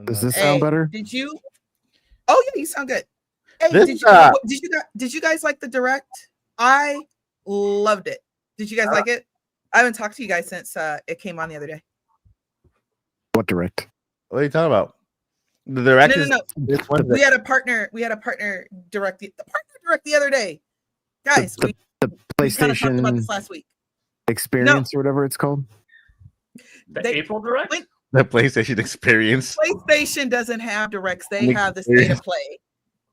Does this sound better? Did you? Oh yeah, you sound good. Hey, did you guys like the direct? I loved it. Did you guys like it? I haven't talked to you guys since it came on the other day. What direct? What are you talking about? The direct? No. We had a partner direct. The partner direct the other day, guys. The PlayStation kind of talked about this last week. Experience or whatever it's called. April direct. The PlayStation Experience. PlayStation doesn't have directs. They have the State of Play.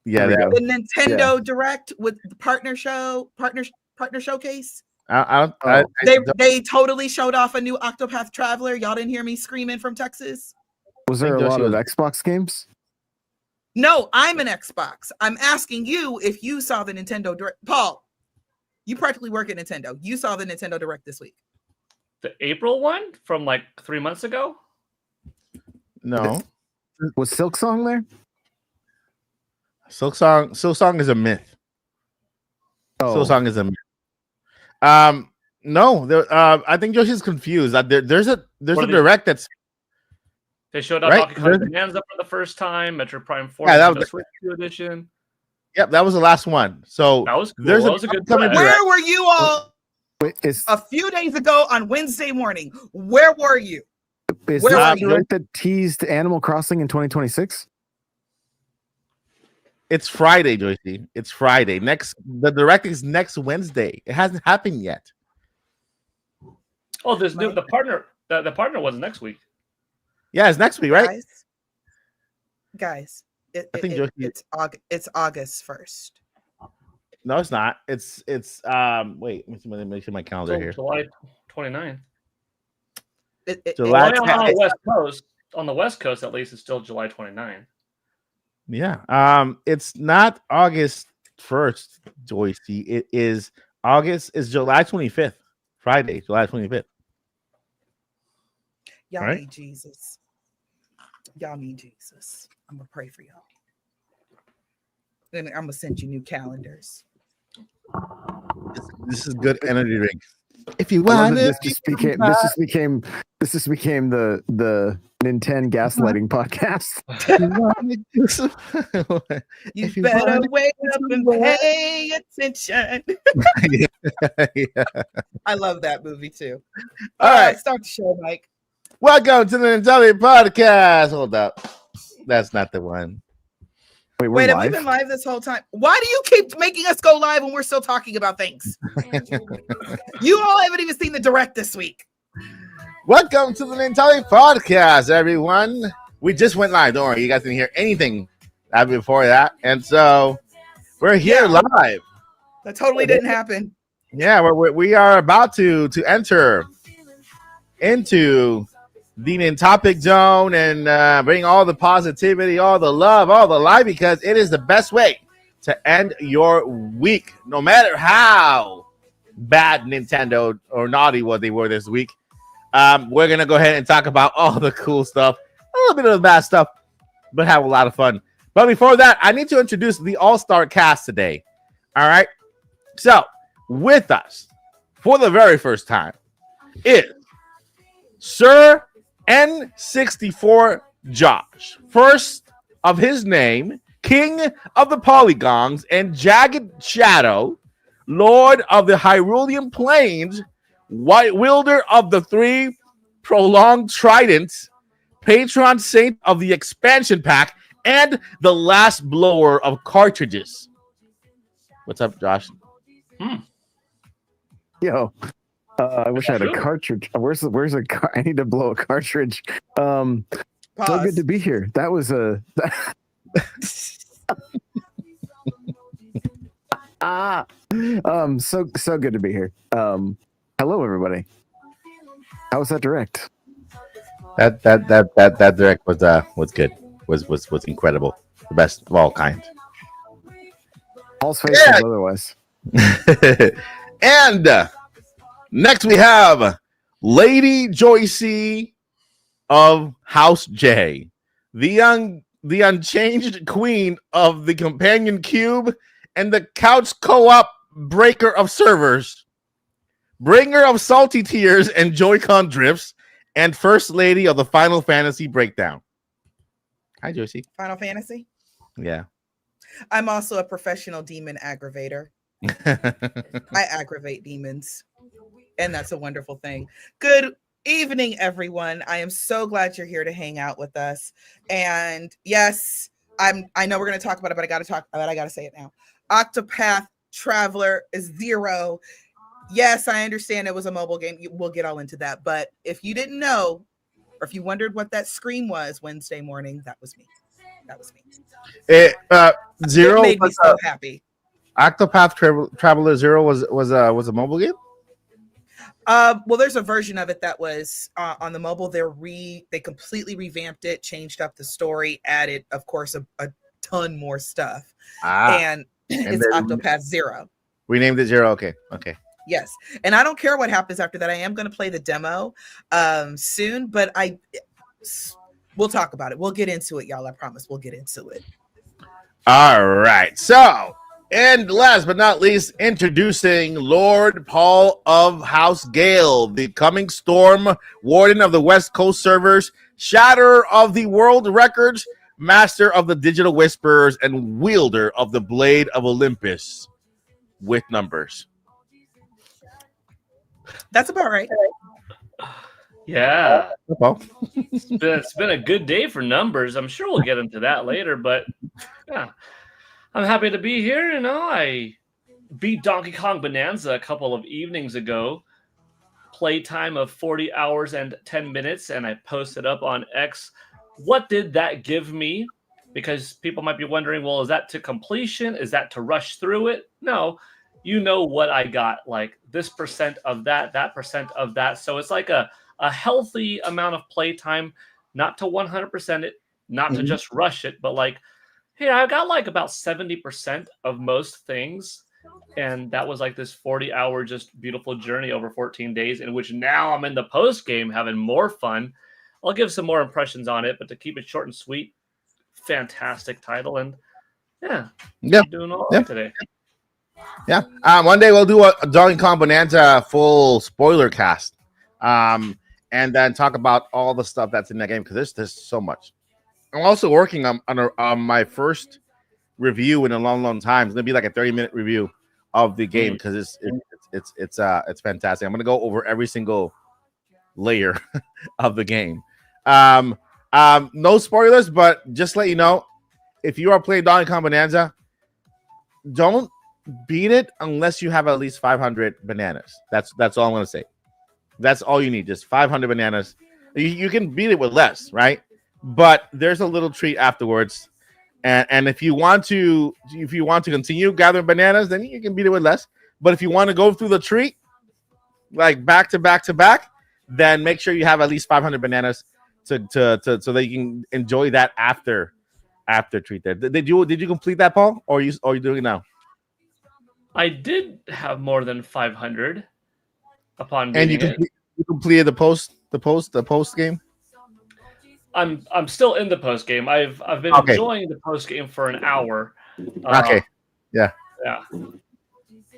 Yeah, the Nintendo Direct with the partner showcase. They totally showed off a new Octopath Traveler. Y'all didn't hear me screaming from Texas. Was there a lot of Xbox games? No, I'm an Xbox. I'm asking you if you saw the Nintendo Direct. Paul, you practically work at Nintendo. You saw the Nintendo Direct this week. The April one from like 3 months ago? No. Was Silksong there? Silksong is a myth. Oh. Silksong is a myth. No, I think Yoshi's confused. There's a direct that's. They showed up Donkey Kong Bonanza for the first time. Metro Prime 4. Yeah, that was the Switch 2 edition. Yep, that was the last one. So that was cool. There's that was a good direct. Where were you all a few days ago on Wednesday morning? Where were you? Is that direct that teased Animal Crossing in 2026? It's Friday, Joycey. It's Friday. The direct is next Wednesday. It hasn't happened yet. Oh, there's the partner. The partner was next week. Yeah, it's next week, right? Guys, I think it's August 1st. No, it's not. It's wait, let me make sure my calendar here. July 29th. July on the West Coast. On the West Coast, at least, it's still July 29th. Yeah. It's not August 1st, Joycey. It is July 25th. Friday, July 25th. Y'all need Jesus. Y'all need Jesus. I'm gonna pray for y'all. Then I'm gonna send you new calendars. This is good energy drink. If you want this just became the Nintendo gaslighting podcast. You better wake up and pay attention. Yeah. I love that movie too. All right, start the show, Mike. Welcome to the Nintopics Podcast. Hold up, that's not the one. Wait, have we been live this whole time? Why do you keep making us go live when we're still talking about things? You all haven't even seen the direct this week. Welcome to the Nintopics Podcast, everyone. We just went live. Don't worry, you guys didn't hear anything before that. And so we're here live. That totally didn't happen. Yeah, we are about to enter into the Nintopic zone and bring all the positivity, all the love, all the light, because it is the best way to end your week, no matter how bad Nintendo or naughty what they were this week. We're gonna go ahead and talk about all the cool stuff, a little bit of the bad stuff, but have a lot of fun. But before that, I need to introduce the all-star cast today. All right, so with us for the very first time is Sir N64 Josh, first of his name, King of the Polygons and Jagged Shadow, Lord of the Hyrulean Plains, White Wielder of the Three Prolonged Tridents, Patron Saint of the Expansion Pack, and the Last Blower of Cartridges. What's up, Josh? Yo. I wish I had a cartridge. Where's a car? I need to blow a cartridge. So good to be here. That was a so good to be here. Hello everybody. How was that direct? That direct was good. Was incredible. The best of all kind. All's faithful otherwise. And next we have Lady Joycey of House J, the unchanged queen of the companion cube and the couch co-op breaker of servers, bringer of salty tears and Joy-Con drifts, and first lady of the Final Fantasy breakdown. Hi, Josie. Final Fantasy. Yeah. I'm also a professional demon aggravator. I aggravate demons, and that's a wonderful thing. Good evening, everyone. I am so glad you're here to hang out with us. And yes, I know we're going to talk about it, but I got to say it now. Octopath Traveler 0. Yes, I understand it was a mobile game. We'll get all into that. But if you didn't know, or if you wondered what that scream was Wednesday morning, that was me. That was me. Zero It made me so happy. Octopath Traveler 0 was a mobile game. Well, there's a version of it that was on the mobile. They completely revamped it, changed up the story, added, of course, a ton more stuff, and it's Octopath 0. We named it 0. Okay. Yes, and I don't care what happens after that. I am going to play the demo soon, but we'll talk about it. We'll get into it, y'all. I promise. We'll get into it. All right. So. And last but not least, introducing Lord Paul of House Gale, the coming storm, warden of the West Coast servers, shatterer of the world records, master of the digital whisperers, and wielder of the blade of Olympus with numbers. That's about right. Yeah. It's been a good day for numbers. I'm sure we'll get into that later, but yeah. I'm happy to be here. You know, I beat Donkey Kong Bonanza a couple of evenings ago. Playtime of 40 hours and 10 minutes, and I posted up on X. What did that give me? Because people might be wondering, well, is that to completion? Is that to rush through it? No, you know what I got. Like this percent of that percent of that. So it's like a healthy amount of playtime, not to 100% it, not to just rush it, but like, hey, I got like about 70% of most things. And that was like this 40-hour just beautiful journey over 14 days in which now I'm in the post game having more fun. I'll give some more impressions on it, but to keep it short and sweet, fantastic title. And yeah. Doing all right today. Yeah. One day we'll do a Donkey Kong Bonanza full spoiler cast. And then talk about all the stuff that's in that game because there's so much. I'm also working on my first review in a long time. It's gonna be like a 30-minute review of the game because it's fantastic. I'm gonna go over every single layer of the game. No spoilers, but just let you know, if you are playing Donkey Kong Bonanza, don't beat it unless you have at least 500 bananas. That's all I'm gonna say. That's all you need, just 500 bananas. You can beat it with less, right? But there's a little treat afterwards, and if you want to continue gathering bananas, then you can beat it with less. But if you want to go through the treat, like back to back, then make sure you have at least 500 bananas to so that you can enjoy that after treat. There, did you complete that, Paul, or are you doing it now? I did have more than 500 upon beating it. You completed the post game. I'm still in the post game. I've been enjoying the post game for an hour. Yeah.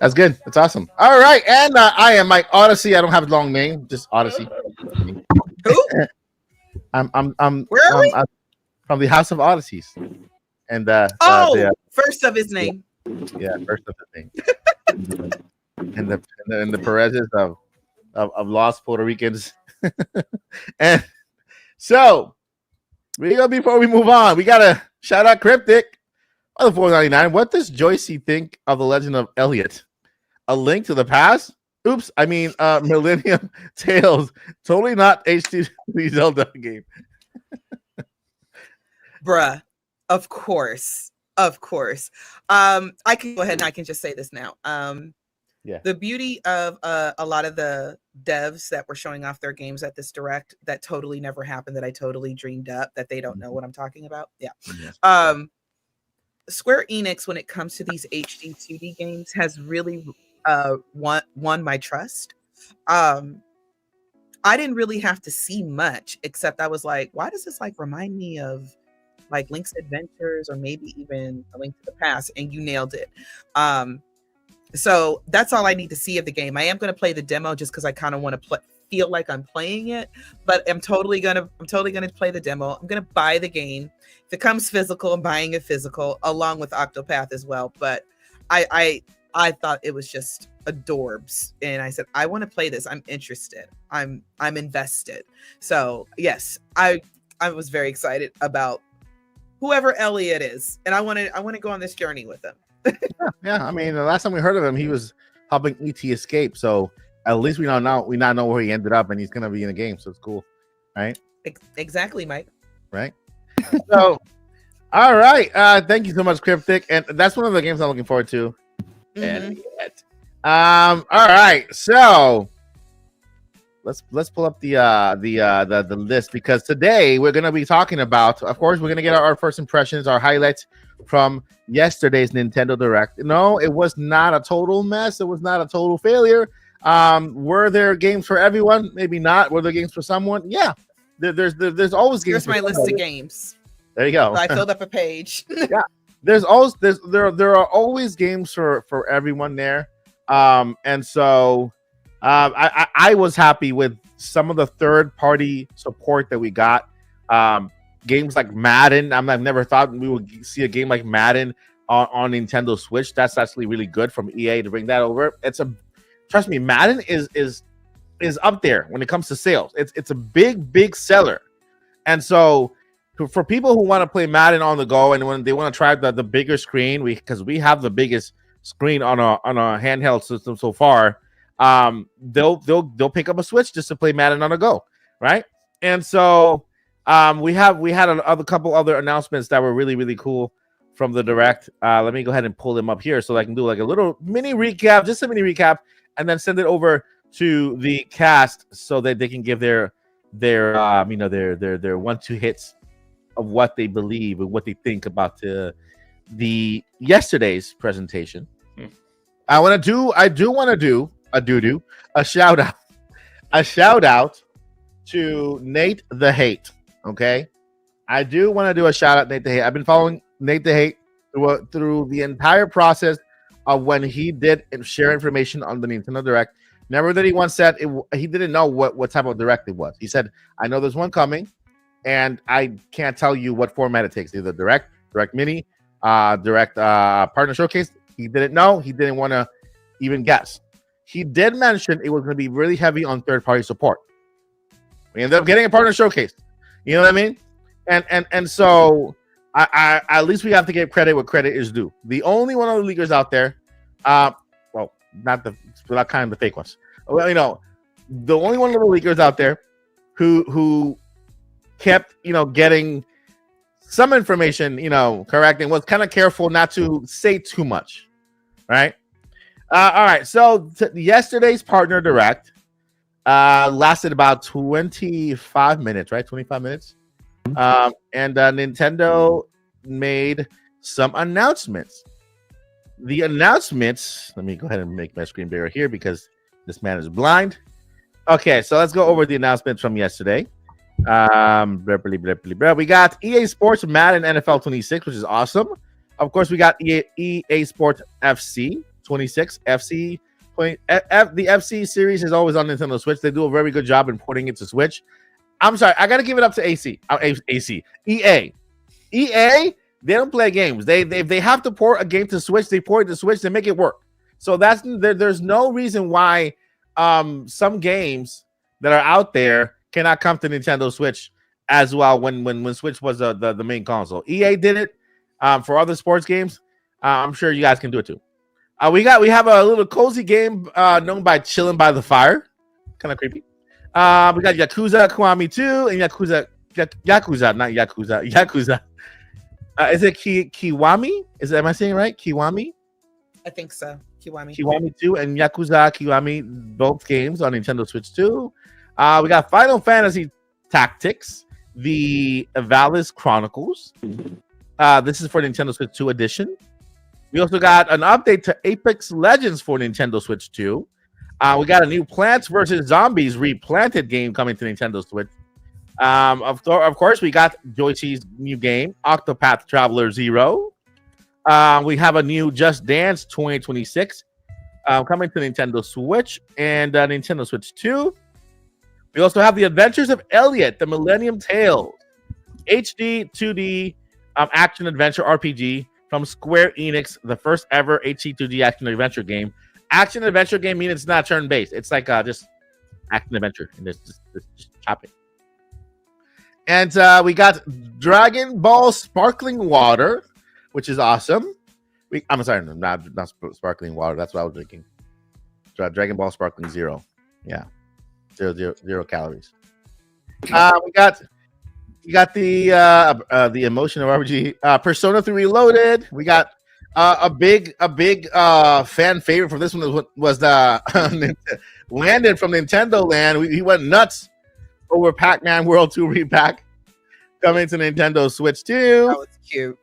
That's good. That's awesome. All right, and I am Mike Odyssey. I don't have a long name, just Odyssey. Who? I'm Where are we? I'm from the House of Odysseys, and first of his name. Yeah, first of his name. and the Perez's of lost Puerto Ricans, and so. Before we move on, we gotta shout out Cryptic on the $4.99. What does Joycey think of the Legend of Elliot? A Link to the Past? Oops, I mean Millennium Tales. Totally not HD Zelda game. Bruh, of course. I can go ahead and I can just say this now. The beauty of a lot of the devs that were showing off their games at this direct that totally never happened, that I totally dreamed up, that they don't know what I'm talking about. Yeah. Square Enix, when it comes to these HD 2D games, has really won my trust. I didn't really have to see much, except I was like, why does this like remind me of like Link's Adventures or maybe even A Link to the Past? And you nailed it. So that's all I need to see of the game. I am going to play the demo just because I kind of want to feel like I'm playing it, but I'm totally gonna play the demo. I'm gonna buy the game. If it comes physical, I'm buying it physical along with Octopath as well. But I thought it was just adorbs, and I said I want to play this. I'm interested. I'm invested. So yes, I was very excited about whoever Elliot is, and I want to go on this journey with him. Yeah. I mean, the last time we heard of him, he was helping ET escape. So at least we now know where he ended up, and he's gonna be in the game. So it's cool, right? Exactly, Mike. Right. So, all right. Thank you so much, Cryptic, and that's one of the games I'm looking forward to. Mm-hmm. All right. So let's pull up the list, because today we're gonna be talking about, of course, we're gonna get our first impressions, our highlights from yesterday's Nintendo Direct. No, it was not a total mess. It was not a total failure. Were there games for everyone? Maybe not. Were there games for someone? Yeah. There's always games. Here's my list of games. There you go. I filled up a page. Yeah. There are always games for everyone there. And so I was happy with some of the third-party support that we got. Games like Madden. I've never thought we would see a game like Madden on Nintendo Switch. That's actually really good from EA to bring that over. Trust me, Madden is up there when it comes to sales. It's a big seller. And so for people who want to play Madden on the go, and when they want to try the bigger screen, because we have the biggest screen on a handheld system so far, they'll pick up a Switch just to play Madden on the go, right? And so we had a couple other announcements that were really, really cool from the Direct. Let me go ahead and pull them up here so I can do like a little mini recap, just a mini recap, and then send it over to the cast so that they can give their 1-2 hits of what they believe and what they think about the yesterday's presentation. I do want to do a shout out to Nate the Hate. Okay, I do want to do a shout out to Nate the Hate. I've been following Nate the Hate through the entire process of when he did share information on the Nintendo Direct. Remember that he once said he didn't know what type of Direct it was. He said, I know there's one coming, and I can't tell you what format it takes, either Direct Mini, Direct Partner Showcase. He didn't know. He didn't want to even guess. He did mention it was going to be really heavy on third-party support. We ended up getting a Partner Showcase. You know what I mean? And so I at least we have to give credit where credit is due. The only one of the leakers out there, well, not kind of the fake ones. Well, the only one of the leakers out there who kept, getting some information, correct, and was kind of careful not to say too much, right? All right, so yesterday's Partner Direct lasted about 25 minutes, right? 25 minutes. And Nintendo made some announcements. The announcements, let me go ahead and make my screen bigger here because this man is blind. Okay, so let's go over the announcements from yesterday. We got EA Sports Madden NFL 26, which is awesome. Of course, we got EA Sports FC 26. The FC series is always on Nintendo Switch. They do a very good job in porting it to Switch. I'm sorry, I got to give it up to EA. EA, they don't play games. They have to port a game to Switch. They port it to Switch. They make it work. So there's no reason why some games that are out there cannot come to Nintendo Switch as well when Switch was the main console. EA did it for other sports games. I'm sure you guys can do it too. We have a little cozy game known by Chilling by the Fire. Kind of creepy. We got Yakuza Kiwami 2 and Yakuza, not Yakuza. Is it Kiwami? Am I saying it right? Kiwami? I think so. Kiwami 2 and Yakuza Kiwami, both games on Nintendo Switch 2. We got Final Fantasy Tactics, the Valis Chronicles. This is for Nintendo Switch 2 edition. We also got an update to Apex Legends for Nintendo Switch 2. We got a new Plants vs. Zombies Replanted game coming to Nintendo Switch. Of course, we got Joyce's new game, Octopath Traveler 0. We have a new Just Dance 2026 coming to Nintendo Switch and Nintendo Switch 2. We also have The Adventures of Elliot, The Millennium Tales, HD 2D action adventure RPG from Square Enix, the first ever HD 2D action adventure game. Action adventure game means it's not turn-based. It's like just action adventure, and just chop it. And we got Dragon Ball Sparkling Water, which is awesome. I'm sorry, not Sparkling Water. That's what I was drinking. Dragon Ball Sparkling Zero. Yeah. Zero calories. We got the emotional RPG Persona 3 Reloaded. We got a big fan favorite from this one was the Landon from Nintendo Land. He went nuts over Pac-Man World 2 repack coming to Nintendo Switch 2. That was cute.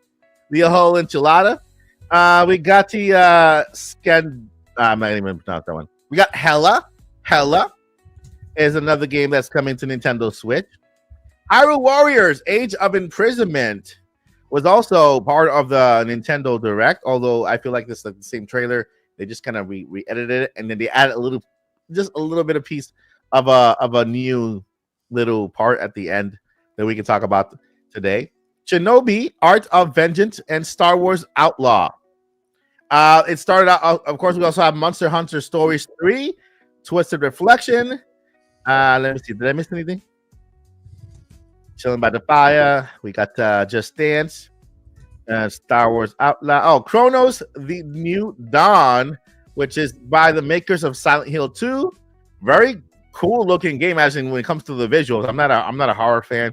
The whole enchilada. We got the I'm not even pronounce that one. We got Hella is another game that's coming to Nintendo Switch. Hyrule Warriors Age of Imprisonment was also part of the Nintendo Direct, although I feel like this is like the same trailer. They just kind of re-edited it, and then they added a little bit of piece of a new little part at the end that we can talk about today. Shinobi Art of Vengeance and Star Wars Outlaw. It started out, of course, we also have Monster Hunter Stories 3, Twisted Reflection. Let me see. Did I miss anything? Chilling by the Fire. We got Just Dance. Star Wars Outlaw. Oh, Chronos: The New Dawn, which is by the makers of Silent Hill 2. Very cool looking game, as in when it comes to the visuals. I'm not a horror fan,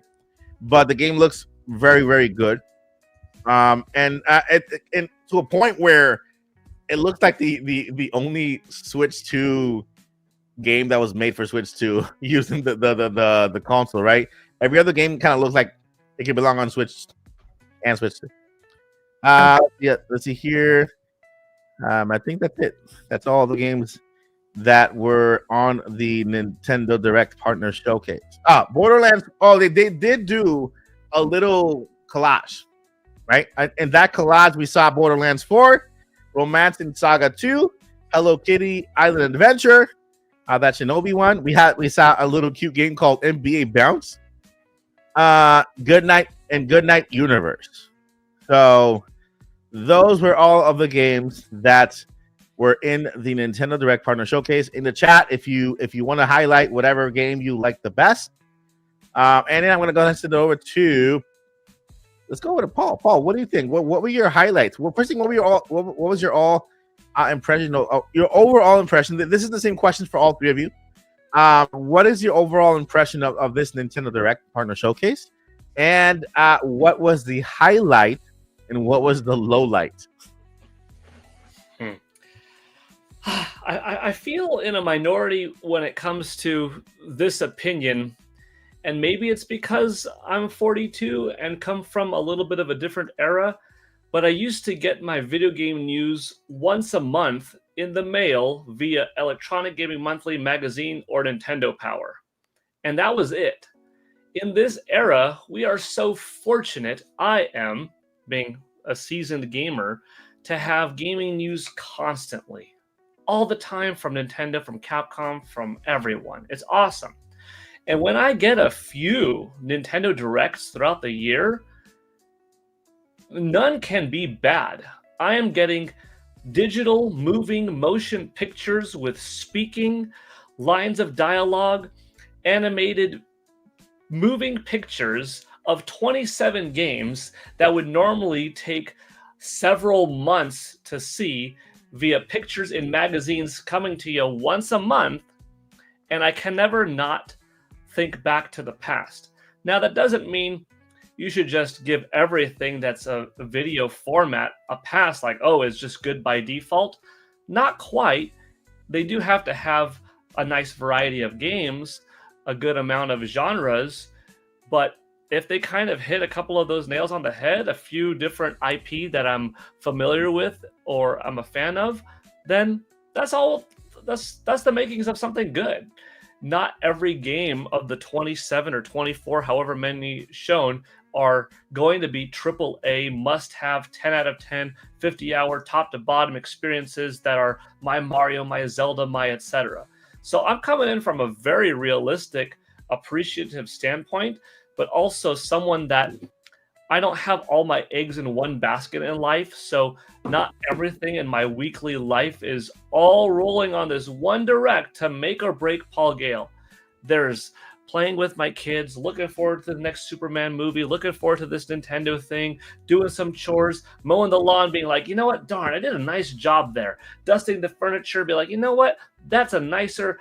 but the game looks very, very good. And to a point where it looks like the only Switch 2 game that was made for Switch 2 using the console, right? Every other game kind of looks like it could belong on Switch and Switch 2. Yeah, let's see here. I think that's it. That's all the games that were on the Nintendo Direct Partner Showcase. Borderlands. Oh, they did do a little collage, right? In that collage, we saw Borderlands 4, Romance in Saga 2, Hello Kitty Island Adventure, that Shinobi one. We saw a little cute game called NBA Bounce, Goodnight Universe. So those were all of the games that were in the Nintendo Direct Partner Showcase. In the chat, if you want to highlight whatever game you like the best, and then I'm going to go ahead and send it over to. Let's go over to Paul. Paul, what do you think? What were your highlights? Well, first thing, what was your impression? Your overall impression. This is the same question for all three of you. What is your overall impression of this Nintendo Direct Partner Showcase? And what was the highlight and what was the low light? I feel in a minority when it comes to this opinion. And maybe it's because I'm 42 and come from a little bit of a different era, but I used to get my video game news once a month in the mail via Electronic Gaming Monthly magazine or Nintendo Power. And that was it. In this era, we are so fortunate, I am, being a seasoned gamer, to have gaming news constantly. All the time from Nintendo, from Capcom, from everyone. It's awesome. And when I get a few Nintendo Directs throughout the year, none can be bad. I am getting digital moving motion pictures with speaking, lines of dialogue, animated moving pictures of 27 games that would normally take several months to see via pictures in magazines coming to you once a month. And I can never not think back to the past. Now, that doesn't mean you should just give everything that's a video format a pass, like, oh, it's just good by default. Not quite. They do have to have a nice variety of games, a good amount of genres, but if they kind of hit a couple of those nails on the head, a few different IP that I'm familiar with or I'm a fan of, then that's the makings of something good. Not every game of the 27 or 24, however many shown, are going to be AAA, must-have, 10 out of 10, 50-hour, top-to-bottom experiences that are my Mario, my Zelda, my etc. So I'm coming in from a very realistic appreciative standpoint, but also someone that I don't have all my eggs in one basket in life. So not everything in my weekly life is all rolling on this one direct to make or break Paul Gale. There's playing with my kids, looking forward to the next Superman movie, looking forward to this Nintendo thing, doing some chores, mowing the lawn, being like, you know what, darn, I did a nice job there. Dusting the furniture, be like, you know what, that's a nicer,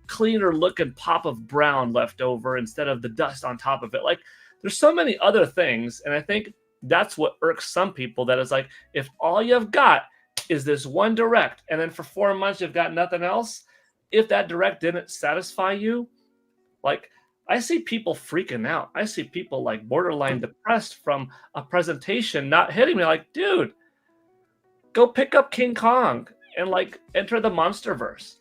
cleaner looking pop of brown left over instead of the dust on top of it. Like, there's so many other things, and I think that's what irks some people, that is like, if all you've got is this one direct, and then for 4 months you've got nothing else, if that direct didn't satisfy you, like, I see people freaking out. I see people like borderline depressed from a presentation not hitting me. Like, dude, go pick up King Kong and like enter the Monsterverse.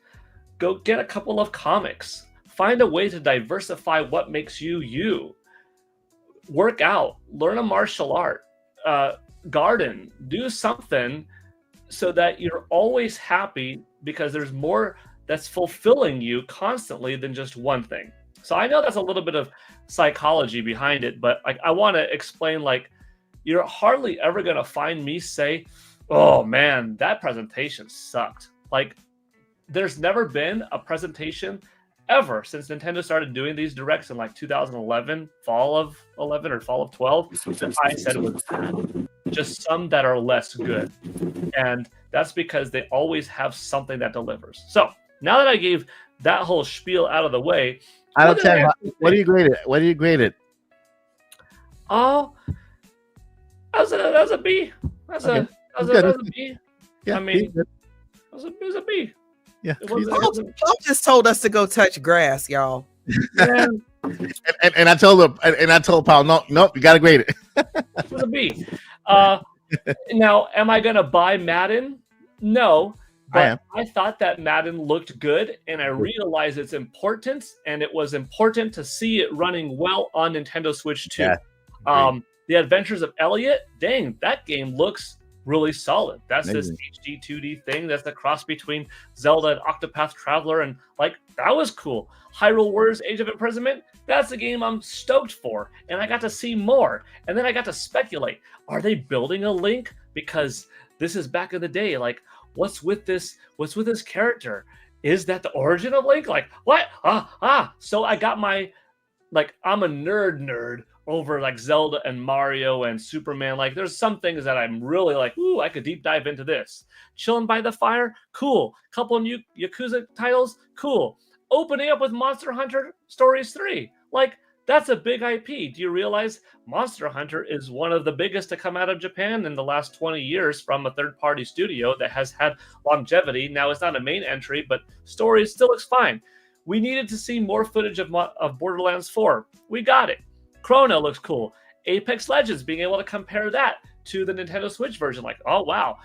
Go get a couple of comics. Find a way to diversify what makes you you. Work out. Learn a martial art. Garden. Do something so that you're always happy, because there's more that's fulfilling you constantly than just one thing. So I know that's a little bit of psychology behind it, but like, I want to explain, like, you're hardly ever going to find me say, oh man, that presentation sucked. Like, there's never been a presentation ever since Nintendo started doing these directs in like 2011, fall of 11 or fall of 12, that I said it was bad. Just some that are less good. And that's because they always have something that delivers. So now that I gave that whole spiel out of the way, out of 10, what do you grade it? What do you grade it? Oh, that's a B. That's a B. Yeah, I mean, it was a B. Yeah. Paul just told us to go touch grass, y'all. And I told Paul, nope, you gotta grade it. It was a B. Now, am I gonna buy Madden? No. But I thought that Madden looked good, and I realized its importance, and it was important to see it running well on Nintendo Switch 2. Yeah, The Adventures of Elliot, dang, that game looks really solid. That's this HD 2D thing. That's the cross between Zelda and Octopath Traveler, and like, that was cool. Hyrule Warriors Age of Imprisonment, that's the game I'm stoked for, and I got to see more. And then I got to speculate, are they building a Link? Because this is back in the day, like, what's with this character? Is that the origin of Link? Like, what? So I got my, like, I'm a nerd over like Zelda and Mario and Superman. Like, there's some things that I'm really like, ooh, I could deep dive into this. Chilling by the Fire, cool. Couple of new Yakuza titles, cool. Opening up with Monster Hunter Stories 3. Like, that's a big IP. Do you realize Monster Hunter is one of the biggest to come out of Japan in the last 20 years from a third-party studio that has had longevity? Now, it's not a main entry, but story still looks fine. We needed to see more footage of Borderlands 4. We got it. Chrono looks cool. Apex Legends, being able to compare that to the Nintendo Switch version. Like, oh, wow.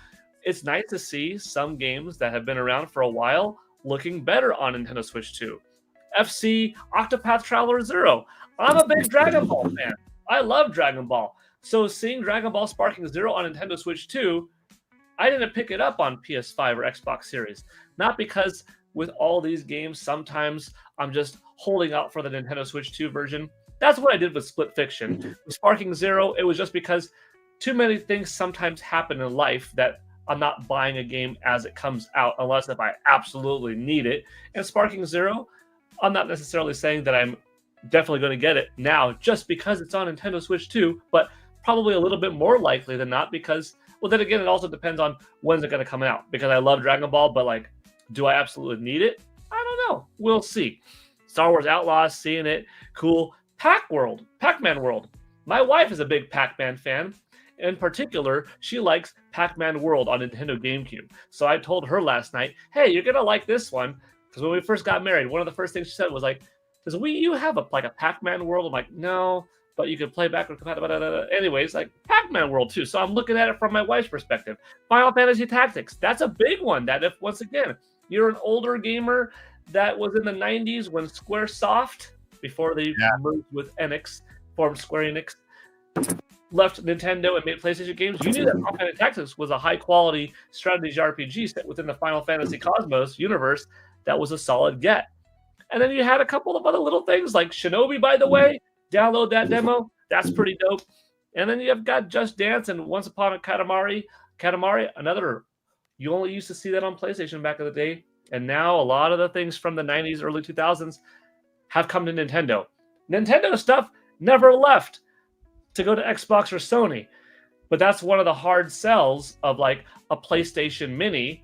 It's nice to see some games that have been around for a while looking better on Nintendo Switch 2. FC Octopath Traveler 0. I'm a big Dragon Ball fan. I love Dragon Ball. So seeing Dragon Ball Sparking Zero on Nintendo Switch 2, I didn't pick it up on PS5 or Xbox Series. Not because with all these games, sometimes I'm just holding out for the Nintendo Switch 2 version. That's what I did with Split Fiction. With Sparking Zero, it was just because too many things sometimes happen in life that I'm not buying a game as it comes out unless if I absolutely need it. And Sparking Zero, I'm not necessarily saying that I'm definitely going to get it now just because it's on Nintendo Switch 2, but probably a little bit more likely than not because, well, then again, it also depends on when's it going to come out, because I love Dragon Ball, but like, do I absolutely need it? I don't know. We'll see. Star Wars Outlaws, seeing it, cool. Pac-Man World. My wife is a big Pac-Man fan. In particular, she likes Pac-Man World on Nintendo GameCube. So I told her last night, hey, you're going to like this one. Because when we first got married, one of the first things she said was like, does Wii U have a Pac-Man World? I'm like, no, but you can play backward compatible. Anyways, like Pac-Man World too. So I'm looking at it from my wife's perspective. Final Fantasy Tactics. That's a big one. That if, once again, you're an older gamer that was in the 90s when Squaresoft, before they merged with Enix, formed Square Enix, left Nintendo and made PlayStation games, you knew that Final Fantasy Tactics was a high-quality strategy RPG set within the Final Fantasy Cosmos universe that was a solid get. And then you had a couple of other little things like Shinobi, by the way. Download that demo. That's pretty dope. And then you've got Just Dance and Once Upon a Katamari, another. You only used to see that on PlayStation back in the day. And now a lot of the things from the 90s, early 2000s have come to Nintendo. Nintendo stuff never left to go to Xbox or Sony. But that's one of the hard sells of like a PlayStation Mini.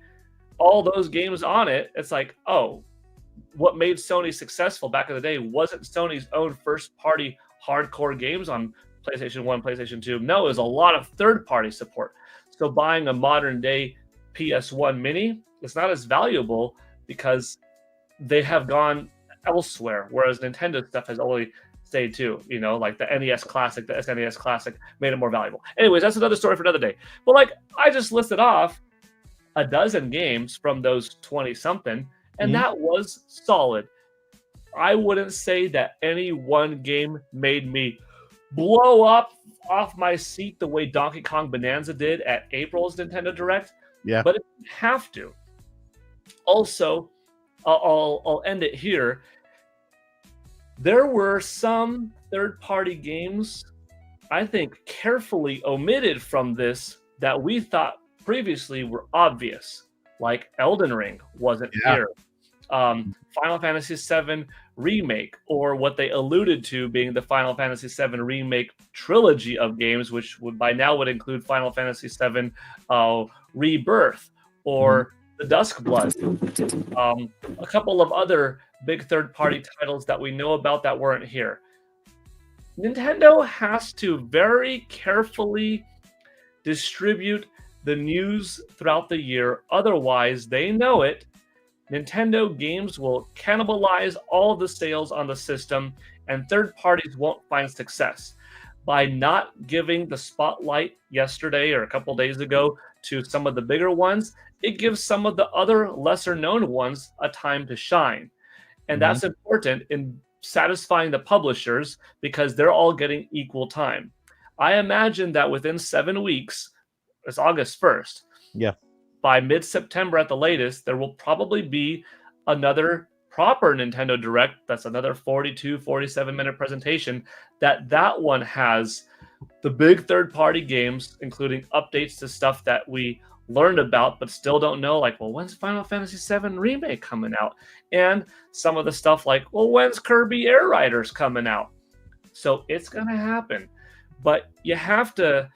All those games on it, it's like, oh, what made Sony successful back in the day wasn't Sony's own first-party hardcore games on PlayStation 1, PlayStation 2. No, it was a lot of third-party support. So buying a modern-day PS1 Mini, it's not as valuable because they have gone elsewhere, whereas Nintendo stuff has only stayed too. Like the NES Classic, the SNES Classic made it more valuable. Anyways, that's another story for another day. But like I just listed off a dozen games from those 20-something, and that was solid. I wouldn't say that any one game made me blow up off my seat the way Donkey Kong Bonanza did at April's Nintendo Direct. Yeah. But it didn't have to. Also, I'll end it here. There were some third-party games, I think, carefully omitted from this that we thought previously were obvious, like Elden Ring wasn't here. Final Fantasy VII Remake, or what they alluded to being the Final Fantasy VII Remake trilogy of games, which by now would include Final Fantasy VII Rebirth, or the Duskblood, a couple of other big third-party titles that we know about that weren't here. Nintendo has to very carefully distribute the news throughout the year. Otherwise, they know it, Nintendo games will cannibalize all the sales on the system, and third parties won't find success. By not giving the spotlight yesterday or a couple days ago to some of the bigger ones, it gives some of the other lesser known ones a time to shine. And that's important in satisfying the publishers because they're all getting equal time. I imagine that within 7 weeks, it's August 1st. Yeah. By mid-September at the latest, there will probably be another proper Nintendo Direct. That's another 42, 47-minute presentation. That one has the big third-party games, including updates to stuff that we learned about but still don't know, like, well, when's Final Fantasy VII Remake coming out? And some of the stuff like, well, when's Kirby Air Riders coming out? So it's going to happen. But you have to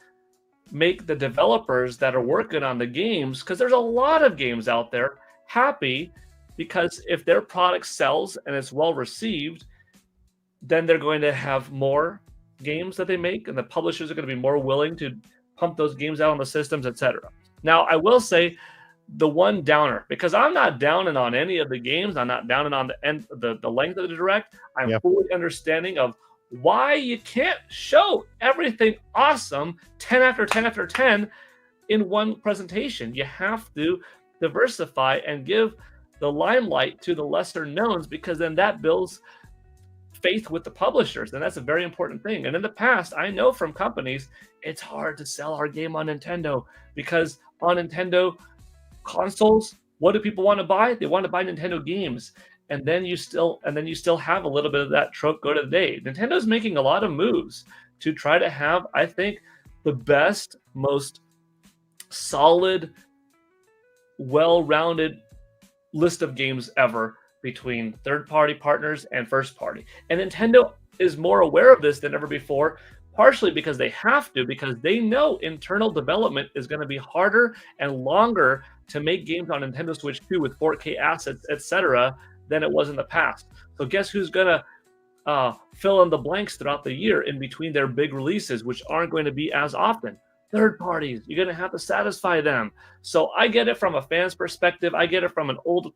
make the developers that are working on the games, because there's a lot of games out there, happy, because if their product sells and it's well received, then they're going to have more games that they make, and the publishers are going to be more willing to pump those games out on the systems, etc. Now, I will say the one downer, because I'm not downing on any of the games, I'm not downing on the length of the Direct. I'm fully understanding of why you can't show everything awesome 10 after 10 after 10 in one presentation. You have to diversify and give the limelight to the lesser knowns, because then that builds faith with the publishers, and that's a very important thing. And in the past, I know from companies, it's hard to sell our game on Nintendo, because on Nintendo consoles, what do people want to buy? They want to buy Nintendo games. And then you still have a little bit of that trope go to the day. Nintendo's making a lot of moves to try to have, I think, the best, most solid, well-rounded list of games ever between third-party partners and first-party. And Nintendo is more aware of this than ever before, partially because they have to, because they know internal development is going to be harder and longer to make games on Nintendo Switch 2 with 4K assets, etc., than it was in the past. So guess who's going to fill in the blanks throughout the year in between their big releases, which aren't going to be as often? Third parties. You're going to have to satisfy them. So I get it from a fan's perspective. I get it from an old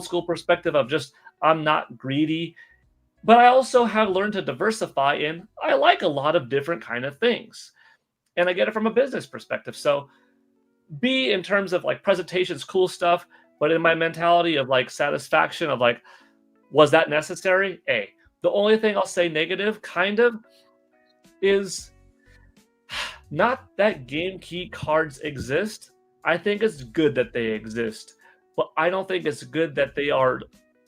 school perspective of just, I'm not greedy. But I also have learned to diversify in, I like a lot of different kind of things. And I get it from a business perspective. So B, in terms of like presentations, cool stuff, but in my mentality of like satisfaction of like, was that necessary? A. The only thing I'll say negative, kind of, is not that game key cards exist. I think it's good that they exist, but I don't think it's good that they are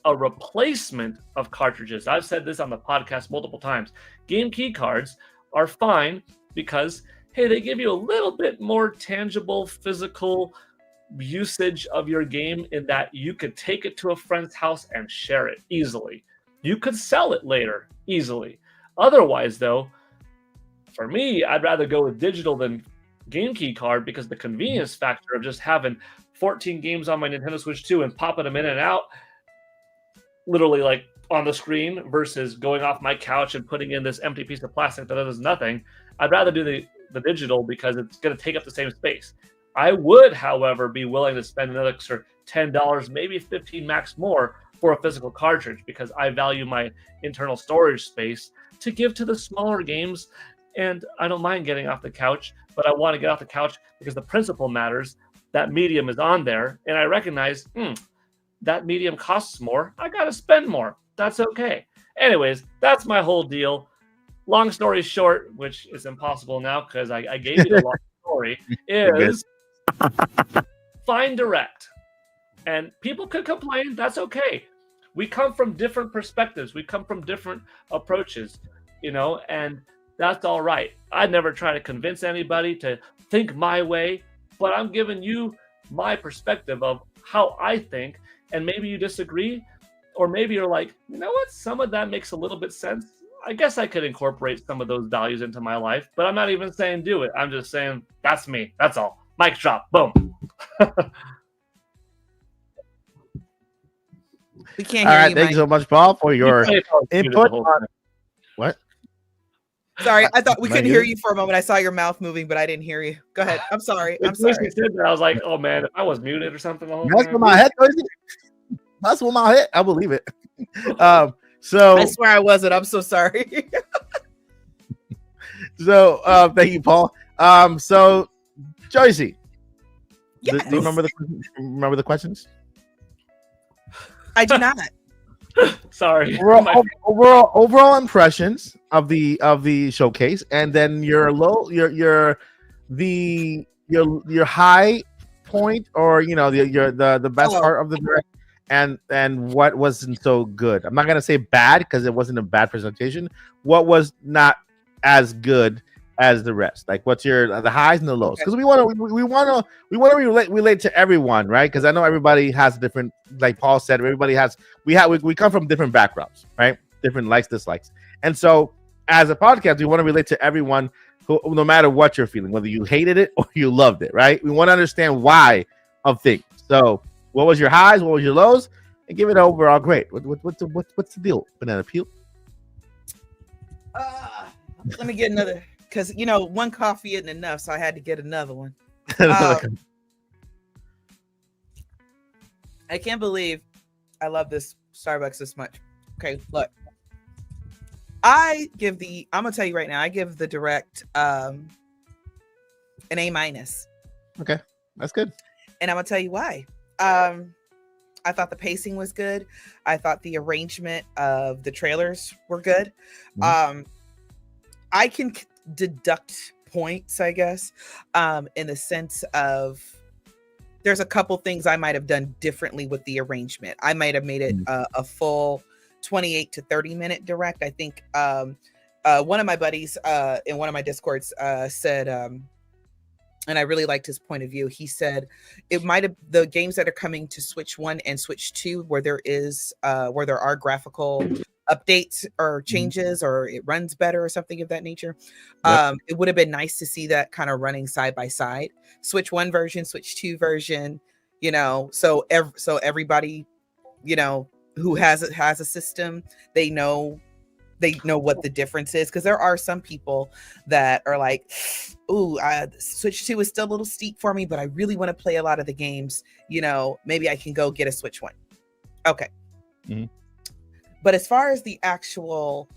a replacement of cartridges. I've said this on the podcast multiple times. Game key cards are fine because, hey, they give you a little bit more tangible physical usage of your game in that you could take it to a friend's house and share it easily. You could sell it later easily. Otherwise, though, for me, I'd rather go with digital than game key card because the convenience factor of just having 14 games on my Nintendo Switch 2 and popping them in and out literally like on the screen versus going off my couch and putting in this empty piece of plastic that does nothing. I'd rather do the digital because it's going to take up the same space. I would, however, be willing to spend another extra $10, maybe $15 max more for a physical cartridge because I value my internal storage space to give to the smaller games. And I don't mind getting off the couch, but I want to get off the couch because the principle matters. That medium is on there, and I recognize that medium costs more. I got to spend more. That's okay. Anyways, that's my whole deal. Long story short, which is impossible now because I gave you the long story, is find direct. And people could complain. That's okay. We come from different perspectives. We come from different approaches, and that's all right. I never try to convince anybody to think my way, but I'm giving you my perspective of how I think, and maybe you disagree, or maybe you're like, you know what? Some of that makes a little bit sense. I guess I could incorporate some of those values into my life, but I'm not even saying do it. I'm just saying that's me. That's all. Mic drop. Boom. We can't All hear right, you, thank Mike. you so much, Paul, for your input. What? Sorry, I thought we Am I couldn't hear good? you for a moment. I saw your mouth moving, but I didn't hear you. Go ahead. I'm sorry. I'm As soon as sorry. you said that, I was like, oh man, if I was muted or something. The whole That's time. with my head. That's with my head. I believe it. I So swear I wasn't. I'm so sorry. thank you, Paul. So Joycey, Yes. do you remember the questions? I do not. Sorry. Overall impressions of the showcase, and then your high point, or the best part of the direct, and what wasn't so good. I'm not gonna say bad because it wasn't a bad presentation. What was not as good as the rest? Like, what's the highs and the lows? Because we want to relate to everyone, right? Because I know everybody has different, like Paul said, we come from different backgrounds, right? Different likes, dislikes, and so as a podcast, we want to relate to everyone, who, no matter what you're feeling, whether you hated it or you loved it, right? We want to understand why of things. So, what was your highs? What was your lows? And give it an overall grade. What's the deal? Banana peel. Let me get another, because one coffee isn't enough, so I had to get another one. I can't believe I love this Starbucks this much. Okay, look. I'm gonna tell you right now, I give the direct an A-. Okay, that's good. And I'm gonna tell you why. I thought the pacing was good. I thought the arrangement of the trailers were good. I can deduct points, I guess, in the sense of there's a couple things I might have done differently with the arrangement. I might have made it a full 28 to 30 minute direct. I think one of my buddies in one of my Discords said, and I really liked his point of view. He said it might have, the games that are coming to Switch 1 and Switch 2, where there are graphical updates or changes, or it runs better or something of that nature. It would have been nice to see that kind of running side by side. Switch 1 version, Switch 2 version, so everybody, who has a system, they know what the difference is, because there are some people that are like, ooh, Switch 2 is still a little steep for me, but I really want to play a lot of the games. Maybe I can go get a Switch 1. Okay. Mm-hmm. But as far as the actual,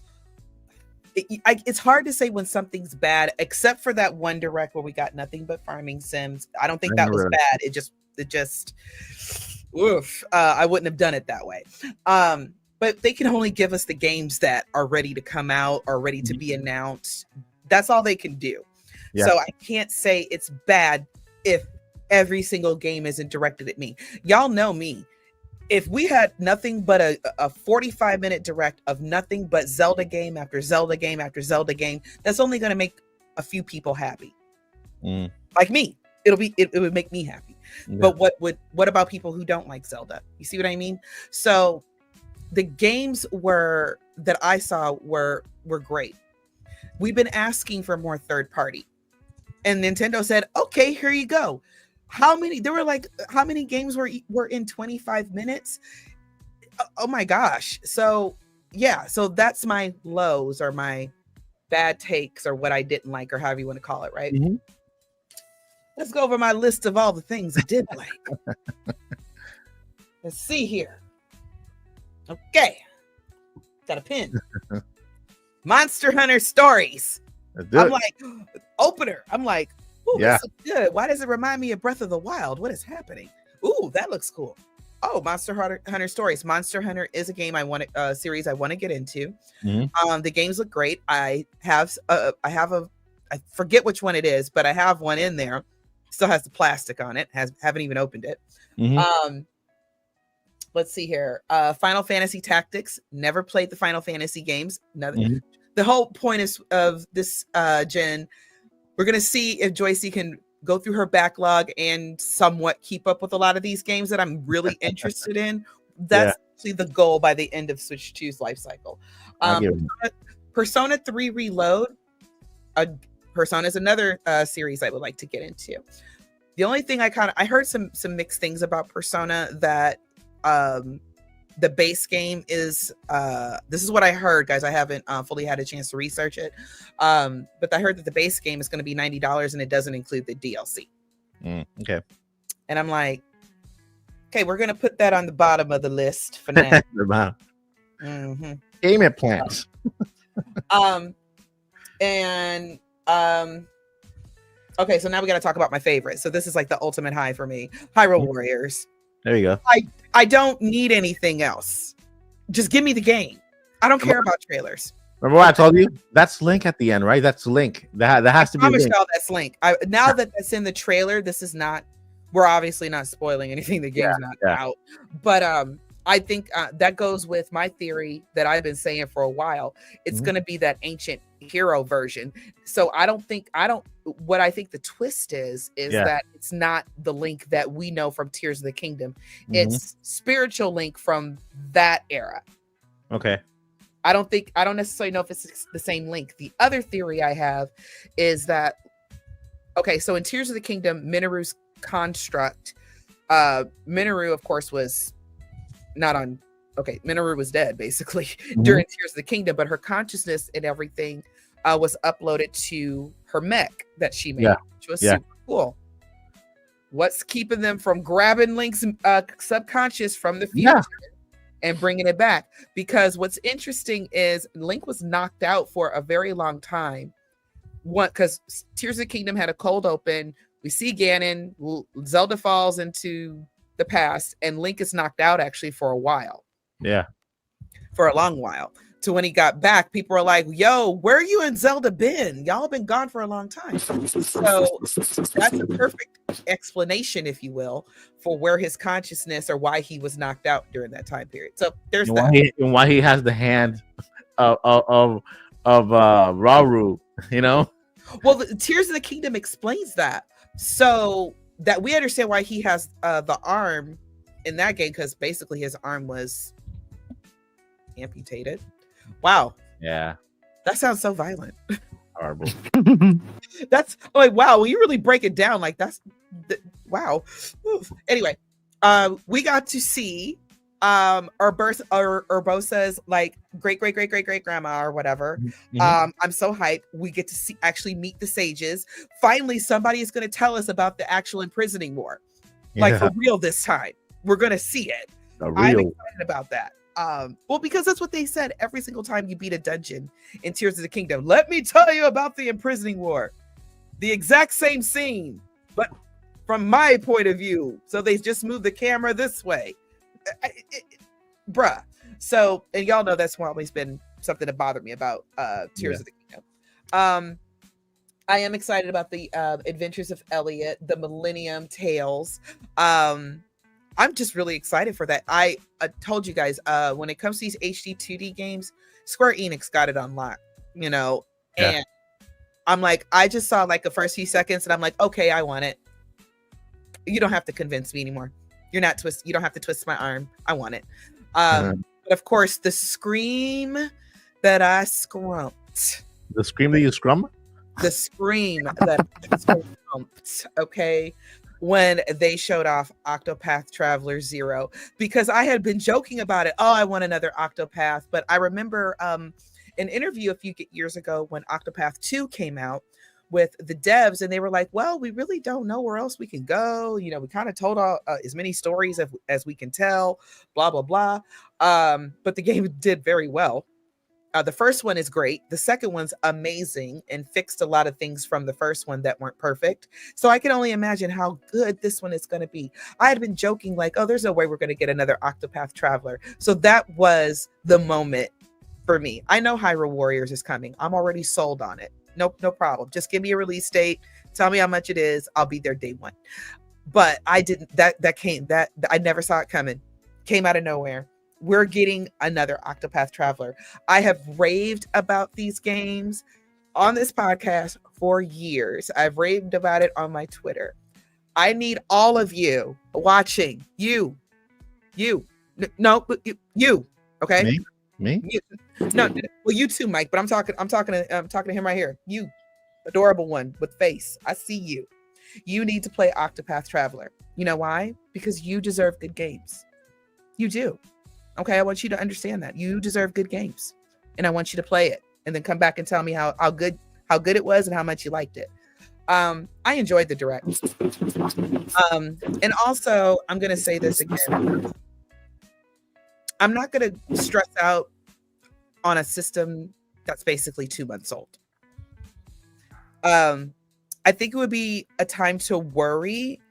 it's hard to say when something's bad, except for that one direct where we got nothing but farming sims. I don't think that was bad. It just, oof. I wouldn't have done it that way. But they can only give us the games that are ready to come out or ready to be announced. That's all they can do. Yeah. So I can't say it's bad if every single game isn't directed at me. Y'all know me. if we had nothing but a 45-minute direct of nothing but Zelda game after Zelda game after Zelda game, that's only going to make a few people happy. Like me. It would make me happy. Yeah. But what about people who don't like Zelda? You see what I mean? So the games that I saw were great. We've been asking for more third party. And Nintendo said, okay, here you go. How many games were in 25 minutes? Oh my gosh. So yeah, so that's my lows or my bad takes or what I didn't like or however you want to call it, right? Mm-hmm. Let's go over my list of all the things I did like. Let's see here. Okay. Got a pin. Monster Hunter Stories. I'm like, opener. I'm like, ooh, yeah. This looks good. Why does it remind me of Breath of the Wild? What is happening? Ooh, that looks cool. Oh, Monster Hunter Stories. Monster Hunter is a game series I want to get into. Mm-hmm. The games look great. I forget which one it is, but I have one in there. Still has the plastic on it. Haven't even opened it. Mm-hmm. Let's see here. Final Fantasy Tactics. Never played the Final Fantasy games. Mm-hmm. The whole point of this gen, we're gonna see if Joycey can go through her backlog and somewhat keep up with a lot of these games that I'm really interested in. That's actually the goal by the end of Switch 2's life cycle. Persona 3 Reload. Persona is another series I would like to get into. The only thing I heard some mixed things about Persona, that the base game is this is what I heard, guys. I haven't fully had a chance to research it, but I heard that the base game is going to be $90 and it doesn't include the DLC. Okay. And I'm like, okay, we're going to put that on the bottom of the list for now. Mm-hmm. Payment plans. Okay, so now we got to talk about my favorite. So this is like the ultimate high for me. Hyrule Warriors. There you go. I don't need anything else. Just give me the game. I don't care about trailers. Remember what I told you? That's Link at the end, right? That's Link. That has to be Link. That's Link. Now that that's in the trailer, this is not. We're obviously not spoiling anything. The game's not out. But I think that goes with my theory that I've been saying for a while. It's going to be that ancient hero version. So what I think the twist is that it's not the Link that we know from Tears of the Kingdom. It's spiritual Link from that era. Okay. I don't necessarily know if it's the same Link. The other theory I have is that, okay, so in Tears of the Kingdom, Minoru's construct, Minoru, of course, was not on. Okay, Minoru was dead basically during Tears of the Kingdom, but her consciousness and everything was uploaded to her mech that she made, which was super cool. What's keeping them from grabbing Link's subconscious from the future and bringing it back? Because what's interesting is Link was knocked out for a very long time. Because Tears of the Kingdom had a cold open. We see Ganon, Zelda falls into the past, and Link is knocked out actually for a while. Yeah. For a long while. To when he got back, people were like, yo, where you and Zelda been? Y'all been gone for a long time. So that's a perfect explanation, if you will, for where his consciousness or why he was knocked out during that time period. So there's that. Why he has the hand of Rauru, you know? Well, the Tears of the Kingdom explains that. So that we understand why he has the arm in that game, because basically his arm was amputated. Wow. Yeah. That sounds so violent. Horrible. That's like, wow, when you really break it down, like wow. Oof. Anyway, we got to see Urbosa's like great grandma or whatever. I'm so hyped. We get to actually meet the sages. Finally, somebody is going to tell us about the actual imprisoning war, like for real this time. We're going to see it. I'm excited about that. Well, because that's what they said every single time you beat a dungeon in Tears of the Kingdom. Let me tell you about the imprisoning war. The exact same scene, but from my point of view. So they just moved the camera this way. Bruh. So, and y'all know that's always been something that bothered me about Tears of the Kingdom. I am excited about the Adventures of Elliot, the Millennium Tales. I'm just really excited for that. I told you guys, when it comes to these HD 2D games, Square Enix got it on lock, and I'm like, I just saw like the first few seconds and I'm like, okay, I want it. You don't have to convince me anymore. You don't have to twist my arm. I want it. But of course, the scream that I scrumped. The scream that you scrum? The scream that I scrumped, okay, when they showed off Octopath Traveler 0, because I had been joking about it. Oh, I want another Octopath. But I remember an interview a few years ago when Octopath 2 came out with the devs, and they were like, well, we really don't know where else we can go. We kind of told as many stories as we can tell, blah, blah, blah. But the game did very well. The first one is great. The second one's amazing and fixed a lot of things from the first one that weren't perfect. So I can only imagine how good this one is going to be. I had been joking like, oh, there's no way we're going to get another Octopath Traveler. So that was the moment for me. I know Hyrule Warriors is coming. I'm already sold on it. Nope, no problem. Just give me a release date. Tell me how much it is. I'll be there day one. But I didn't. I never saw it coming. Came out of nowhere. We're getting another Octopath Traveler. I have raved about these games on this podcast for years. I've raved about it on my Twitter. I need all of you watching. You. Okay. Me? You. No. Well, you too, Mike. But I'm talking to him right here. You, adorable one with face. I see you. You need to play Octopath Traveler. You know why? Because you deserve good games. You do. Okay, I want you to understand that you deserve good games, and I want you to play it, and then come back and tell me how good it was and how much you liked it. I enjoyed the direct, and also I'm gonna say this again. I'm not gonna stress out on a system that's basically 2 months old. I think it would be a time to worry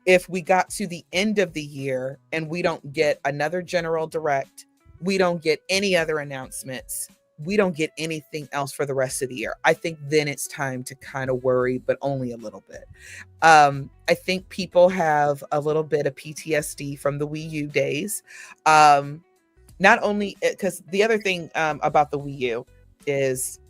if we got to the end of the year and we don't get another general direct, we don't get any other announcements, we don't get anything else for the rest of the year. I think then it's time to kind of worry, but only a little bit. I think people have a little bit of PTSD from the Wii U days. Not only because the other thing about the Wii U is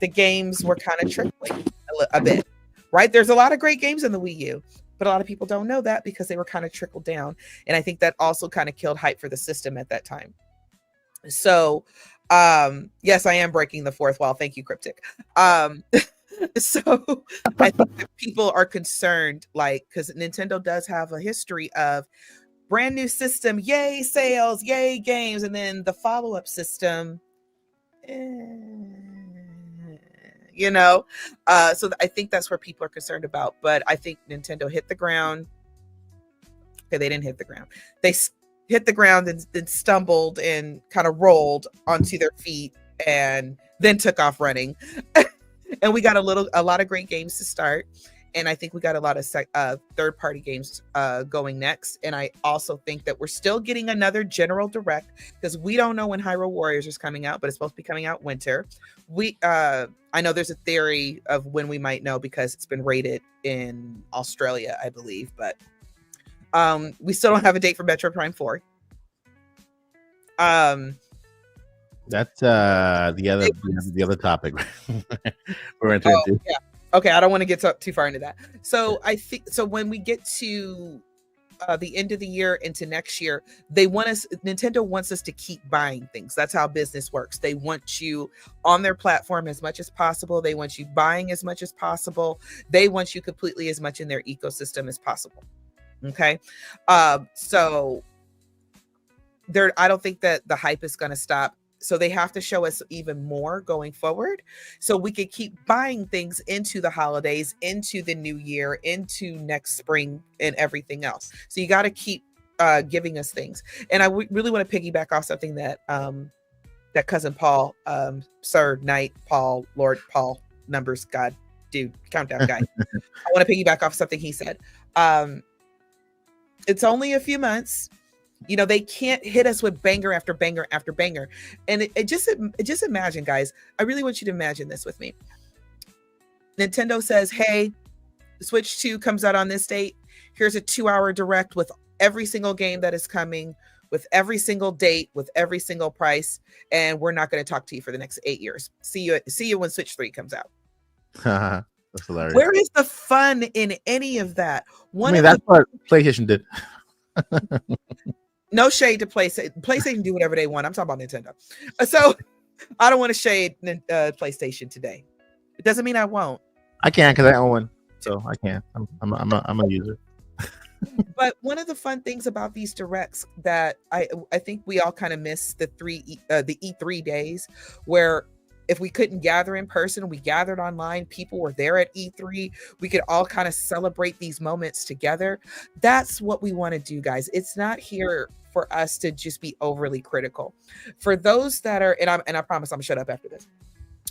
the games were kind of trickling a bit. Right? There's a lot of great games in the Wii U, but a lot of people don't know that because they were kind of trickled down. And I think that also kind of killed hype for the system at that time. So, yes, I am breaking the fourth wall. Thank you, Cryptic. So I think that people are concerned, like, because Nintendo does have a history of brand new system, yay sales, yay games, and then the follow-up system, so I think that's where people are concerned about. But I think Nintendo hit the ground. Okay, they didn't hit the ground. They hit the ground and then stumbled and kind of rolled onto their feet and then took off running. And we got a lot of great games to start. And I think we got a lot of third-party games going next. And I also think that we're still getting another general direct because we don't know when Hyrule Warriors is coming out, but it's supposed to be coming out winter. I know there's a theory of when we might know because it's been rated in Australia, I believe. But we still don't have a date for Metroid Prime 4. That's the other topic we're entering into. Yeah. Okay, I don't want to get too far into that. So I think when we get to the end of the year into next year, Nintendo wants us to keep buying things. That's how business works. They want you on their platform as much as possible. They want you buying as much as possible. They want you completely as much in their ecosystem as possible. Okay. So I don't think that the hype is going to stop. So they have to show us even more going forward so we can keep buying things into the holidays, into the new year, into next spring and everything else. So you got to keep giving us things. And I really want to piggyback off something that that cousin Paul, Sir Knight Paul, Lord Paul, numbers, God, dude, countdown guy. I want to piggyback off something he said. It's only a few months. They can't hit us with banger after banger after banger. And just imagine, guys, I really want you to imagine this with me. Nintendo says, hey, Switch 2 comes out on this date. Here's a 2-hour direct with every single game that is coming, with every single date, with every single price, and we're not going to talk to you for the next 8 years. See you when Switch 3 comes out. That's hilarious. Where is the fun in any of that? That's what PlayStation did. No shade to PlayStation. PlayStation do whatever they want. I'm talking about Nintendo. So I don't want to shade PlayStation today. It doesn't mean I won't. I can because I own one, so I can. I'm a user. But one of the fun things about these directs that I think we all kind of miss the E3 days, where if we couldn't gather in person, we gathered online. People were there at E3. We could all kind of celebrate these moments together. That's what we want to do, guys. It's not here for us to just be overly critical. For those that are, and I promise I'm gonna shut up after this.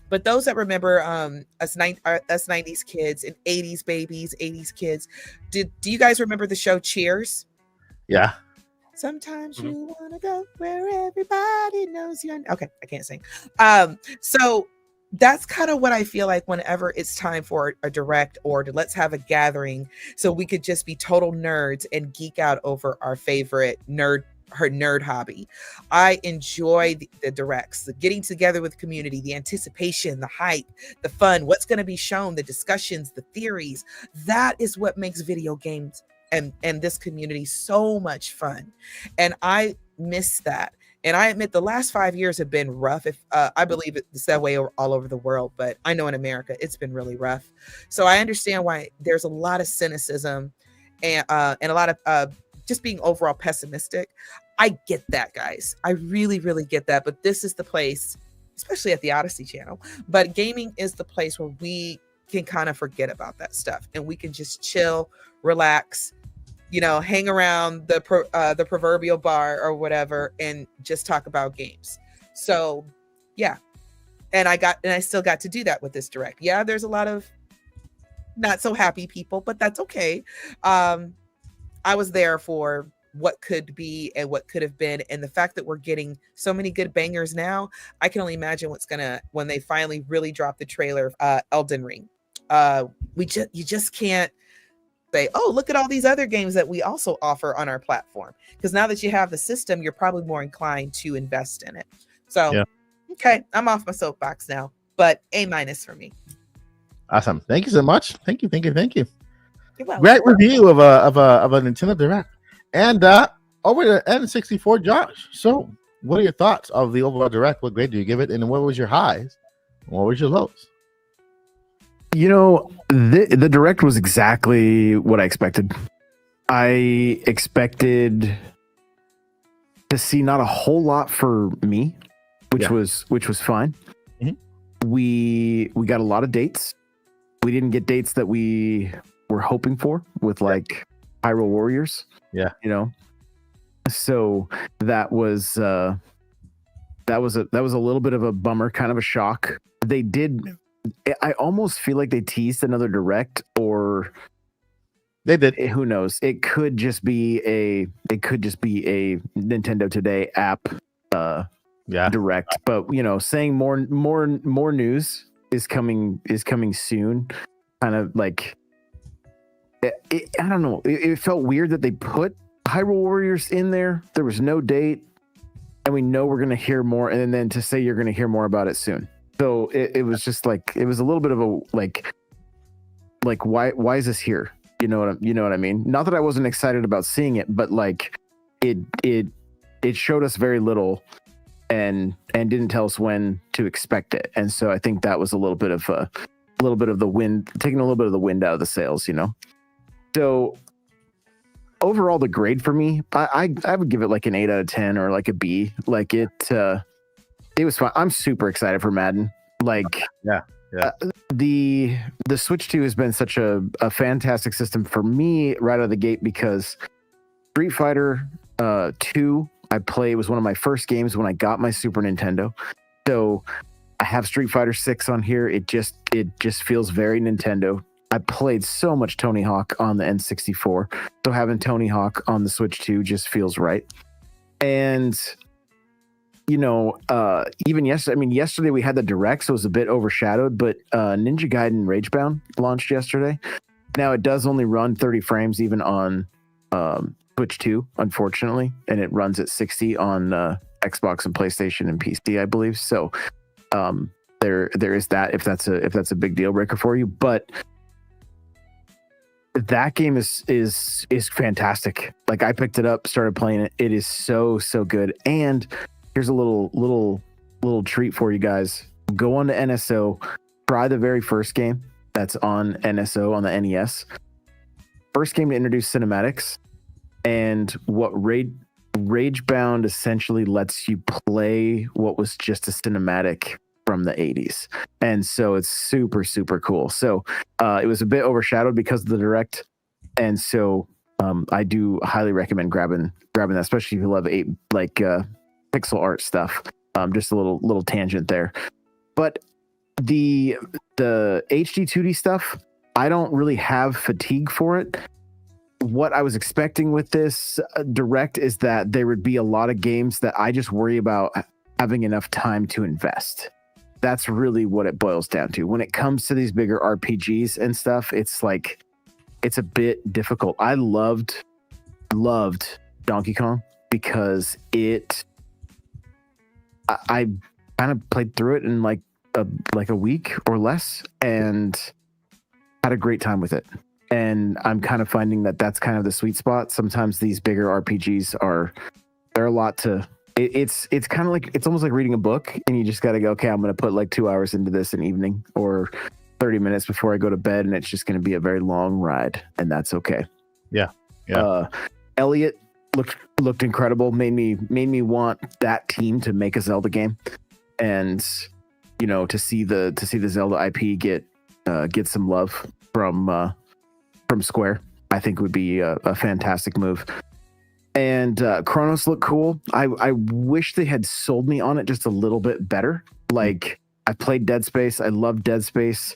But those that remember us 90s kids and 80s babies, 80s kids, do you guys remember the show Cheers? Yeah. Sometimes you want to go where everybody knows you. Okay, I can't sing. So that's kind of what I feel like whenever it's time for a direct or let's have a gathering so we could just be total nerds and geek out over our favorite nerd hobby. I enjoy the directs, the getting together with community, the anticipation, the hype, the fun, what's going to be shown, the discussions, the theories. That is what makes video games and this community so much fun. And I miss that. And I admit the last 5 years have been rough. If I believe it's that way all over the world, but I know in America it's been really rough. So I understand why there's a lot of cynicism and a lot of just being overall pessimistic. I get that, guys. I really, really get that. But this is the place, especially at the Odyssey channel, but gaming is the place where we can kind of forget about that stuff and we can just chill, relax, hang around the proverbial bar or whatever and just talk about games. So yeah. And I still got to do that with this direct. Yeah, there's a lot of not so happy people, but that's okay. I was there for what could be and what could have been. And the fact that we're getting so many good bangers now, I can only imagine when they finally really drop the trailer of Elden Ring. You just can't say, oh, look at all these other games that we also offer on our platform. Because now that you have the system, you're probably more inclined to invest in it. So, yeah. Okay, I'm off my soapbox now, but A- for me. Awesome. Thank you so much. Thank you. Great review of a Nintendo Direct. And over to N64, Josh. So, what are your thoughts of the overall Direct? What grade do you give it? And what was your highs? What was your lows? The Direct was exactly what I expected. I expected to see not a whole lot for me, which was fine. Mm-hmm. We got a lot of dates. We didn't get dates that we were hoping for with like Hyrule Warriors. Yeah. So that was a little bit of a bummer, kind of a shock. They did. I almost feel like they teased another Direct, or they did. Who knows? It could just be a Nintendo Today app. Direct. But saying more news is coming soon. Kind of like. I don't know. It felt weird that they put Hyrule Warriors in there. There was no date, and we know we're going to hear more. And then to say you're going to hear more about it soon. So it was just like, it was a little bit of a like why is this here? You know what I mean? Not that I wasn't excited about seeing it, but like it showed us very little and didn't tell us when to expect it. And so I think that was a little bit of the wind, taking a little bit of the wind out of the sails, So overall, the grade for me, I would give it like an 8 out of 10 or like a B. Like it was fun. I'm super excited for Madden. Like the Switch 2 has been such a fantastic system for me right out of the gate because Street Fighter 2 it was one of my first games when I got my Super Nintendo. So I have Street Fighter 6 on here. It just feels very Nintendo. I played so much Tony Hawk on the N64. So having Tony Hawk on the Switch 2 just feels right. And even yesterday we had the Direct, so it was a bit overshadowed, but Ninja Gaiden Ragebound launched yesterday. Now it does only run 30 frames even on Switch 2, unfortunately, and it runs at 60 on Xbox and PlayStation and PC, I believe. So there is that if that's a big deal breaker for you, but that game is fantastic. Like, I picked it up, started playing it. It is so good. And here's a little treat for you guys. Go on to NSO, try the very first game that's on NSO on the NES. First game to introduce cinematics, and what Ragebound essentially lets you play what was just a cinematic from the 80s. And so it's super cool. So it was a bit overshadowed because of the direct, and so I do highly recommend grabbing that, especially if you love pixel art stuff. Just a little tangent there, but the HD 2D stuff, I don't really have fatigue for it. What I was expecting with this direct is that there would be a lot of games that I just worry about having enough time to invest. That's really what it boils down to. When it comes to these bigger RPGs and stuff, it's like, it's a bit difficult. I loved Donkey Kong because I kind of played through it in like a week or less and had a great time with it. And I'm kind of finding that that's kind of the sweet spot. Sometimes these bigger RPGs they're a lot to. It's kind of like, it's almost like reading a book, and you just got to go, okay, I'm going to put like 2 hours into this an evening or 30 minutes before I go to bed, and it's just going to be a very long ride, and that's okay. Yeah. Elliot looked incredible. Made me want that team to make a Zelda game, and to see the Zelda IP get some love from Square, I think would be a fantastic move. And Chronos looked cool. I wish they had sold me on it just a little bit better. Like, I played Dead Space. I love Dead Space.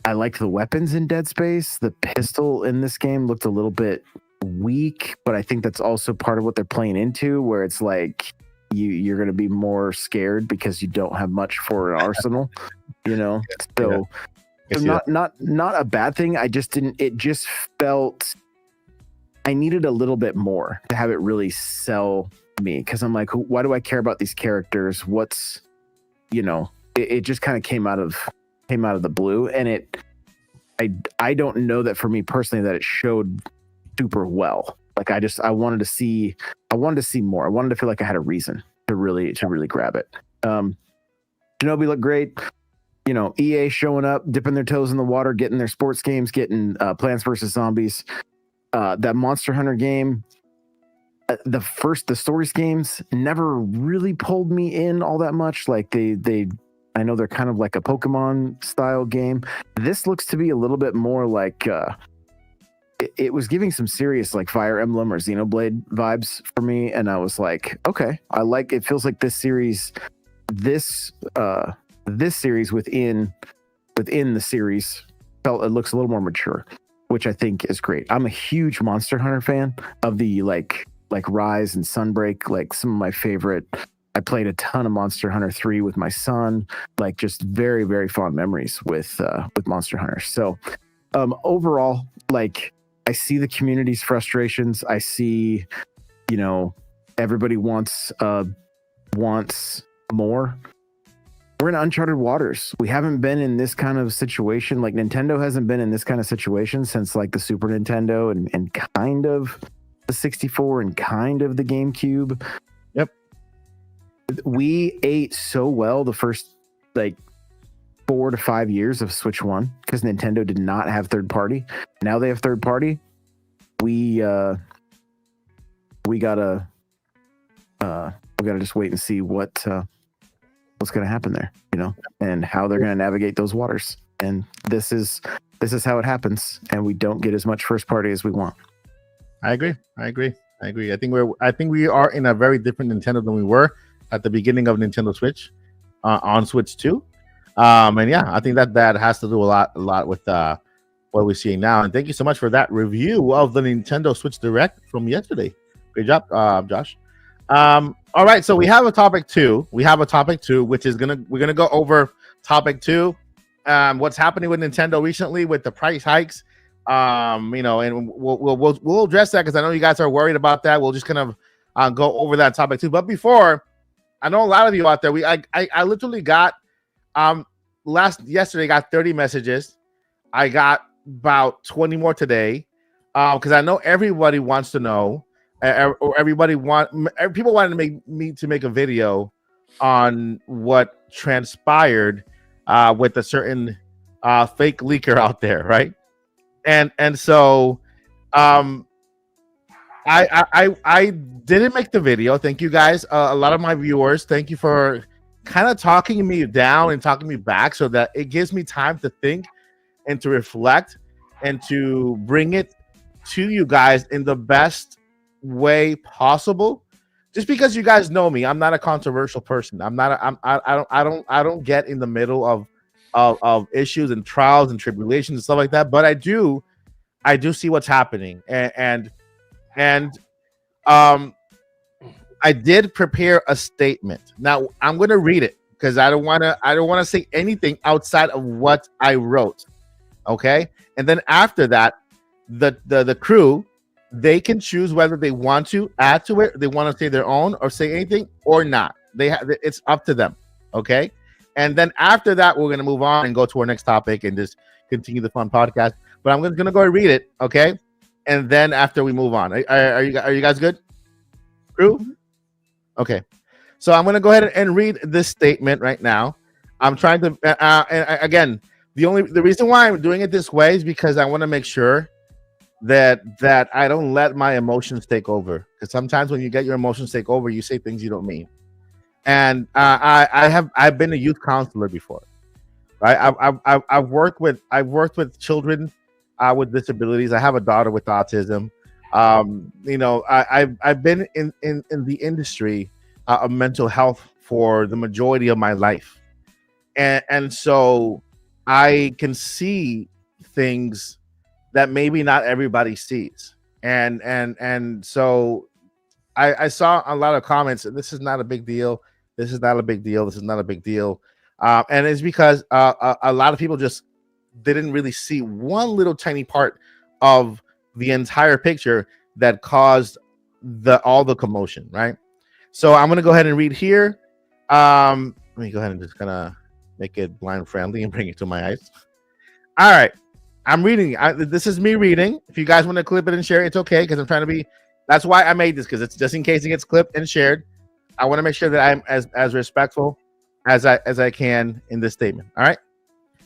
I liked the weapons in Dead Space. The pistol in this game looked a little bit weak, but I think that's also part of what they're playing into, where it's like you're going to be more scared because you don't have much for an arsenal, So, not a bad thing. I just didn't. It just felt. I needed a little bit more to have it really sell me, because I'm like, why do I care about these characters? What's, it just kind of came out of the blue, and I don't know that for me personally that it showed super well. Like, I wanted to see more. I wanted to feel like I had a reason to really grab it. Shinobi looked great. EA showing up, dipping their toes in the water, getting their sports games, getting Plants vs. Zombies. That Monster Hunter game, the stories games never really pulled me in all that much. Like I know they're kind of like a Pokemon style game. This looks to be a little bit more like it was giving some serious like Fire Emblem or Xenoblade vibes for me, and I was like, okay, I like it. Feels like this series within the series felt it looks a little more mature, which I think is great. I'm a huge Monster Hunter fan of the like Rise and Sunbreak, like some of my favorite. I played a ton of Monster Hunter 3 with my son, like just very, very fond memories with Monster Hunter. So overall, like, I see the community's frustrations. I see, everybody wants more. We're in uncharted waters. We haven't been in this kind of situation. Like, Nintendo hasn't been in this kind of situation since like the Super Nintendo and kind of the 64 and kind of the GameCube. Yep. We ate so well the first like 4 to 5 years of Switch 1 because Nintendo did not have third party. Now they have third party. We gotta just wait and see what's going to happen there, and how they're going to navigate those waters. And this is how it happens, and we don't get as much first party as we want. I agree. I think we are in a very different Nintendo than we were at the beginning of Nintendo Switch on Switch 2. And yeah, I think that has to do a lot with what we're seeing now. And thank you so much for that review of the Nintendo Switch Direct from yesterday. Great job, Josh. All right, so we have a topic two. Which is we're gonna go over topic 2 what's happening with Nintendo recently with the price hikes. And we'll address that because I know you guys are worried about that. We'll just kind of go over that topic too. But before, I know a lot of you out there. I literally got yesterday got 30 messages. I got about 20 more today because I know everybody wants to know, or people wanted to make a video on what transpired with a certain fake leaker out there, right? And so I didn't make the video. Thank you guys, a lot of my viewers. Thank you for kind of talking me down and talking me back, so that it gives me time to think and to reflect and to bring it to you guys in the best way possible. Just because you guys know me, I'm not a controversial person. I don't get in the middle of issues and trials and tribulations and stuff like that. But I do see what's happening, and I did prepare a statement. Now I'm going to read it because I don't want to say anything outside of what I wrote. Okay, and then after that, the crew, they can choose whether they want to add to it, they want to say their own or say anything or not. It's up to them. Okay, and then after that, we're going to move on and go to our next topic and just continue the fun podcast. But I'm going to go and read it. Okay, and then after we move on, are you guys good? Crew? Okay, so I'm going to go ahead and read this statement right now. I'm trying to again, the reason why I'm doing it this way is because I want to make sure that I don't let my emotions take over. Because sometimes when you get your emotions take over, you say things you don't mean. And I've been a youth counselor before, right? I've worked with children with disabilities. I have a daughter with autism. I've been in the industry of mental health for the majority of my life, and so I can see things that maybe not everybody sees, and so I saw a lot of comments. This is not a big deal. This is not a big deal. This is not a big deal, and it's because a lot of people just didn't really see one little tiny part of the entire picture that caused all the commotion, right? So I'm gonna go ahead and read here. Let me go ahead and just kind of make it blind friendly and bring it to my eyes. All right, I'm reading. This is me reading. If you guys want to clip it and share it, it's okay, because I'm trying to be. That's why I made this, because it's just in case it gets clipped and shared. I want to make sure that I'm as respectful as I can in this statement. All right.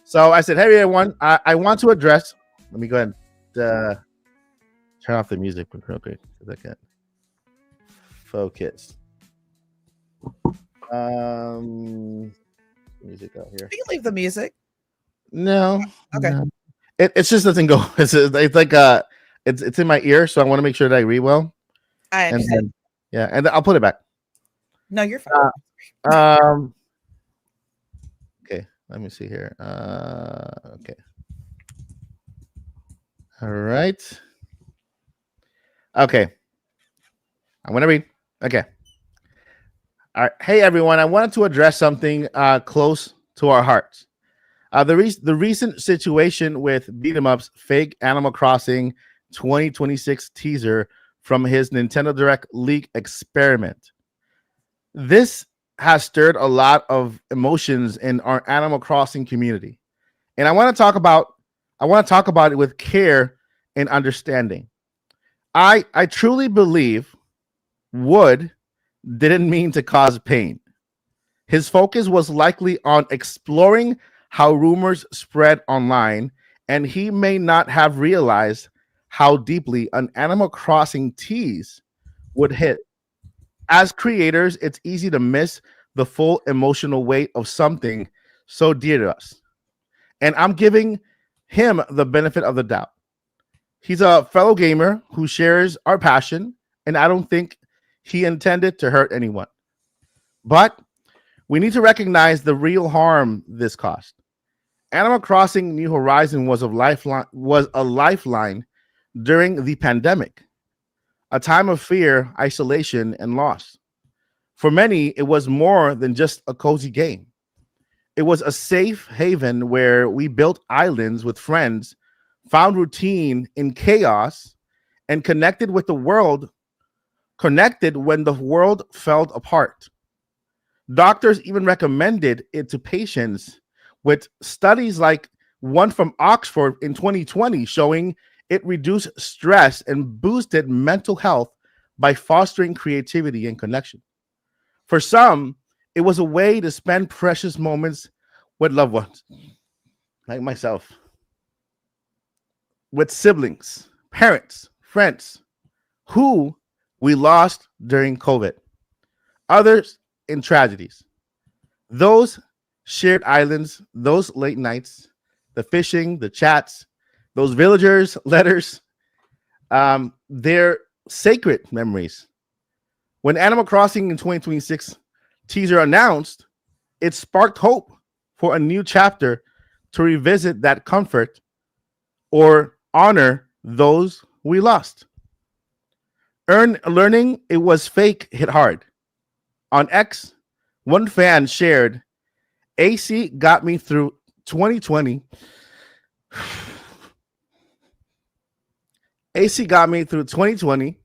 So I said, hey everyone, I want to address. Let me go ahead and turn off the music real quick so I can focus. Music out here. You can leave the music. No. Okay. No. It just doesn't go. It's like it's in my ear, so I want to make sure that I read well. I understand. And I'll put it back. No, you're fine. Okay, let me see here. Okay. All right. Okay. I'm gonna read. Okay. All right. Hey everyone, I wanted to address something close to our hearts. The recent situation with Beat 'em Up's fake Animal Crossing 2026 teaser from his Nintendo Direct leak experiment. This has stirred a lot of emotions in our Animal Crossing community, and I want to talk about it with care and understanding. I truly believe Wood didn't mean to cause pain. His focus was likely on exploring how rumors spread online, and he may not have realized how deeply an Animal Crossing tease would hit. As creators, it's easy to miss the full emotional weight of something so dear to us. And I'm giving him the benefit of the doubt. He's a fellow gamer who shares our passion, and I don't think he intended to hurt anyone. But we need to recognize the real harm this caused. Animal Crossing New Horizons was a lifeline during the pandemic, a time of fear, isolation, and loss. For many, it was more than just a cozy game. It was a safe haven where we built islands with friends, found routine in chaos, and connected with the world, connected when the world fell apart. Doctors even recommended it to patients, with studies like one from Oxford in 2020 showing it reduced stress and boosted mental health by fostering creativity and connection. For some, it was a way to spend precious moments with loved ones, like myself, with siblings, parents, friends who we lost during COVID, others in tragedies. Those shared islands, those late nights, the fishing, the chats, those villagers' letters, they're sacred memories. When Animal Crossing in 2026 teaser announced, it sparked hope for a new chapter to revisit that comfort or honor those we lost. Learning it was fake hit hard. On X, one fan shared, AC got me through 2020. AC got me through 2020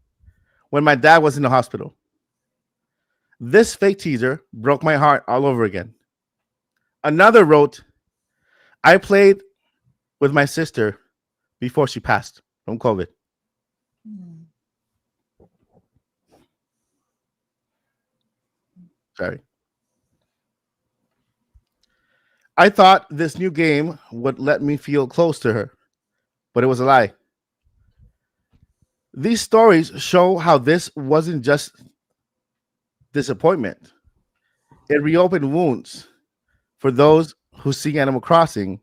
when my dad was in the hospital. This fake teaser broke my heart all over again. Another wrote, I played with my sister before she passed from COVID. Sorry. I thought this new game would let me feel close to her, but it was a lie. These stories show how this wasn't just disappointment. It reopened wounds for those who see Animal Crossing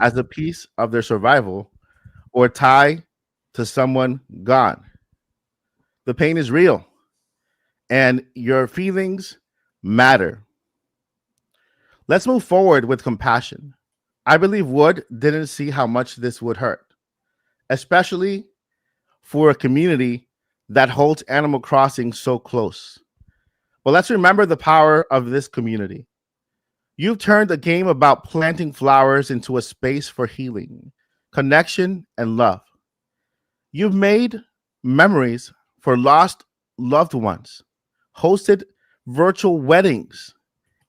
as a piece of their survival or tie to someone gone. The pain is real, and your feelings matter. Let's move forward with compassion. I believe Wood didn't see how much this would hurt, especially for a community that holds Animal Crossing so close. But let's remember the power of this community. You've turned a game about planting flowers into a space for healing, connection, and love. You've made memories for lost loved ones, hosted virtual weddings,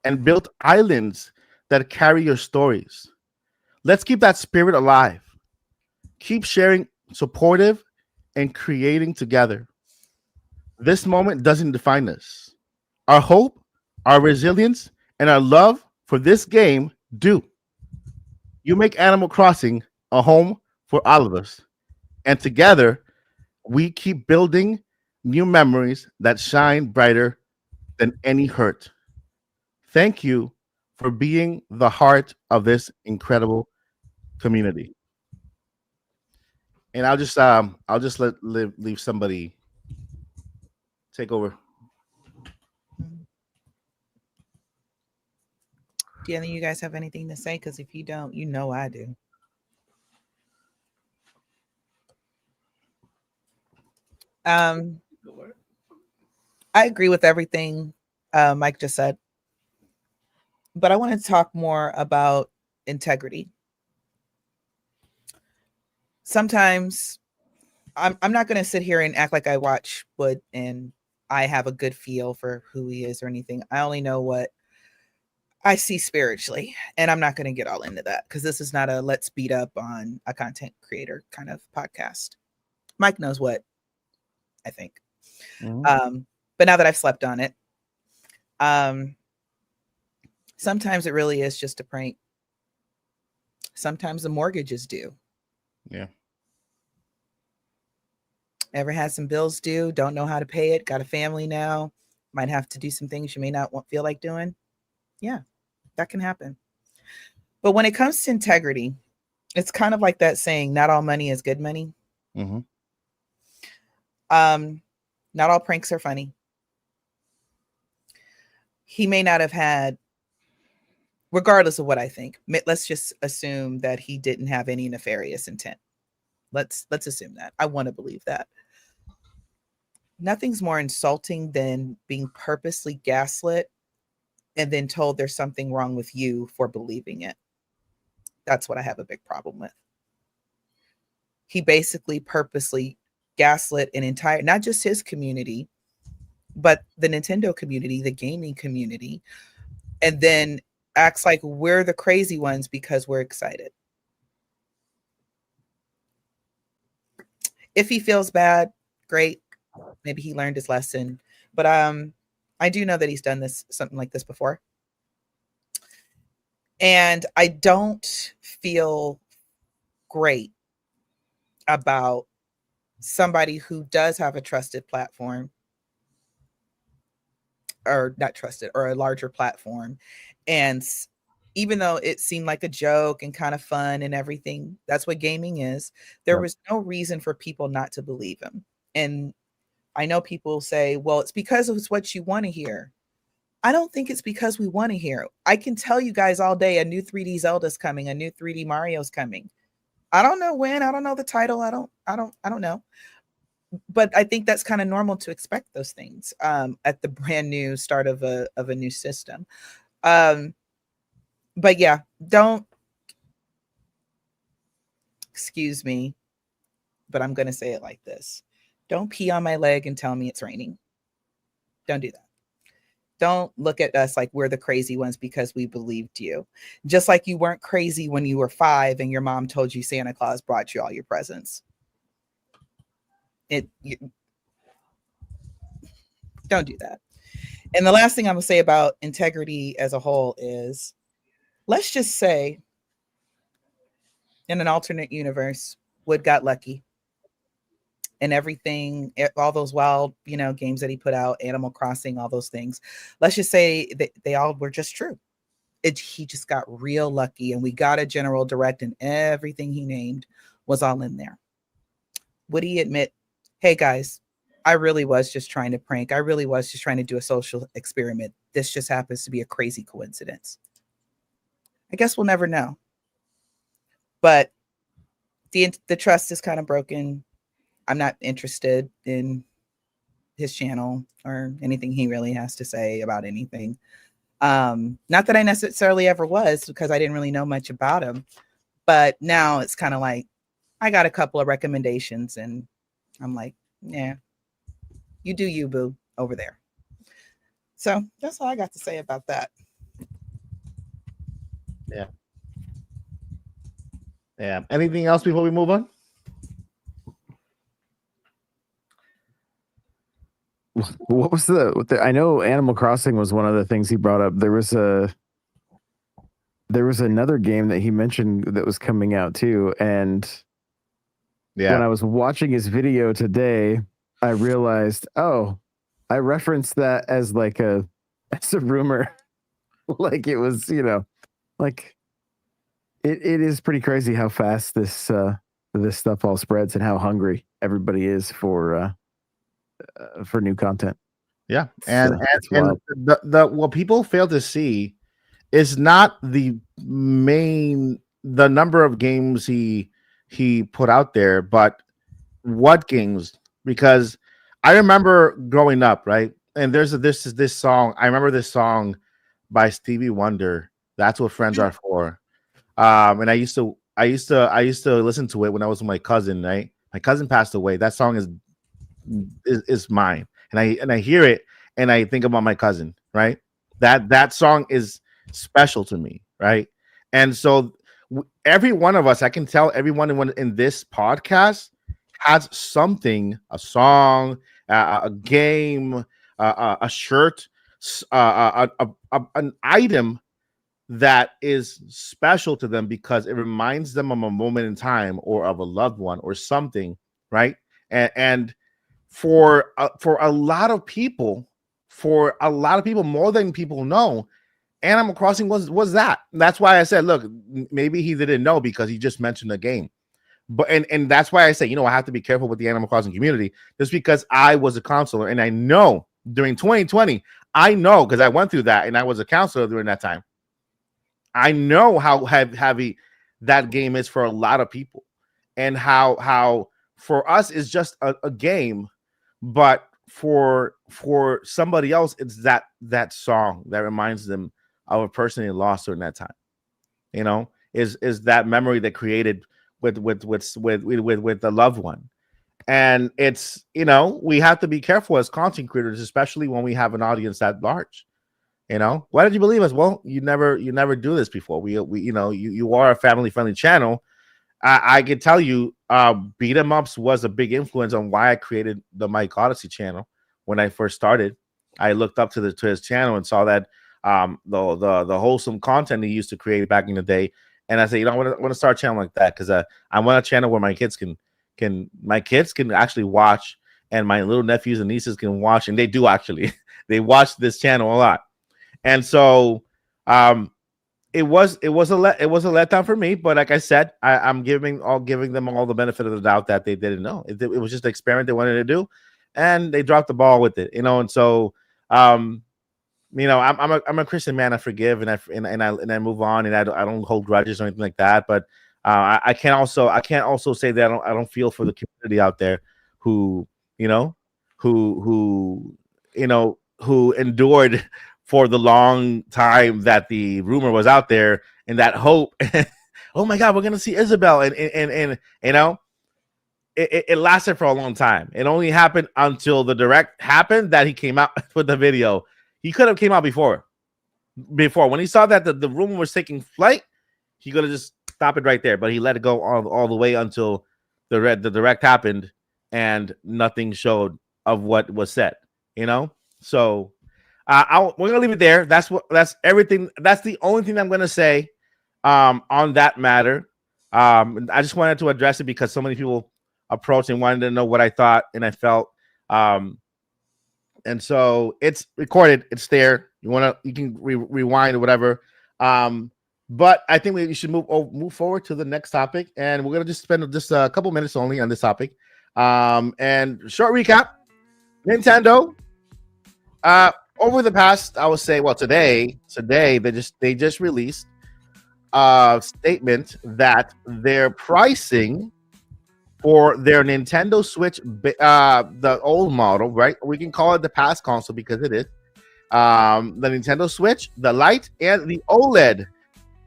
and built islands that carry your stories. Let's keep that spirit alive. Keep sharing, supportive, and creating together. This moment doesn't define us. Our hope, our resilience, and our love for this game do. You make Animal Crossing a home for all of us. And together, we keep building new memories that shine brighter than any hurt. Thank you for being the heart of this incredible community. And I'll just leave somebody take over. Do any of you guys have anything to say? Because if you don't, you know I do. I agree with everything Mike just said, but I want to talk more about integrity. Sometimes I'm not going to sit here and act like I watch Wood and I have a good feel for who he is or anything. I only know what I see spiritually, and I'm not going to get all into that because this is not a let's beat up on a content creator kind of podcast. Mike knows what I think. Mm-hmm. But now that I've slept on it, sometimes it really is just a prank. Sometimes the mortgage is due. Yeah. Ever had some bills due? Don't know how to pay it. Got a family now. Might have to do some things you may not feel like doing. Yeah, that can happen. But when it comes to integrity, it's kind of like that saying, not all money is good money. Mm-hmm. Not all pranks are funny. He may not have had, regardless of what I think, let's just assume that he didn't have any nefarious intent. Let's assume that. I want to believe that. Nothing's more insulting than being purposely gaslit and then told there's something wrong with you for believing it. That's what I have a big problem with. He basically purposely gaslit an entire, not just his community, but the Nintendo community, the gaming community, and then acts like we're the crazy ones because we're excited. If he feels bad, great. Maybe he learned his lesson. But I do know that he's done something like this before. And I don't feel great about somebody who does have a trusted platform, or not trusted, or a larger platform. And even though it seemed like a joke and kind of fun and everything, that's what gaming is. There was no reason for people not to believe him. And I know people say, well, it's because it's what you want to hear. I don't think it's because we want to hear. I can tell you guys all day a new 3D Zelda's coming, a new 3D Mario's coming. I don't know when, I don't know the title. I don't know. But I think that's kind of normal to expect those things at the brand new start of a new system. But yeah, excuse me, but I'm going to say it like this. Don't pee on my leg and tell me it's raining. Don't do that. Don't look at us like we're the crazy ones because we believed you. Just like you weren't crazy when you were 5 and your mom told you Santa Claus brought you all your presents. Don't do that. And the last thing I'm going to say about integrity as a whole is, let's just say in an alternate universe, Wood got lucky and everything, all those wild, games that he put out, Animal Crossing, all those things. Let's just say that they all were just true. He just got real lucky and we got a general direct and everything he named was all in there. Would he admit, hey guys, I really was just trying to prank. I really was just trying to do a social experiment. This just happens to be a crazy coincidence. I guess we'll never know. But the trust is kind of broken. I'm not interested in his channel or anything he really has to say about anything. Not that I necessarily ever was, because I didn't really know much about him. But now it's kind of like, I got a couple of recommendations and I'm like, yeah, you do you, boo, over there. So that's all I got to say about that. Yeah. Anything else before we move on? What was I know Animal Crossing was one of the things he brought up. There was another game that he mentioned that was coming out too. And when I was watching his video today, I realized, I referenced that as as a rumor. Like it was, like it is pretty crazy how fast this stuff all spreads and how hungry everybody is for new content. Yeah. And what people fail to see is not the number of games he put out there, but what games. Because I remember growing up, right? And there's this song. I remember this song by Stevie Wonder. That's what friends are for. And I used to listen to it when I was with my cousin. Right, my cousin passed away. That song is mine, and I hear it and I think about my cousin. Right, that song is special to me. Right, and so every one of us, I can tell everyone in this podcast has something, a song, a game, a shirt, an item that is special to them because it reminds them of a moment in time or of a loved one or something, right? And for a lot of people, more than people know, Animal Crossing was that. And that's why I said, look, maybe he didn't know because he just mentioned the game. But and that's why I say, I have to be careful with the Animal Crossing community, just because I was a counselor and I know during 2020, I know because I went through that and I was a counselor during that time. I know how heavy that game is for a lot of people, and how for us it's just a game, but for somebody else it's that song that reminds them of a person they lost during that time. You know, is that memory that created with the loved one. And it's, you know, we have to be careful as content creators, especially when we have an audience that large. You know, why did you believe us? Well, you never do this before. We you know, you are a family friendly channel. I can tell you, beat 'em ups was a big influence on why I created the Mike Odyssey channel. When I first started, I looked up to his channel and saw that the wholesome content he used to create back in the day, and I said, you know, I want to start a channel like that because I want a channel where my kids can actually watch, and my little nephews and nieces can watch, and they do actually. They watch this channel a lot, and so it was a letdown for me. But like I said, I'm giving them all the benefit of the doubt that they didn't know. It was just an experiment they wanted to do, and they dropped the ball with it, you know. And so you know, I'm a Christian man. I forgive and I move on, and I don't hold grudges or anything like that. But I can't also say that I don't feel for the community out there who endured for the long time that the rumor was out there, and that hope. Oh my God, we're gonna see Isabel, and you know, it lasted for a long time. It only happened until the direct happened that he came out with the video. He could have came out before when he saw that the rumor was taking flight. He could have just stopped it right there, but he let it go all the way until the direct happened, and nothing showed of what was said. You know, so we're gonna leave it there. That's everything. That's the only thing I'm gonna say on that matter. I just wanted to address it because so many people approached and wanted to know what I thought and I felt. And so it's recorded. It's there. You can rewind or whatever. But I think we should move forward to the next topic, and we're gonna just spend just a couple minutes only on this topic. And short recap: Nintendo. Over the past, I would say, well, today they just released a statement that their pricing for their Nintendo Switch, the old model, right? We can call it the past console because it is. The Nintendo Switch, the Lite, and the OLED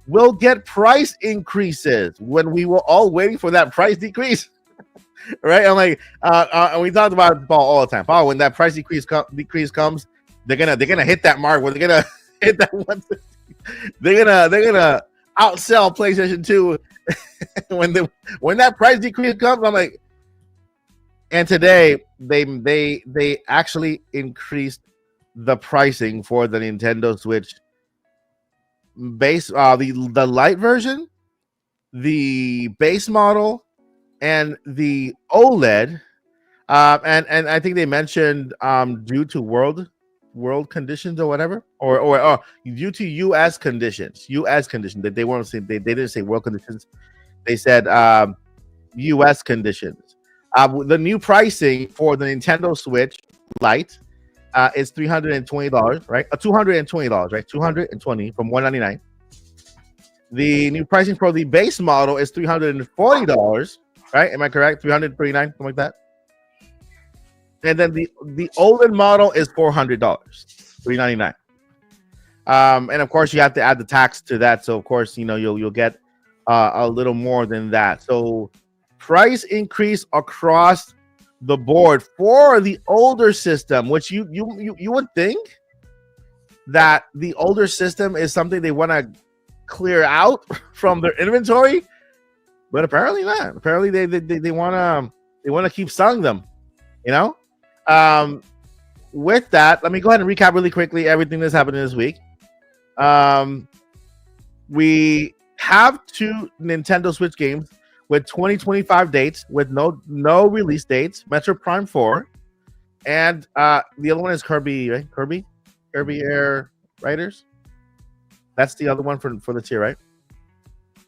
will get price increases when we were all waiting for that price decrease. Right? I'm like, and we talked about it, Paul, all the time. Paul, when that price decrease comes, they're gonna hit that mark where they're gonna hit that 160. They're gonna outsell PlayStation 2 when that price decrease comes. I'm like, and today they actually increased the pricing for the Nintendo Switch base, the Lite version, the base model, and the OLED. And I think they mentioned due to world conditions or whatever, or due to U.S. conditions that they weren't saying, they didn't say world conditions. They said U.S. conditions. The new pricing for the Nintendo Switch Lite is $320, right? $220, right? $220 from $199. The new pricing for the base model is $340, right? Am I correct? $339, something like that. And then the OLED model is $400, $399. And of course you have to add the tax to that. So of course, you know, you'll get a little more than that. So price increase across the board for the older system, which you would think that the older system is something they want to clear out from their inventory, but apparently not. Apparently they want to keep selling them, you know. With that, let me go ahead and recap really quickly everything that's happening this week. We have 2 Nintendo Switch games with 2025 dates with no release dates. Metro Prime 4, and the other one is Kirby, right? Kirby Air Riders. That's the other one for the tier, right?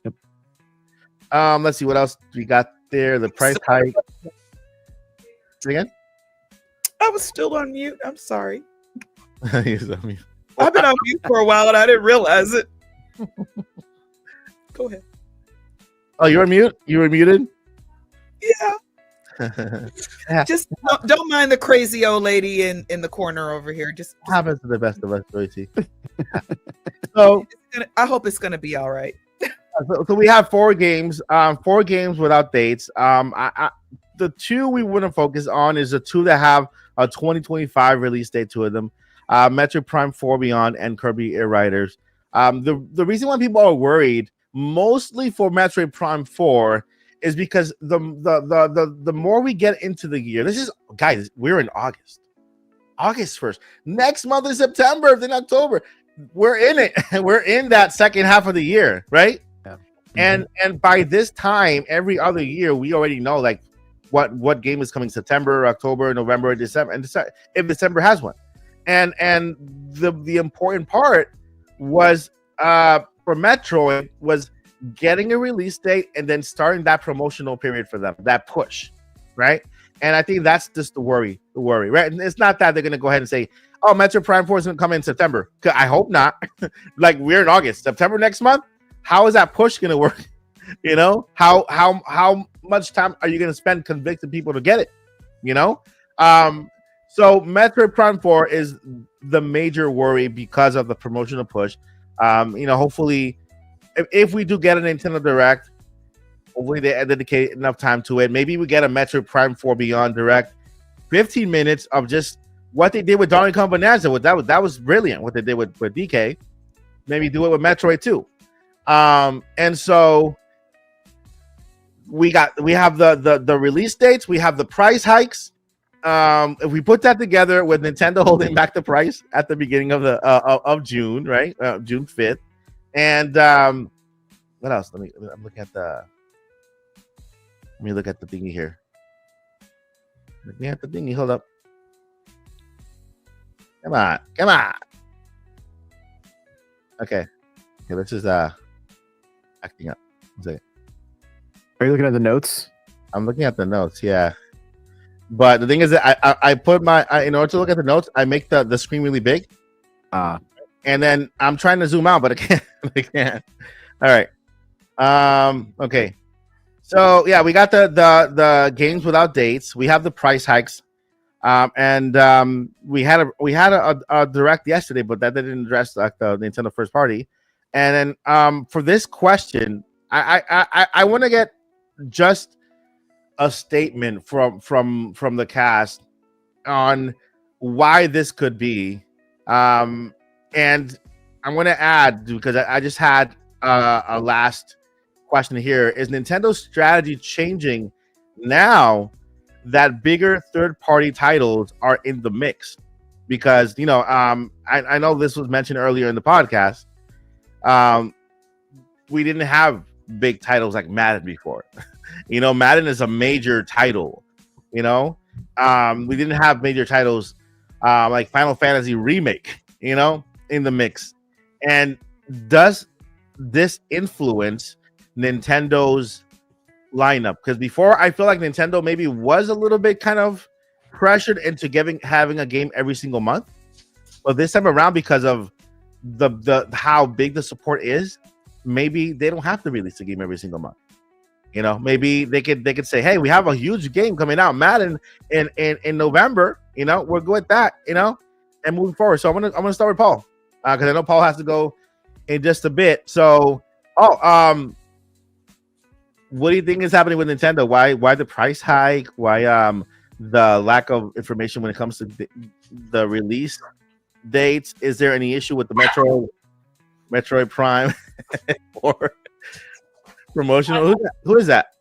Yep. Let's see what else we got there. The price hike. Say again? I was still on mute. I'm sorry. He's on mute. I've been on mute for a while and I didn't realize it. Go ahead. Oh, you're on mute? You were muted? Yeah. Just don't mind the crazy old lady in the corner over here. Just happens to the best of us, Joycey. So I hope it's gonna be all right. So we have 4 games, 4 games without dates. The 2 we want to focus on is the 2 that have a 2025 release date, 2 of them, Metroid Prime 4 Beyond and Kirby Air Riders. The reason why people are worried, mostly for Metroid Prime 4, is because the more we get into the year, guys, we're in August 1st. Next month is September, then October. We're in it. We're in that second half of the year, right? Yeah. And by this time, every other year, we already know like what game is coming September, October, November, December, and if December has one. And the important part was for Metroid was getting a release date and then starting that promotional period for them, that push, right? And I think that's just the worry, right? And it's not that they're gonna go ahead and say, "Oh, Metroid Prime 4 is gonna come in September." I hope not. Like we're in August, September next month. How is that push gonna work? You know, how much time are you gonna spend convincing people to get it? You know, so Metroid Prime 4 is the major worry because of the promotional push. You know, hopefully, if we do get a Nintendo Direct, hopefully they dedicate enough time to it. Maybe we get a Metroid Prime 4 Beyond Direct, 15 minutes of just what they did with Donkey Kong Bonanza. That was brilliant. What they did with DK. Maybe do it with Metroid too. And so we have the release dates. We have the price hikes. If we put that together with Nintendo holding back the price at the beginning of of June, right? June 5th. And what else? Let me look at the thingy here. Looking at the thingy. Hold up. Come on. Okay, this is acting up. Are you looking at the notes? I'm looking at the notes, yeah. But the thing is that I put in order to look at the notes, I make the screen really big. And then I'm trying to zoom out, but I can't. All right. Okay. So yeah, we got the games without dates. We have the price hikes. And we had a direct yesterday, but that didn't address like the Nintendo first party. And then for this question, I want to get just a statement from the cast on why this could be. And I'm going to add, because I just had a last question here. Is Nintendo's strategy changing now that bigger third-party titles are in the mix? Because, you know, I know this was mentioned earlier in the podcast. We didn't have big titles like Madden before. You know, Madden is a major title. You know, we didn't have major titles like Final Fantasy Remake, you know, in the mix. And does this influence Nintendo's lineup? Because before, I feel like Nintendo maybe was a little bit kind of pressured into having a game every single month, but this time around, because of the how big the support is, maybe they don't have to release a game every single month. You know, maybe they could say, hey, we have a huge game coming out, Madden, in November. You know, we're good with that. You know, and moving forward. So I'm gonna start with Paul, because I know Paul has to go in just a bit. So, what do you think is happening with Nintendo? Why the price hike? Why the lack of information when it comes to the release dates? Is there any issue with the Metroid Prime or promotional? Who is that?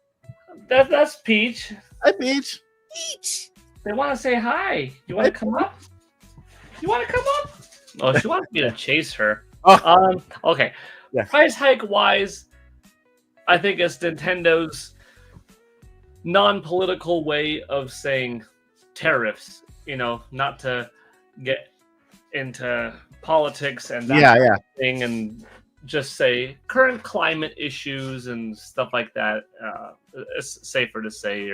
That's Peach. Hi, Peach. Peach. They want to say hi. You want to come up? You want to come up? Oh, she wants me to chase her. Oh. Okay. Yeah. Price hike wise, I think it's Nintendo's non-political way of saying tariffs. You know, not to get into politics and that thing, and just say current climate issues and stuff like that. It's safer to say.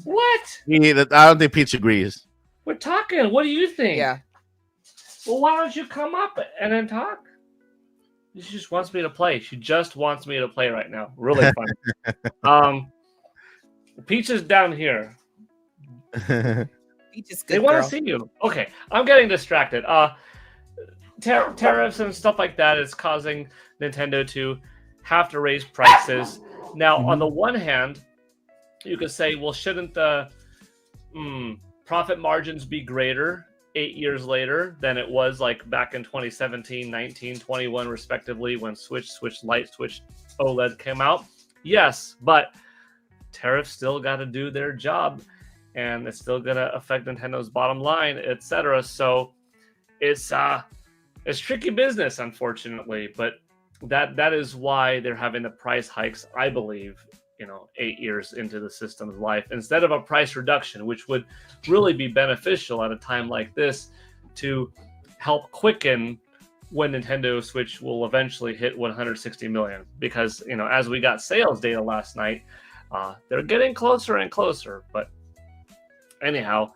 What? I don't think Peach agrees. We're talking. What do you think? Yeah. Well, why don't you come up and then talk? She just wants me to play. She just wants me to play right now. Really fun. Peach is down here. Peach is good. They want to see you. Okay, I'm getting distracted. Tariffs and stuff like that is causing Nintendo to have to raise prices. Now, on the one hand, you could say, well, shouldn't the profit margins be greater 8 years later than it was like back in 2017, 19, 21, respectively, when Switch Lite, Switch OLED came out? Yes, but tariffs still got to do their job, and it's still going to affect Nintendo's bottom line, etc. So it's tricky business, unfortunately, but that is why they're having the price hikes, I believe, 8 years into the system's life, instead of a price reduction, which would really be beneficial at a time like this to help quicken when Nintendo Switch will eventually hit 160 million. Because, as we got sales data last night, they're getting closer and closer. But anyhow,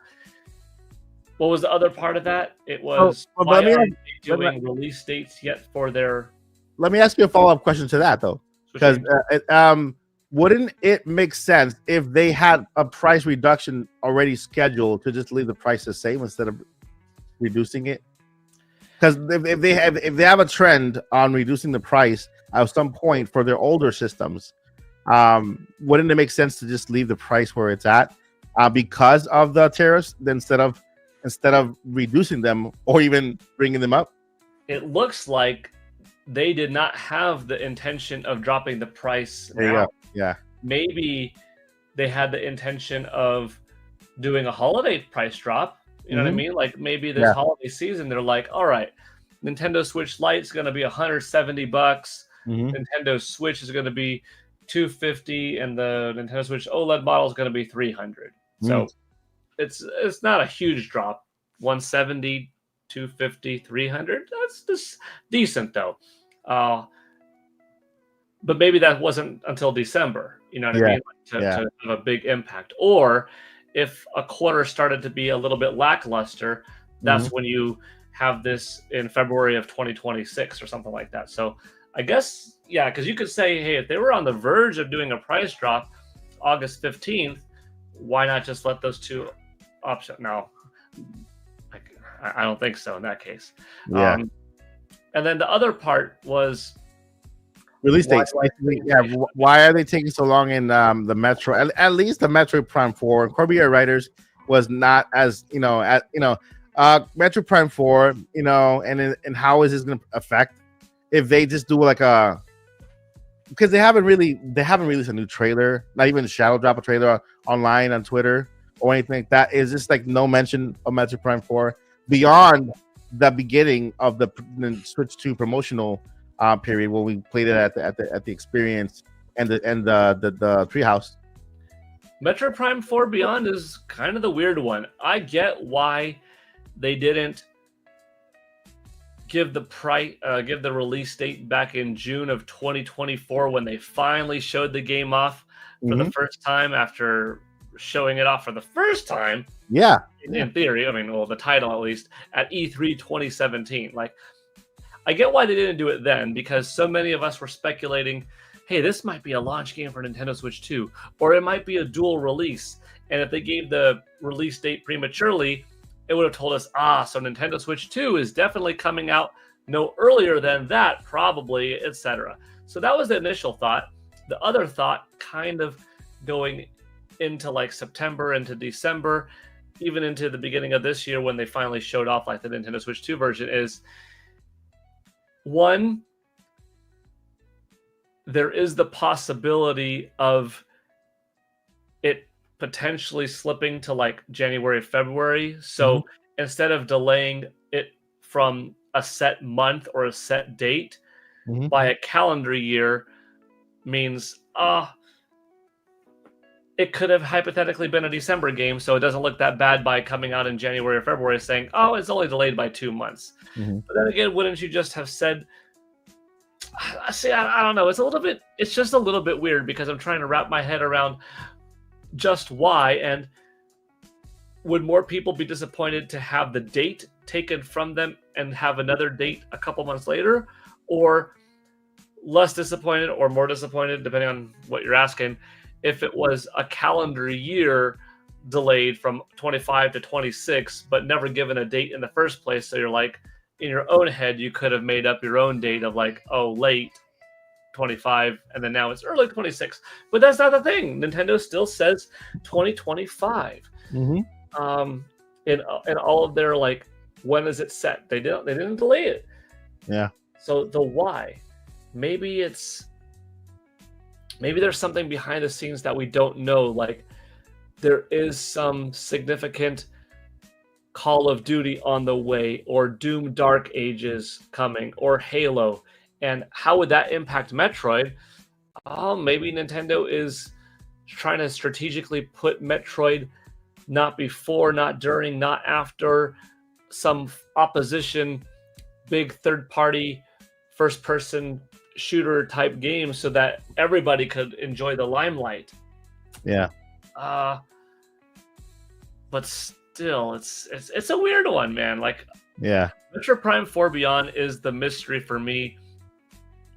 what was the other part of that? It was why aren't they doing release dates yet for their... Let me ask you a follow-up question to that, though. Because wouldn't it make sense if they had a price reduction already scheduled to just leave the price the same instead of reducing it? Because if they have a trend on reducing the price at some point for their older systems, wouldn't it make sense to just leave the price where it's at because of the tariffs instead of reducing them or even bringing them up? It looks like they did not have the intention of dropping the price. There you go. Yeah. Maybe they had the intention of doing a holiday price drop. You know what I mean? Like maybe this holiday season, they're like, all right, Nintendo Switch Lite's going to be $170. Nintendo Switch is going to be $250, and the Nintendo Switch OLED model is going to be $300. So it's not a huge drop. 170, 250, 300. That's just decent though. But maybe that wasn't until December, you know what I mean? To have a big impact. Or if a quarter started to be a little bit lackluster, that's when you have this in February of 2026 or something like that. So I guess, because you could say, hey, if they were on the verge of doing a price drop August 15th, why not just let those two options? No, I don't think so in that case. Yeah. And then the other part was release dates. Why are they taking so long in the Metro? At least the Metro Prime 4. Corby Writers was not as Metro Prime 4. And how is this going to affect if they just do like because they haven't released a new trailer, not even shadow drop a trailer online on Twitter or anything like that. Is just like no mention of Metro Prime 4 beyond the beginning of the Switch 2 promotional period where we played it at the experience and the treehouse. Metro Prime 4 Beyond is kind of the weird one. I get why they didn't give the release date back in June of 2024 when they finally showed the game off for the first time after showing it off for the first time. Yeah. In theory, the title at least at E3 2017. Like, I get why they didn't do it then, because so many of us were speculating, hey, this might be a launch game for Nintendo Switch 2, or it might be a dual release. And if they gave the release date prematurely, it would have told us, so Nintendo Switch 2 is definitely coming out no earlier than that, probably, etc. So that was the initial thought. The other thought, kind of going into like September, into December, even into the beginning of this year when they finally showed off like the Nintendo Switch 2 version, is one, there is the possibility of it potentially slipping to like January, February. So instead of delaying it from a set month or a set date by a calendar year, means it could have hypothetically been a December game, so it doesn't look that bad by coming out in January or February saying, it's only delayed by 2 months. But then again, wouldn't you just have said, I don't know. It's just a little bit weird because I'm trying to wrap my head around just why. And would more people be disappointed to have the date taken from them and have another date a couple months later, or less disappointed or more disappointed, depending on what you're asking, if it was a calendar year delayed from 25 to 26, but never given a date in the first place. So you're like, in your own head, you could have made up your own date of like, oh, late 25, and then now it's early 26. But that's not the thing. Nintendo still says 2025. Mm-hmm. In all of their like, when is it set? They didn't delay it. Yeah. So the why, maybe there's something behind the scenes that we don't know. Like there is some significant Call of Duty on the way, or Doom Dark Ages coming, or Halo. And how would that impact Metroid? Maybe Nintendo is trying to strategically put Metroid not before, not during, not after some opposition, big third-party, first-person shooter type game so that everybody could enjoy the limelight. Yeah. But still, it's a weird one, man. Like, yeah, Metroid Prime 4 Beyond is the mystery for me.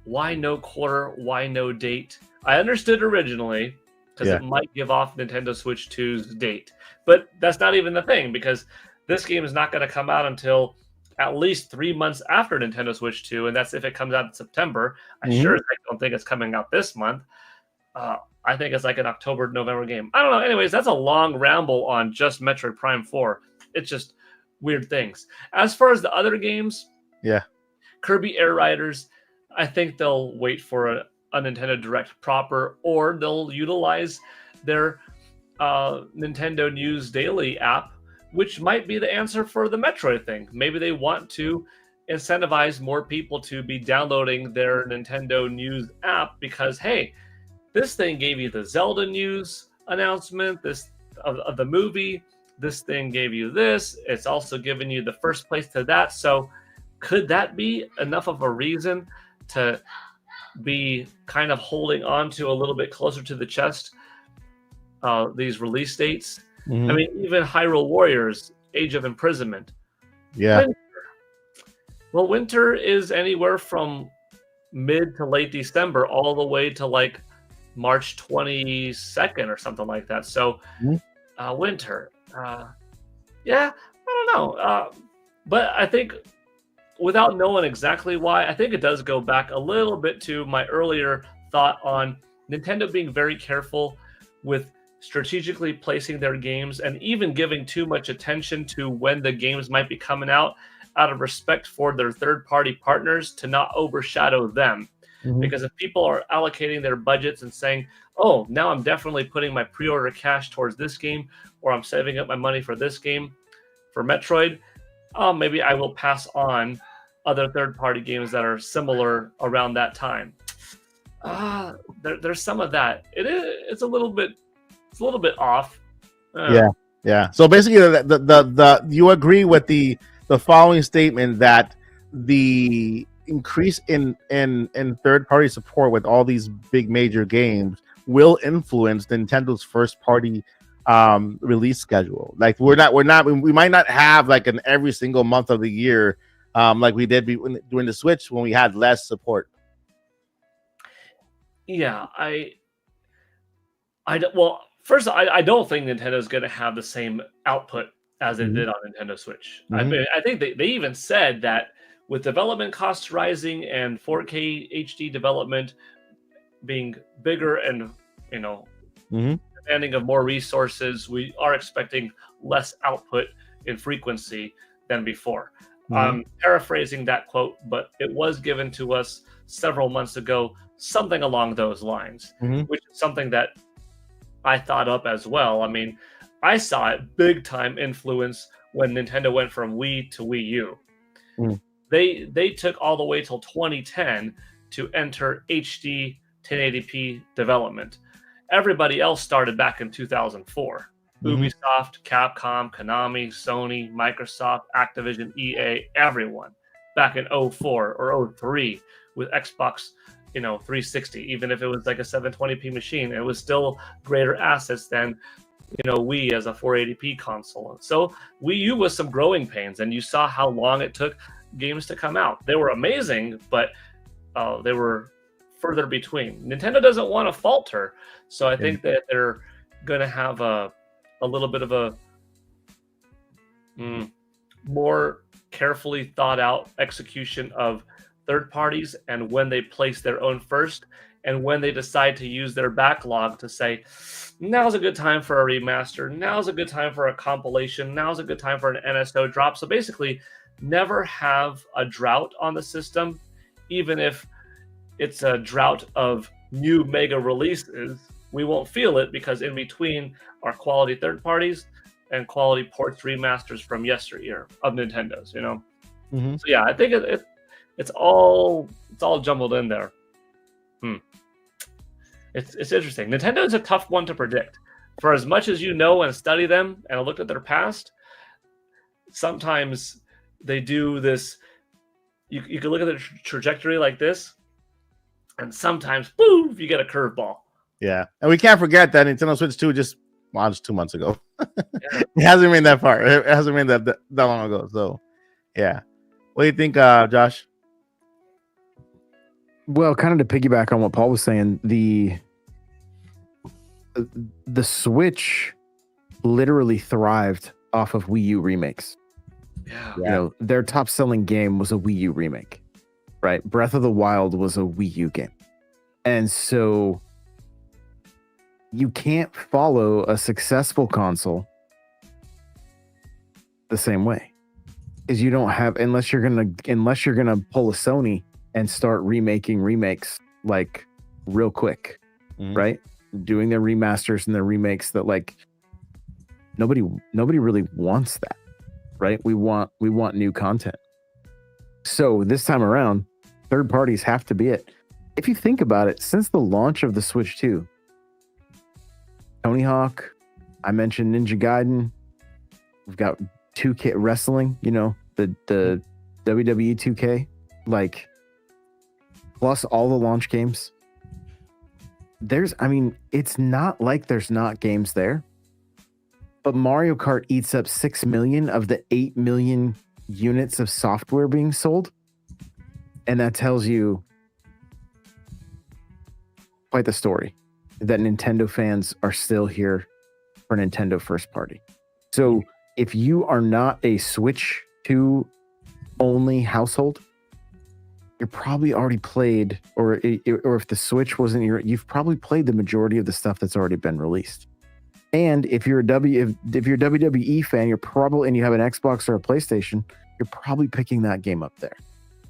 Why no quarter? Why no date? I understood originally because it might give off Nintendo Switch 2's date, but that's not even the thing, because this game is not going to come out until at least 3 months after Nintendo Switch 2, and that's if it comes out in September. I sure don't think it's coming out this month. I think it's like an October, November game. I don't know. Anyways, that's a long ramble on just Metroid Prime 4. It's just weird things. As far as the other games, Kirby Air Riders, I think they'll wait for a Nintendo Direct proper, or they'll utilize their Nintendo News Daily app, which might be the answer for the Metroid thing. Maybe they want to incentivize more people to be downloading their Nintendo News app because, hey, this thing gave you the Zelda news announcement, this of the movie. This thing gave you this. It's also giving you the first place to that. So could that be enough of a reason to be kind of holding on to a little bit closer to the chest these release dates? I mean, even Hyrule Warriors, Age of Imprisonment. Yeah. Winter is anywhere from mid to late December all the way to like March 22nd or something like that. So winter. I don't know. But I think without knowing exactly why, I think it does go back a little bit to my earlier thought on Nintendo being very careful with strategically placing their games and even giving too much attention to when the games might be coming out of respect for their third-party partners to not overshadow them. Because if people are allocating their budgets and saying, oh, now I'm definitely putting my pre-order cash towards this game, or I'm saving up my money for this game, for Metroid, maybe I will pass on other third-party games that are similar around that time. There's some of that. It's a little bit off. Yeah. So basically, the you agree with the following statement that the increase in third-party support with all these big major games will influence Nintendo's first-party release schedule. Like we might not have like an every single month of the year like we did during the Switch when we had less support. Yeah, first, I don't think Nintendo's going to have the same output as it did on Nintendo Switch. I mean, I think they even said that with development costs rising and 4K HD development being bigger and, demanding of more resources, we are expecting less output in frequency than before. I'm paraphrasing that quote, but it was given to us several months ago, something along those lines, which is something that I thought up as well. I mean, I saw it big time influence when Nintendo went from Wii to Wii U. They took all the way till 2010 to enter HD 1080p development. Everybody else started back in 2004. Ubisoft, Capcom, Konami, Sony, Microsoft, Activision, EA, everyone back in 04 or 03 with Xbox 360. Even if it was like a 720p machine, it was still greater assets than Wii as a 480p console. So Wii U was some growing pains, and you saw how long it took games to come out. They were amazing, but they were further between. Nintendo doesn't want to falter, so I think that they're going to have a little bit of a more carefully thought out execution of third parties, and when they place their own first, and when they decide to use their backlog to say, now's a good time for a remaster, now's a good time for a compilation, now's a good time for an NSO drop. So basically, never have a drought on the system, even if it's a drought of new mega releases. We won't feel it because in between are quality third parties and quality ports, remasters from yesteryear of Nintendo's, you know? So yeah, I think it's all jumbled in there. It's interesting. Nintendo is a tough one to predict. For as much as you know and study them and look at their past, sometimes they do this. You can look at the trajectory like this, and sometimes, boom, you get a curveball. Yeah, and we can't forget that Nintendo Switch 2 just launched 2 months ago. It hasn't been that far. It hasn't been that long ago. So, yeah. What do you think, Josh? Well, kind of to piggyback on what Paul was saying, the Switch literally thrived off of Wii U remakes. Yeah. You know, their top selling game was a Wii U remake, right? Breath of the Wild was a Wii U game. And so you can't follow a successful console the same way, because you don't have, unless you're gonna pull a Sony and start remaking remakes like real quick, right? Doing their remasters and their remakes that like nobody really wants that, right? We want new content. So this time around, third parties have to be it. If you think about it, since the launch of the Switch 2, Tony Hawk, I mentioned Ninja Gaiden, we've got 2K wrestling, you know, the WWE 2K, like, plus all the launch games. It's not like there's not games there, but Mario Kart eats up 6 million of the 8 million units of software being sold. And that tells you quite the story that Nintendo fans are still here for Nintendo first party. So if you are not a Switch 2 only household, you're probably already played, or if the Switch wasn't you've probably played the majority of the stuff that's already been released. And if you're a WWE fan, and you have an Xbox or a PlayStation, you're probably picking that game up there.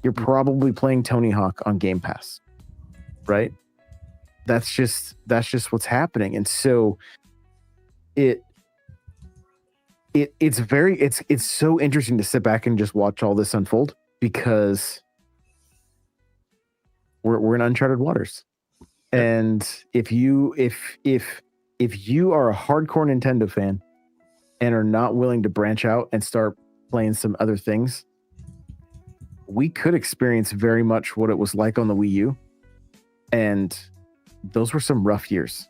You're probably playing Tony Hawk on Game Pass, right? That's just what's happening. And so it's so interesting to sit back and just watch all this unfold, because we're in uncharted waters. And if you are a hardcore Nintendo fan and are not willing to branch out and start playing some other things, we could experience very much what it was like on the Wii U. And those were some rough years.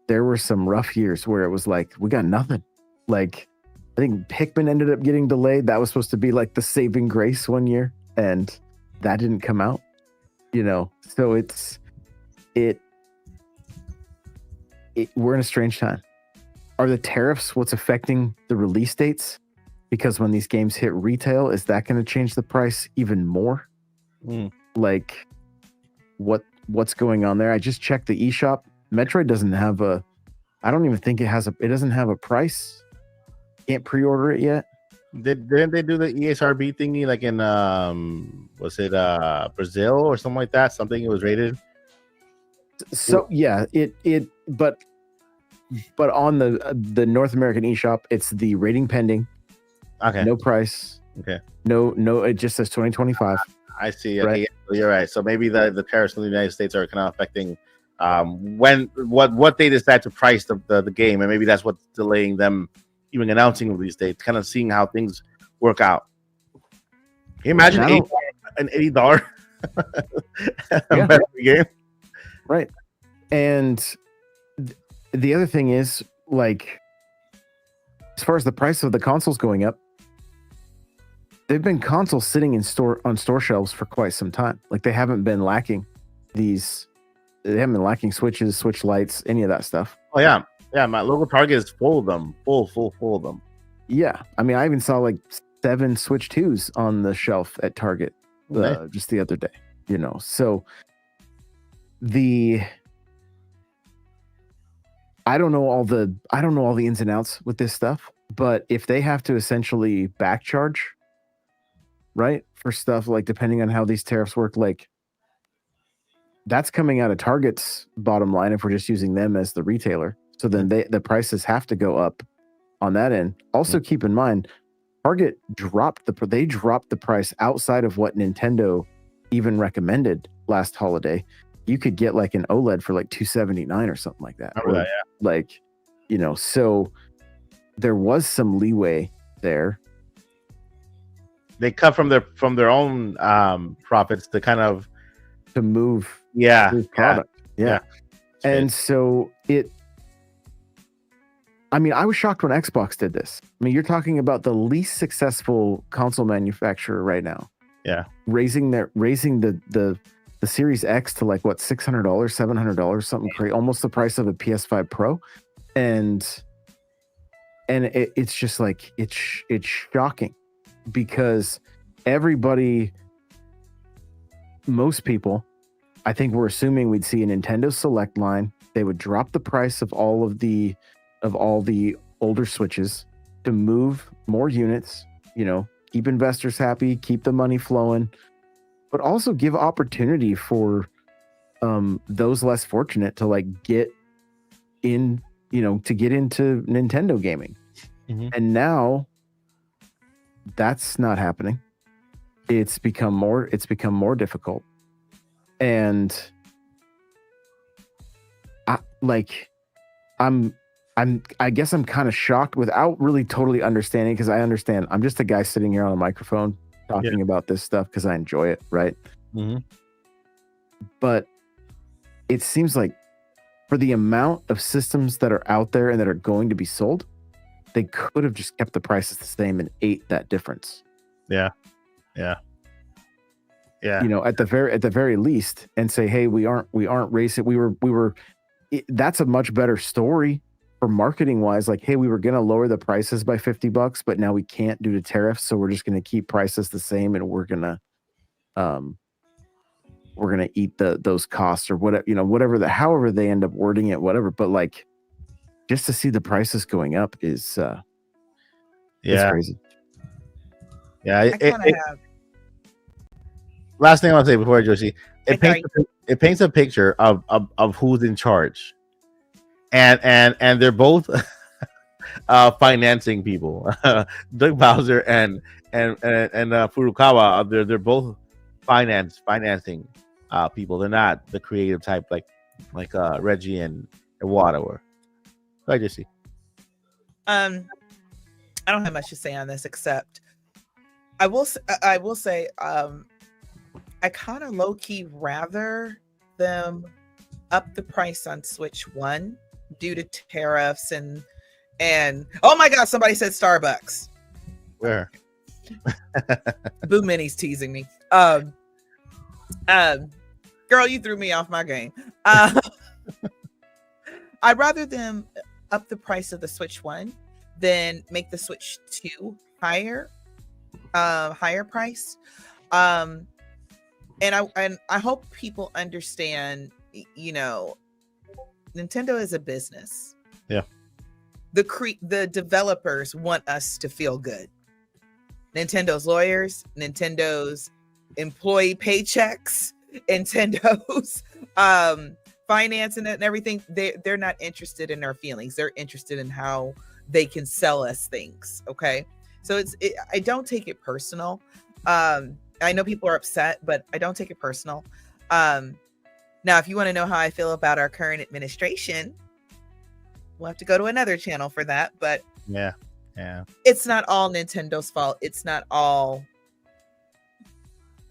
There were some rough years where it was like, we got nothing. Like, I think Pikmin ended up getting delayed. That was supposed to be like the saving grace one year, and that didn't come out. You know, so we're in a strange time. Are the tariffs what's affecting the release dates? Because when these games hit retail, is that going to change the price even more? Like, what's going on there? I just checked the eShop. Metroid doesn't have I don't even think it doesn't have a price. Can't pre-order it yet. Didn't they do the ESRB thingy like in was it Brazil or something like that? Something it was rated. So yeah, but on the North American eShop, it's the rating pending. Okay. No price. Okay. No, it just says 2025. I see. Right. Okay, yeah, you're right. So maybe the tariffs in the United States are kind of affecting what they decide to price the game, and maybe that's what's delaying them even announcing release dates, kind of seeing how things work out. Can you imagine an $80 game? Right. And the other thing is, like, as far as the price of the consoles going up, they've been consoles sitting on store shelves for quite some time. Like, they haven't been lacking. they haven't been lacking switches, switch lights, any of that stuff. Oh yeah. Yeah, my local Target is full of them. Full of them. Yeah. I mean, I even saw like 7 Switch 2s on the shelf at Target just the other day, So I don't know all the ins and outs with this stuff, but if they have to essentially back charge, right, for stuff like depending on how these tariffs work, like that's coming out of Target's bottom line if we're just using them as the retailer. So then the prices have to go up on that end. Also, keep in mind, Target dropped the price outside of what Nintendo even recommended last holiday. You could get like an OLED for like $279 or something like that. That, yeah. Like, so there was some leeway there. They cut from their own profits to move product. Yeah. And so I was shocked when Xbox did this. I mean, you're talking about the least successful console manufacturer right now. Yeah. Raising the Series X to like what, $600, $700, something crazy, almost the price of a PS5 Pro. And it's just like it's shocking because most people, I think we're assuming we'd see a Nintendo Select line. They would drop the price of all the older Switches to move more units, keep investors happy, keep the money flowing, but also give opportunity for those less fortunate to like get in, to get into Nintendo gaming. Mm-hmm. And now that's not happening. It's become more difficult. And I guess I'm kind of shocked without really totally understanding, because I understand I'm just a guy sitting here on a microphone talking about this stuff because I enjoy it, right? Mm-hmm. But it seems like for the amount of systems that are out there and that are going to be sold, they could have just kept the prices the same and ate that difference. Yeah. At the very least, and say, hey, we aren't racing. We were. That's a much better story for marketing wise. Like, hey, we were going to lower the prices by $50, but now we can't due to tariffs, so we're just going to keep prices the same, and we're gonna eat those costs or whatever, however they end up wording it, whatever. But like, just to see the prices going up is crazy. Yeah, last thing I want to say before Josie, it paints a picture of who's in charge, and they're both financing people. Doug Bowser and Furukawa, they're both financing people. They're not the creative type like Reggie and Iwata were. Go ahead, Josie. I don't have much to say on this except I will say I kind of low-key rather them up the price on Switch 1 due to tariffs and oh my god, somebody said Starbucks. Where? Boo Minnie's teasing me. Girl, you threw me off my game. I'd rather them up the price of the Switch 1 than make the Switch 2 higher price. And I hope people understand, Nintendo is a business. Yeah. The developers want us to feel good. Nintendo's lawyers, Nintendo's employee paychecks, Nintendo's finance and everything, they're not interested in our feelings. They're interested in how they can sell us things. Okay. So I don't take it personal. I know people are upset, but I don't take it personal. Now, if you want to know how I feel about our current administration, we'll have to go to another channel for that. But yeah, it's not all Nintendo's fault. It's not all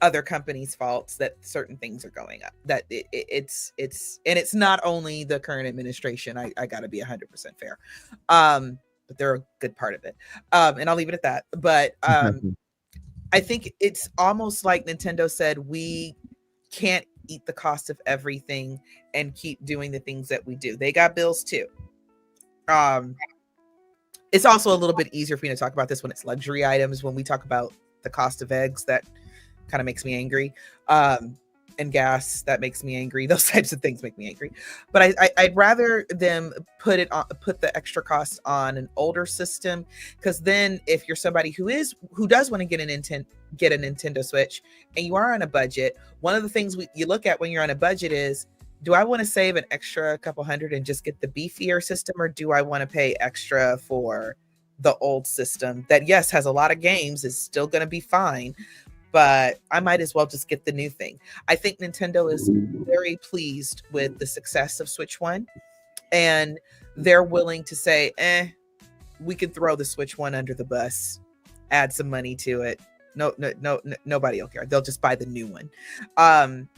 other companies' faults that certain things are going up. That it's not only the current administration. I got to be 100% fair, but they're a good part of it. And I'll leave it at that. But I think it's almost like Nintendo said, we can't eat the cost of everything and keep doing the things that we do. They got bills too. It's also a little bit easier for me to talk about this when it's luxury items. When we talk about the cost of eggs, that kind of makes me angry. And gas, that makes me angry. Those types of things make me angry. But I'd rather them put the extra cost on an older system, because then if you're somebody who does want to get a Nintendo Switch and you are on a budget, one of the things you look at when you're on a budget is, do I want to save an extra couple hundred and just get the beefier system, or do I want to pay extra for the old system that, yes, has a lot of games, is still going to be fine, but I might as well just get the new thing. I think Nintendo is very pleased with the success of Switch 1, and they're willing to say, we can throw the Switch 1 under the bus, add some money to it. No, nobody will care. They'll just buy the new one.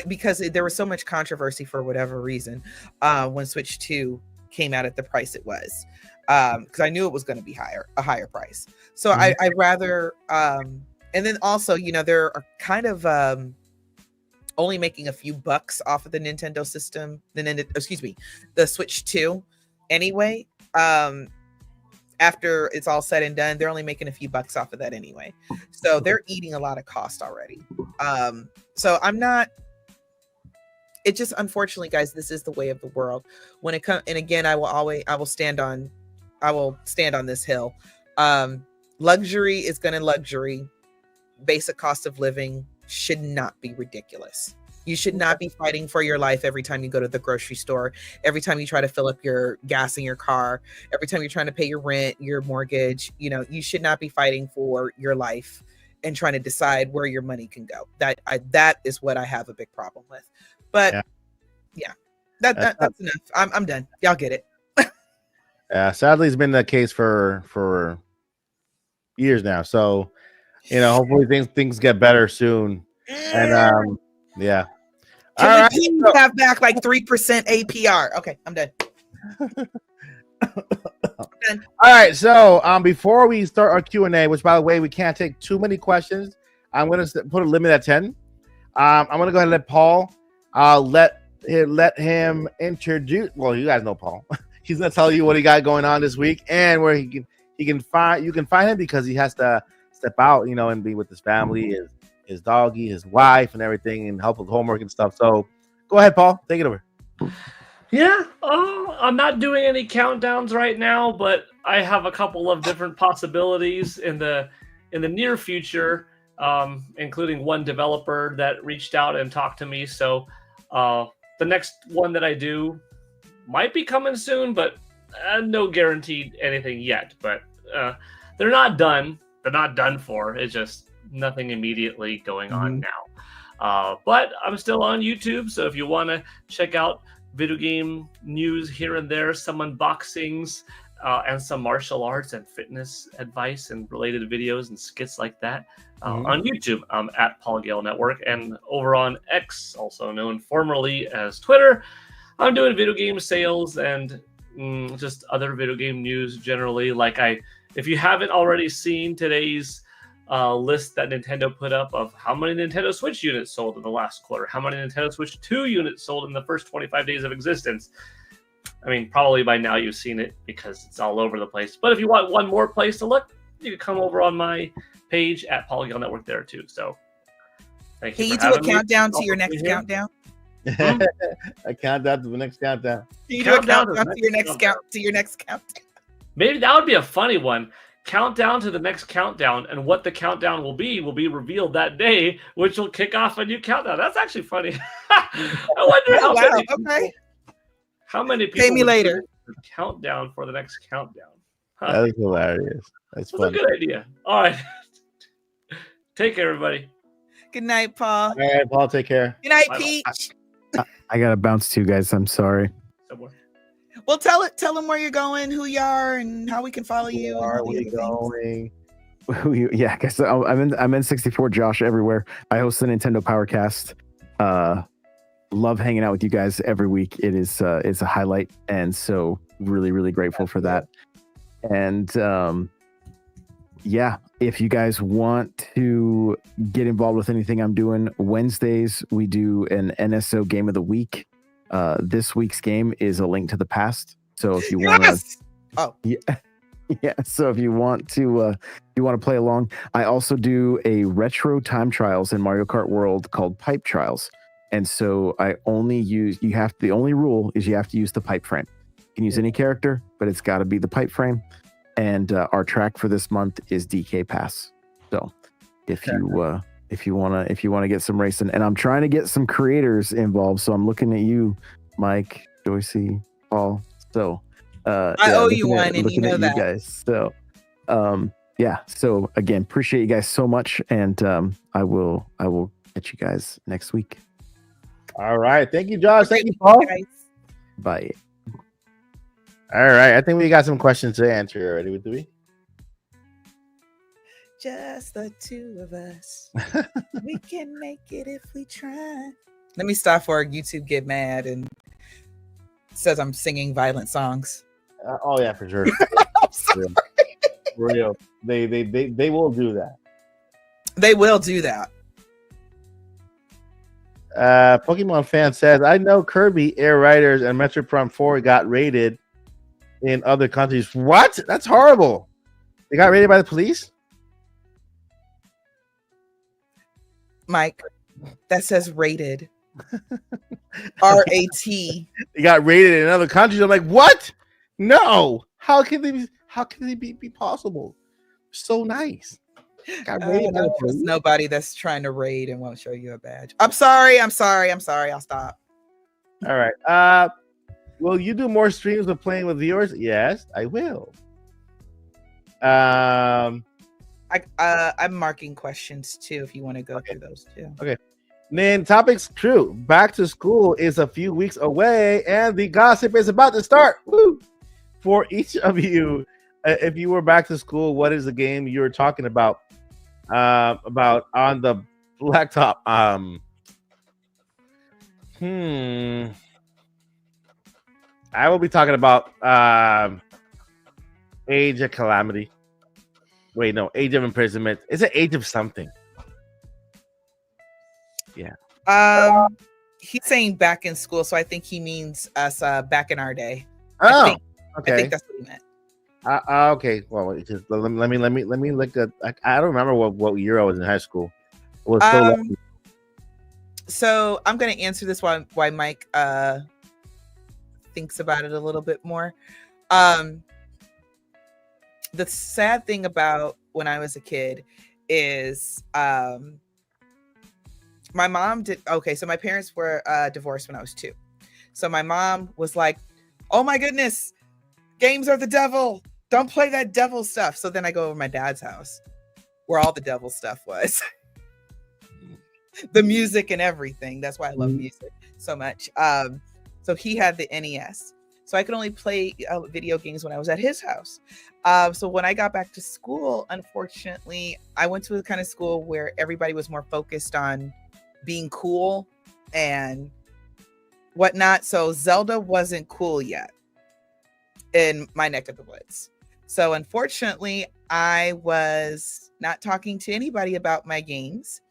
Because there was so much controversy for whatever reason when Switch 2 came out at the price it was, because I knew it was going to be a higher price. So I'd rather... and then also, they're kind of only making a few bucks off of the Nintendo system, the Switch 2 anyway. After it's all said and done, they're only making a few bucks off of that anyway. So they're eating a lot of cost already. So I'm not... It just, unfortunately, guys, this is the way of the world. When it comes, and again, I will stand on this hill. Luxury is going to luxury. Basic cost of living should not be ridiculous. You should not be fighting for your life every time you go to the grocery store, every time you try to fill up your gas in your car, every time you're trying to pay your rent, your mortgage. You should not be fighting for your life and trying to decide where your money can go. That is what I have a big problem with. But yeah, that's enough. I'm done. Y'all get it. Sadly, it's been the case for years now. So, hopefully things get better soon. And yeah. Can we please have back like 3% APR? Okay, I'm done. All right. So before we start our Q&A, which by the way, we can't take too many questions, I'm going to put a limit at 10. I'm going to go ahead and let Paul. Let him introduce. Well, you guys know Paul. He's gonna tell you what he got going on this week and where you can find him, because he has to step out, and be with his family, his doggy, his wife, and everything, and help with homework and stuff. So, go ahead, Paul. Take it over. Yeah, I'm not doing any countdowns right now, but I have a couple of different possibilities in the near future, including one developer that reached out and talked to me. So. The next one that I do might be coming soon, but no guaranteed anything yet. But they're not done. They're not done for. It's just nothing immediately going on now. But I'm still on YouTube, so if you want to check out video game news here and there, some unboxings, and some martial arts and fitness advice and related videos and skits like that, on YouTube, at Paul Gale Network, and over on X, also known formerly as Twitter, I'm doing video game sales and just other video game news generally. If you haven't already seen today's list that Nintendo put up of how many Nintendo Switch units sold in the last quarter, how many Nintendo Switch 2 units sold in the first 25 days of existence. I mean, probably by now you've seen it because it's all over the place. But if you want one more place to look, you can come over on my page at Paul Gale Network there too. So thank you. Can you do a countdown to your next countdown? A countdown to the next countdown. Can you do a countdown to your next countdown? Maybe that would be a funny one. Countdown to the next countdown, and what the countdown will be revealed that day, which will kick off a new countdown. That's actually funny. I wonder how many people pay me later countdown for the next countdown. Huh? That is hilarious. That's funny. A good idea. All right. Take care, everybody. Good night, Paul. All right, Paul, take care. Good night, Peach. I gotta bounce too, guys. I'm sorry. Somewhere. Well, tell them where you're going, who you are, and how we can follow you. Where are you going? Yeah, I guess I'm in 64 Josh everywhere. I host the Nintendo Powercast. Love hanging out with you guys every week. It's a highlight, and so really, really grateful for that. And yeah, if you guys want to get involved with anything I'm doing, Wednesdays we do an NSO game of the week. This week's game is A Link to the Past. So if you want to, yeah. So if you want to play along, I also do a retro time trials in Mario Kart World called Pipe Trials. And so the only rule is you have to use the pipe frame. You can use any character, but it's got to be the pipe frame. And our track for this month is DK Pass. So if you want to get some racing, and I'm trying to get some creators involved, so I'm looking at you, Mike, Joycey, Paul. So I owe you one, and you know that. You guys. So yeah. So again, appreciate you guys so much, and I will catch you guys next week. All right. Thank you, Josh. Thank you, Paul. Bye. All right. I think we got some questions to answer already. Do we? Just the two of us. We can make it if we try. Let me stop for YouTube get mad and says I'm singing violent songs. Oh yeah, for sure. I'm sorry. For real. They will do that. They will do that. Pokemon fan says, I know Kirby, Air Riders, and Metroid Prime 4 got raided in other countries. What? That's horrible. They got raided by the police? Mike, that says rated. R-A-T. They got raided in other countries. I'm like, what? No. How can they be possible? So nice. Got raided by the police. There's nobody that's trying to raid and won't show you a badge. I'm sorry. I'll stop. All right. Will you do more streams of playing with viewers? Yes, I will. I'm marking questions too if you want to go through those too. Okay. Nintopics Crew, back to school is a few weeks away and the gossip is about to start. Woo! For each of you, if you were back to school, what is the game you're talking about? About on the blacktop. I will be talking about Age of Calamity. Wait, no, Age of Imprisonment. Is it Age of something? Yeah. He's saying back in school, so I think he means us back in our day. Oh, okay. I think that's what he meant. Okay. Well, just let me look at. I don't remember what year I was in high school. It was so long. So I'm going to answer this while Mike thinks about it a little bit more. The sad thing about when I was a kid is my mom did. Okay, so my parents were divorced when I was 2. So my mom was like, "Oh my goodness, games are the devil. Don't play that devil stuff." So then I go over to my dad's house where all the devil stuff was. The music and everything. That's why I love music so much. So he had the NES. So I could only play video games when I was at his house. So when I got back to school, unfortunately, I went to a kind of school where everybody was more focused on being cool and whatnot. So Zelda wasn't cool yet in my neck of the woods. So unfortunately, I was not talking to anybody about my games.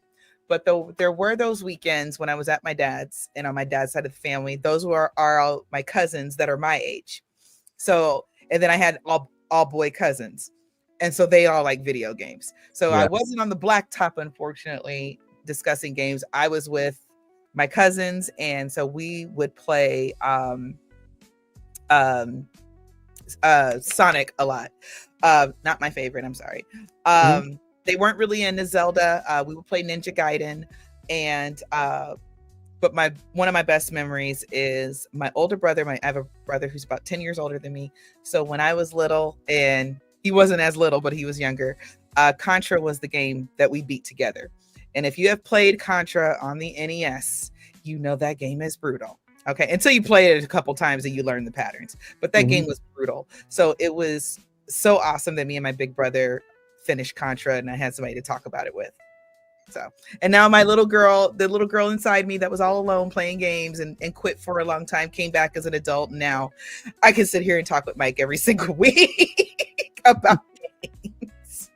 But there were those weekends when I was at my dad's and on my dad's side of the family, those are all my cousins that are my age. So, and then I had all boy cousins. And so they all like video games. So yeah. I wasn't on the blacktop, unfortunately, discussing games. I was with my cousins. And so we would play Sonic a lot. Not my favorite. I'm sorry. They weren't really into Zelda. We would play Ninja Gaiden, and but one of my best memories is my older brother. I have a brother who's about 10 years older than me. So when I was little, and he wasn't as little, but he was younger, Contra was the game that we beat together. And if you have played Contra on the NES, you know that game is brutal. Okay, until you play it a couple times and you learn the patterns. But that game was brutal. So it was so awesome that me and my big brother finished Contra, and I had somebody to talk about it with. So, and now my little girl, the little girl inside me that was all alone playing games and quit for a long time, came back as an adult. And now I can sit here and talk with Mike every single week about games.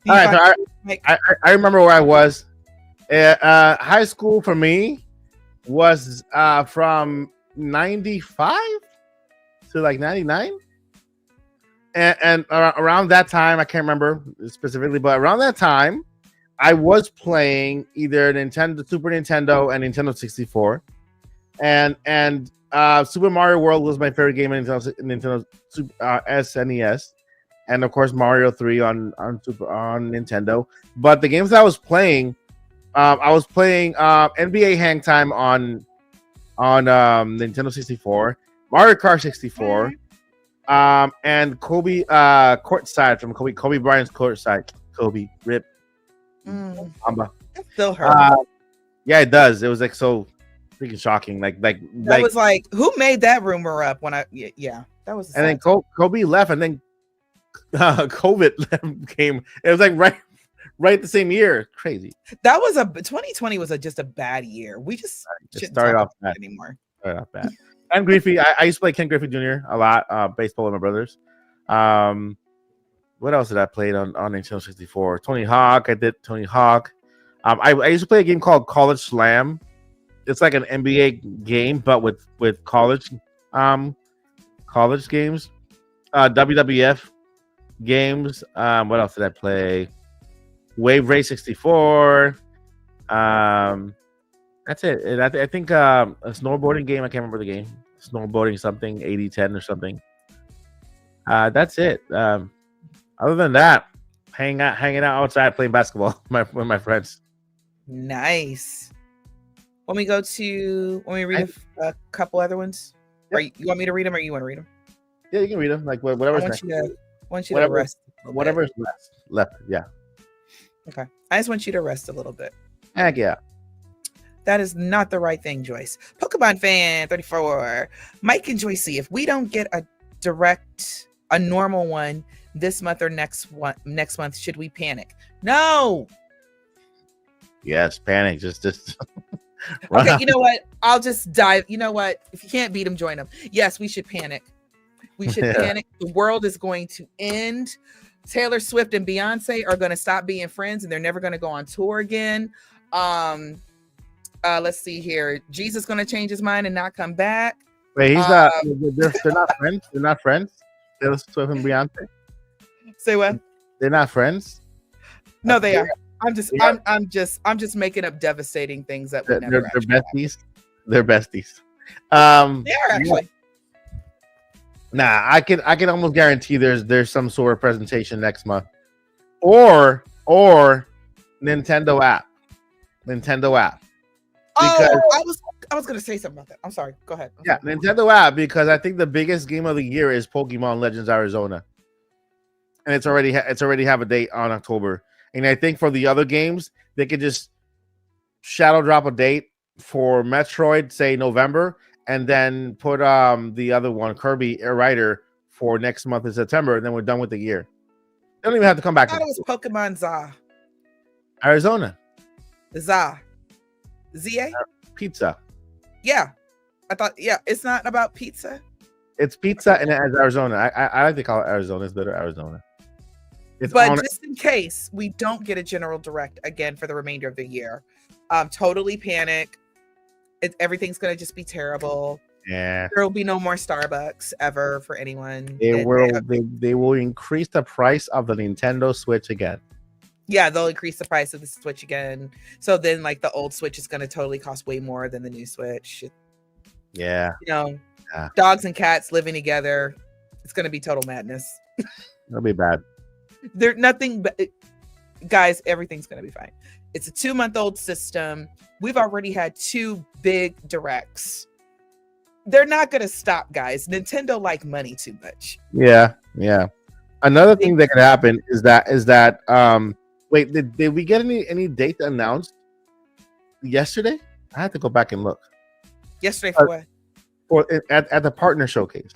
All right, so I remember where I was. High school for me was from 95 to like 99. And around that time, I can't remember specifically, but around that time, I was playing either Nintendo, Super Nintendo, and Nintendo 64, and Super Mario World was my favorite game in Nintendo SNES, and of course Mario 3 on Nintendo. But the games that I was playing NBA Hang Time on Nintendo 64, Mario Kart 64. And Kobe courtside from Kobe Bryant's courtside. Kobe rip. It still hurt. Yeah, it does. It was like so freaking shocking. Like was like, who made that rumor up? When that was. And then Kobe left, and then COVID came. It was like right the same year. Crazy. That was 2020 was just a bad year. We just shouldn't started talk off bad anymore. Started off bad. Ken Griffey. I used to play Ken Griffey Jr. a lot. Baseball with my brothers. What else did I play on Nintendo 64? Tony Hawk. I did Tony Hawk. I used to play a game called College Slam. It's like an NBA game, but with college games. WWF games. What else did I play? Wave Race 64. That's it. And I think a snowboarding game. I can't remember the game. Snowboarding something, 80-10 or something. That's it. Other than that, hanging out outside playing basketball with my friends. Nice. When we read a couple other ones, or you want me to read them, or you want to read them? Yeah, you can read them. Like whatever. I want you to rest. Whatever's left. Yeah. Okay. I just want you to rest a little bit. Heck yeah. That is not the right thing, Joyce. Pokemon fan 34. Mike and Joycey, if we don't get a normal one this month or next month, should we panic? No. Yes, panic. Just okay, you know what? I'll just dive. You know what? If you can't beat them, join them. Yes, we should panic. We should panic. The world is going to end. Taylor Swift and Beyonce are going to stop being friends, and they're never going to go on tour again. Let's see here. Jesus going to change his mind and not come back. Wait, he's not. They're not friends. They're not friends. Taylor Swift and Beyonce. Say what? They're not friends. No, they are. I'm just making up devastating things that would never. They're besties. They're besties. They are actually. Nah, I can almost guarantee there's some sort of presentation next month, or Nintendo app. Because I was gonna say something about that. I'm sorry. Go ahead. Nintendo app, because I think the biggest game of the year is Pokemon Legends Arizona, and it's already have a date on October. And I think for the other games, they could just shadow drop a date for Metroid, say November, and then put the other one, Kirby Air Rider, for next month in September, and then we're done with the year. They don't even have to come back. I thought it was Pokemon ZA. Arizona. ZA. ZA? Pizza. Yeah. I thought, it's not about pizza. It's pizza and it has Arizona. I like to call it Arizona. It's better Arizona. Just in case we don't get a general direct again for the remainder of the year, totally panic. Everything's going to just be terrible. Yeah. There will be no more Starbucks ever for anyone. They will increase the price of the Nintendo Switch again. Yeah, they'll increase the price of the Switch again. So then, like, the old Switch is going to totally cost way more than the new Switch. Yeah. Dogs and cats living together. It's going to be total madness. It'll be bad. There's nothing but, guys, everything's going to be fine. It's a 2-month-old system. We've already had 2 big directs. They're not going to stop, guys. Nintendo like money too much. Yeah. Another thing that could happen is that wait, did we get any date announced yesterday? I have to go back and look. Yesterday for what? For at the partner showcase.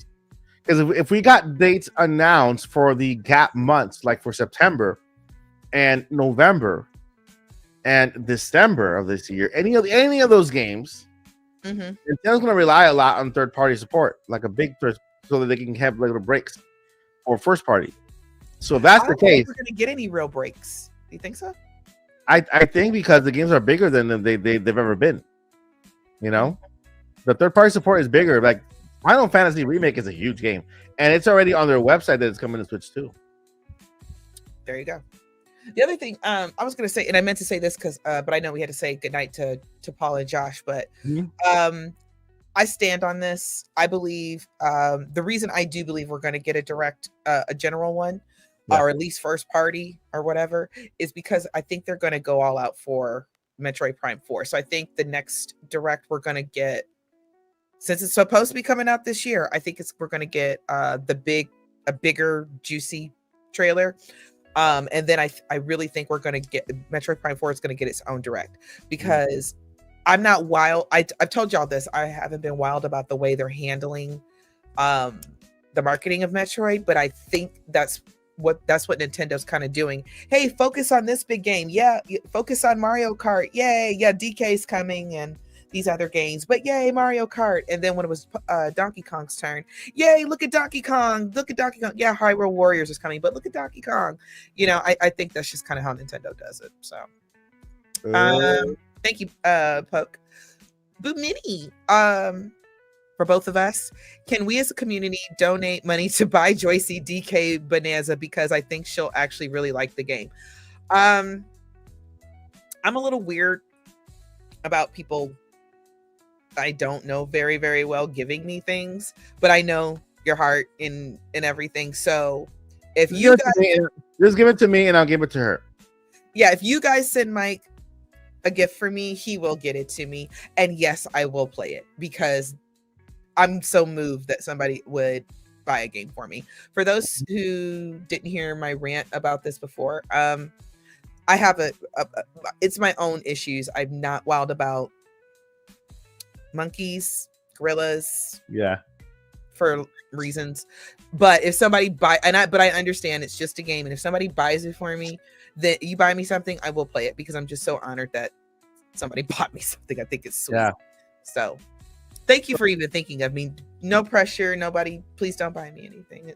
Because if we got dates announced for the gap months, like for September and November and December of this year, any of those games, Nintendo's going to rely a lot on third-party support, like a big third, so that they can have little breaks for first party. So if that's I the don't think case, we're gonna get any real breaks. Do you think so? I think because the games are bigger than they've ever been. You know, the third party support is bigger. Like Final Fantasy Remake is a huge game, and it's already on their website that it's coming to Switch too. There you go. The other thing I was going to say, and I meant to say this because, but I know we had to say goodnight to Paul and Josh, but I stand on this. I believe the reason I do believe we're going to get a direct, a general one, or at least first party or whatever, is because I think they're going to go all out for Metroid Prime 4. So I think the next direct we're going to get, since it's supposed to be coming out this year, I think we're going to get a bigger, juicy trailer. And then I really think we're going to get Metroid Prime 4 is going to get its own direct, because I'm not wild. I've told y'all this. I haven't been wild about the way they're handling the marketing of Metroid, but I think that's what Nintendo's kind of doing. Hey, focus on this big game. Yeah, focus on Mario Kart. Yay. Yeah, DK's coming and these other games, but yay, Mario Kart. And then when it was Donkey Kong's turn, yay, look at Donkey Kong. Look at Donkey Kong. Yeah, Hyrule Warriors is coming, but look at Donkey Kong. You know, I think that's just kind of how Nintendo does it. So thank you, Poke. Boo Mini, for both of us, can we as a community donate money to buy Joycey DK Bonanza, because I think she'll actually really like the game. I'm a little weird about people I don't know very, very well giving me things, but I know your heart in everything. So if you guys just give it to me and I'll give it to her. Yeah, if you guys send Mike a gift for me, he will get it to me. And yes, I will play it, because I'm so moved that somebody would buy a game for me. For those who didn't hear my rant about this before, I have it's my own issues. I'm not wild about monkeys, gorillas, for reasons. But if somebody but I understand it's just a game, and if somebody buys it for me, then you buy me something, I will play it, because I'm just so honored that somebody bought me something. I think it's sweet. Yeah. So thank you for even thinking of me. No pressure, nobody, please don't buy me anything.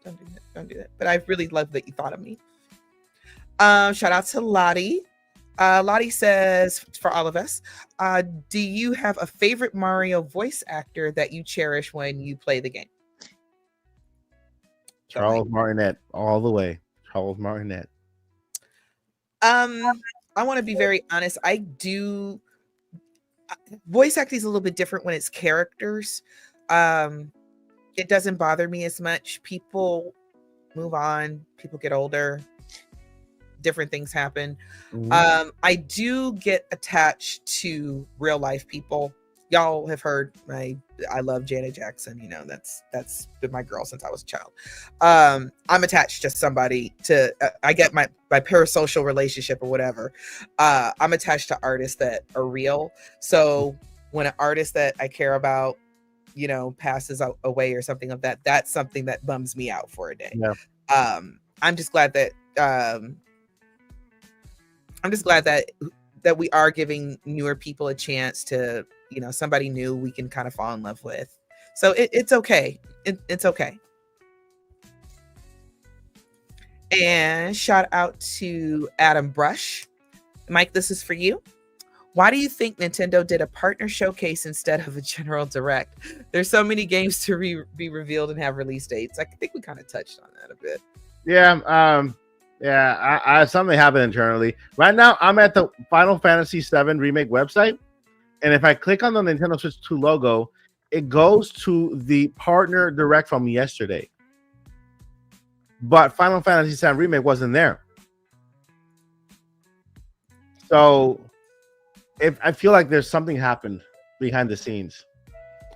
Don't do that. But I really love that you thought of me. Shout out to Lottie. Lottie says, for all of us, do you have a favorite Mario voice actor that you cherish when you play the game? Charles Martinet, all the way. Charles Martinet. I want to be very honest. I do. Voice acting is a little bit different when it's characters. It doesn't bother me as much. People move on. People get older. Different things happen. I do get attached to real life people. Y'all have heard I love Janet Jackson. You know, that's been my girl since I was a child. I'm attached to somebody I get my parasocial relationship or whatever. I'm attached to artists that are real. So when an artist that I care about, you know, passes away or something of that, that's something that bums me out for a day. Yeah. I'm just glad that we are giving newer people a chance to, you know, somebody new we can kind of fall in love with. So it's okay. It's okay. And shout out to Adam Brush. Mike, this is for you. Why do you think Nintendo did a partner showcase instead of a general direct? There's so many games to be revealed and have release dates. I think we kind of touched on that a bit. Yeah. I something happened internally. Right now, I'm at the Final Fantasy VII Remake website, and if I click on the Nintendo Switch 2 logo, it goes to the partner direct from yesterday. But Final Fantasy VII Remake wasn't there. So, I feel like there's something happened behind the scenes.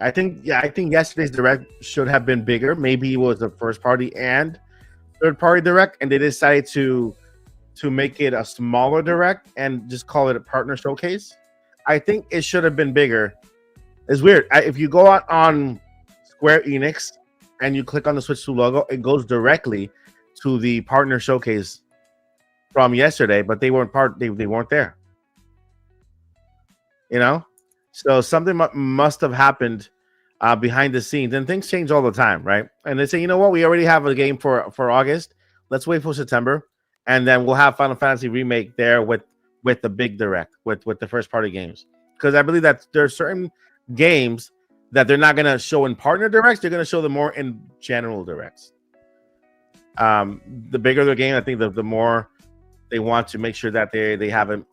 I think yesterday's direct should have been bigger. Maybe it was the first party and third party direct, and they decided to make it a smaller direct and just call it a partner showcase. I think it should have been bigger. It's weird. If you go out on Square Enix and you click on the Switch 2 logo, it goes directly to the partner showcase from yesterday, but they weren't they weren't there. You know, so something must have happened behind the scenes, and things change all the time, right? And they say, you know what, we already have a game for August. Let's wait for September, and then we'll have Final Fantasy Remake there with the big direct with the first party games. Because I believe that there are certain games that they're not going to show in partner directs. They're going to show them more in general directs. The bigger the game, I think the more they want to make sure that they have it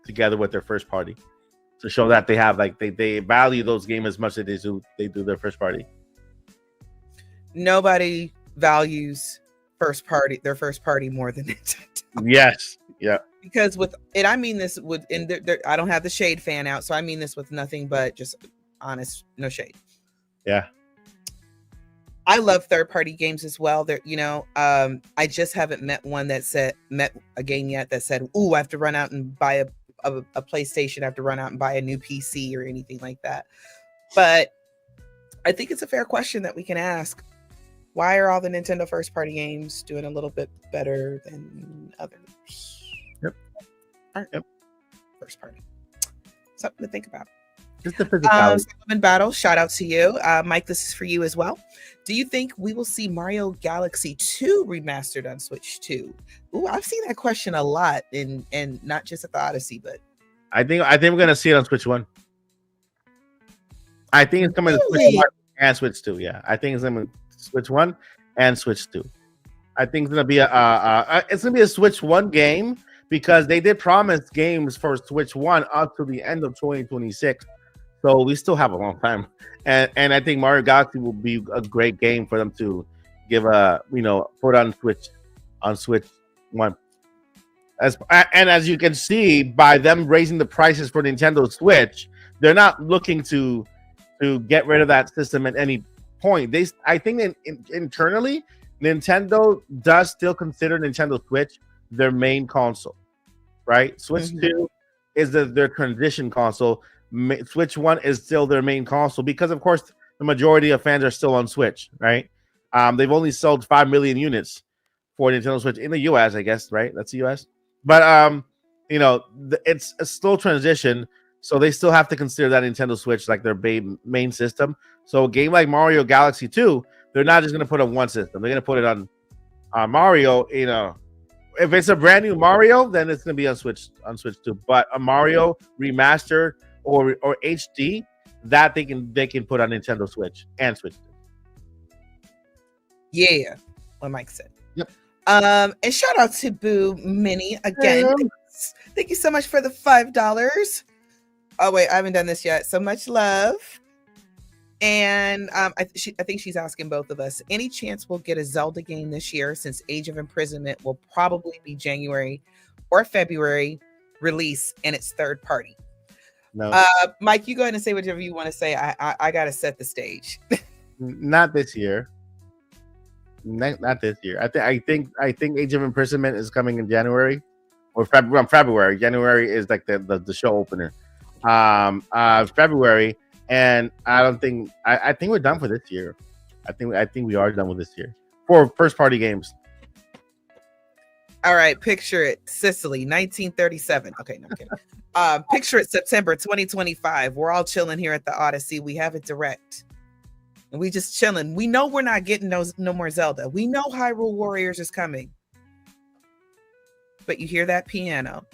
together with their first party to show that they have they value those games as much as they do their first party. Nobody values their first party more than Nintendo. Yes. Yeah. Because I mean this with I don't have the shade fan out, so I mean this with nothing but just honest, no shade. Yeah. I love third-party games as well. I just haven't met a game yet that said, "Ooh, I have to run out and buy a PlayStation. I have to run out and buy a new PC or anything like that." But I think it's a fair question that we can ask. Why are all the Nintendo first-party games doing a little bit better than others? Yep. First party. Something to think about. Just the physicality. Solomon Battle, shout out to you. Mike, this is for you as well. Do you think we will see Mario Galaxy 2 remastered on Switch 2? Ooh, I've seen that question a lot, and not just at the Odyssey, but I think we're gonna see it on Switch 1. I think it's coming to Switch 1 and Switch 2. Yeah, I think it's coming to Switch 1 and Switch 2. I think it's gonna be a Switch 1 game because they did promise games for Switch 1 up to the end of 2026. So we still have a long time, and I think Mario Galaxy will be a great game for them to give put on Switch 1. As you can see by them raising the prices for Nintendo Switch, they're not looking to get rid of that system at any point. I think internally, Nintendo does still consider Nintendo Switch their main console, right? Switch 2 is their transition console. Switch 1 is still their main console because, of course, the majority of fans are still on Switch, right? They've only sold 5 million units for Nintendo Switch in the US, I guess, right? That's the US. But, it's a slow transition, so they still have to consider that Nintendo Switch like their main system. So a game like Mario Galaxy 2, they're not just going to put on one system. They're going to put it on Mario, If it's a brand new Mario, then it's going to be on Switch 2. But a Mario remastered or HD, that they can put on Nintendo Switch and Switch 2. Yeah, what Mike said. Yep. And shout out to Boo Mini again. Thank you so much for the $5. Oh wait, I haven't done this yet. So much love. And I think she's asking both of us, any chance we'll get a Zelda game this year, since Age of Imprisonment will probably be January or February release and it's third party. No. Mike, you go ahead and say whatever you want to say. I gotta set the stage. Not this year. Not this year. I think Age of Imprisonment is coming in January or February. January is like the show opener. February, and I think we're done for this year. I think we are done with this year for first party games. All right, picture it, Sicily, 1937. Okay, no I'm kidding. Picture it, September 2025. We're all chilling here at the Odyssey. We have it direct, and we just chilling. We know we're not getting no more Zelda. We know Hyrule Warriors is coming, but you hear that piano,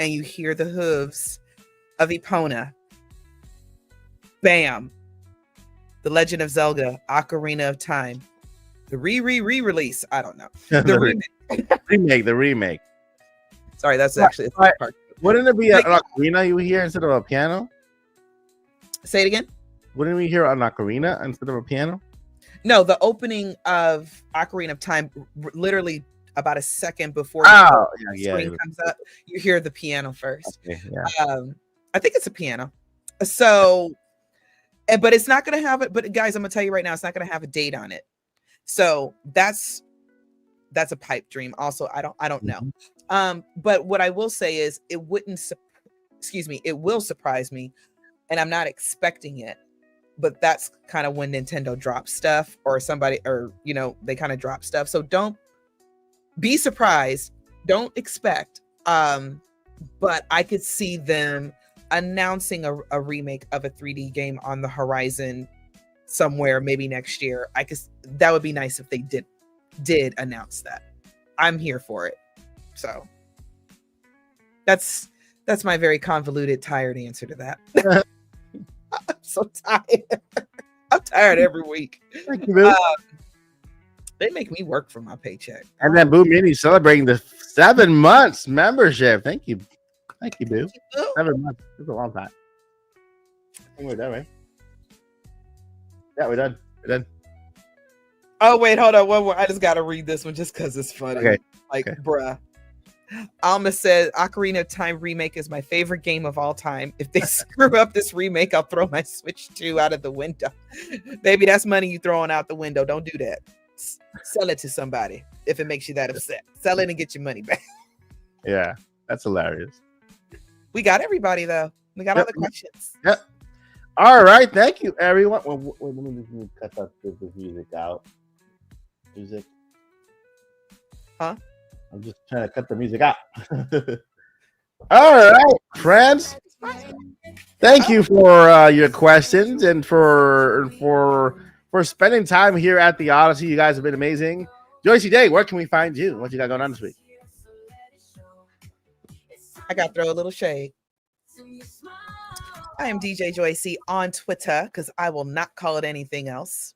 and you hear the hooves of Epona. Bam! The Legend of Zelda: Ocarina of Time. The re-release. I don't know. The remake. Sorry, that's actually the part. Wouldn't it be an ocarina you hear instead of a piano? Say it again. Wouldn't we hear an ocarina instead of a piano? No, the opening of Ocarina of Time, literally about a second before the screen comes up, you hear the piano first. Okay, yeah. I think it's a piano. So, but it's not going to have it. But guys, I'm going to tell you right now, it's not going to have a date on it. So that's a pipe dream. Also, I don't know. But what I will say is it will surprise me, and I'm not expecting it. But that's kind of when Nintendo drops stuff, or somebody, or they kind of drop stuff. So don't be surprised. Don't expect. But I could see them announcing a remake of a 3D game on the horizon somewhere, maybe next year. That would be nice if they did. did announce that. I'm here for it. So that's my very convoluted, tired answer to that. I'm so tired. I'm tired every week. Thank you, Boo. They make me work for my paycheck. And then Boo Mini celebrating the 7 months membership. Thank you. Thank you, Boo. 7 months. That's a long time. I think we're done, right? Yeah, we're done. We're done. Oh, wait, hold on. One more. I just got to read this one just because it's funny. Okay. Like, Okay. bruh. Alma said, Ocarina of Time remake is my favorite game of all time. If they screw up this remake, I'll throw my Switch 2 out of the window. Baby, that's money you throwing out the window. Don't do that. Sell it to somebody if it makes you that upset. Sell it and get your money back. Yeah, that's hilarious. We got everybody, though. We got all the questions. Yep. All right. Thank you, everyone. Wait, let me just cut this music out. Music. Huh? I'm just trying to cut the music out. All right, friends. Thank you for your questions and for spending time here at the Odyssey. You guys have been amazing. Joycey Day, where can we find you? What you got going on this week? I got to throw a little shade. I am DJ Joycey on Twitter because I will not call it anything else.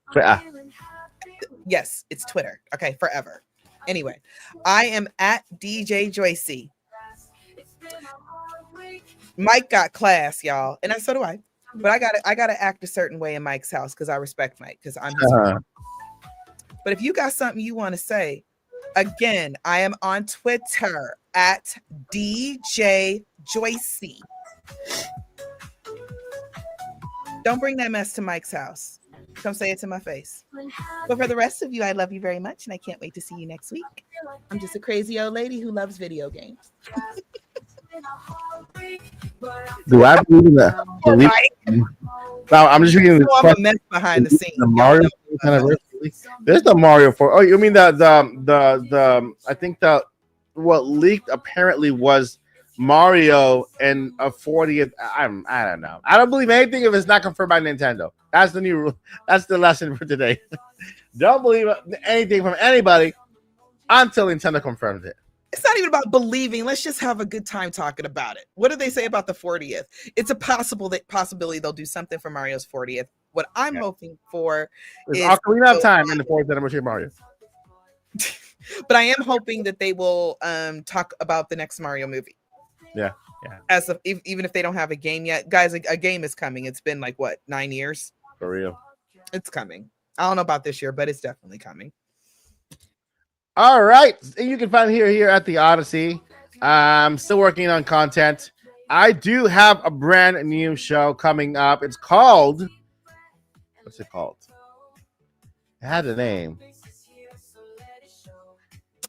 Yes, it's Twitter. Okay, forever. Anyway, I am at DJ Joycey. Mike got class, y'all, and so do I. But I gotta act a certain way in Mike's house because I respect Mike because I'm his friend. But if you got something you want to say, again, I am on Twitter at DJ Joycey. Don't bring that mess to Mike's house. Come say it to my face. But for the rest of you, I love you very much, and I can't wait to see you next week. I'm just a crazy old lady who loves video games. Do I believe in that? No, I'm just reading. So I'm a mess behind the scenes. The Mario anniversary. There's the Mario 4. Oh, you mean the I think what leaked apparently was Mario and a 40th. I don't know. I don't believe anything if it's not confirmed by Nintendo. That's the new rule. That's the lesson for today. Don't believe anything from anybody until Nintendo confirms it. It's not even about believing. Let's just have a good time talking about it. What do they say about the 40th? It's a possibility they'll do something for Mario's 40th. What I'm hoping for is Ocarina of Time in the 40th anniversary of Mario. But I am hoping that they will talk about the next Mario movie. Yeah. Even if they don't have a game yet, guys, a game is coming. It's been like 9 years. For real. It's coming. I don't know about this year, but it's definitely coming. All right. You can find here at the Odyssey. I'm still working on content. I do have a brand new show coming up. It's called, what's it called? It had a name.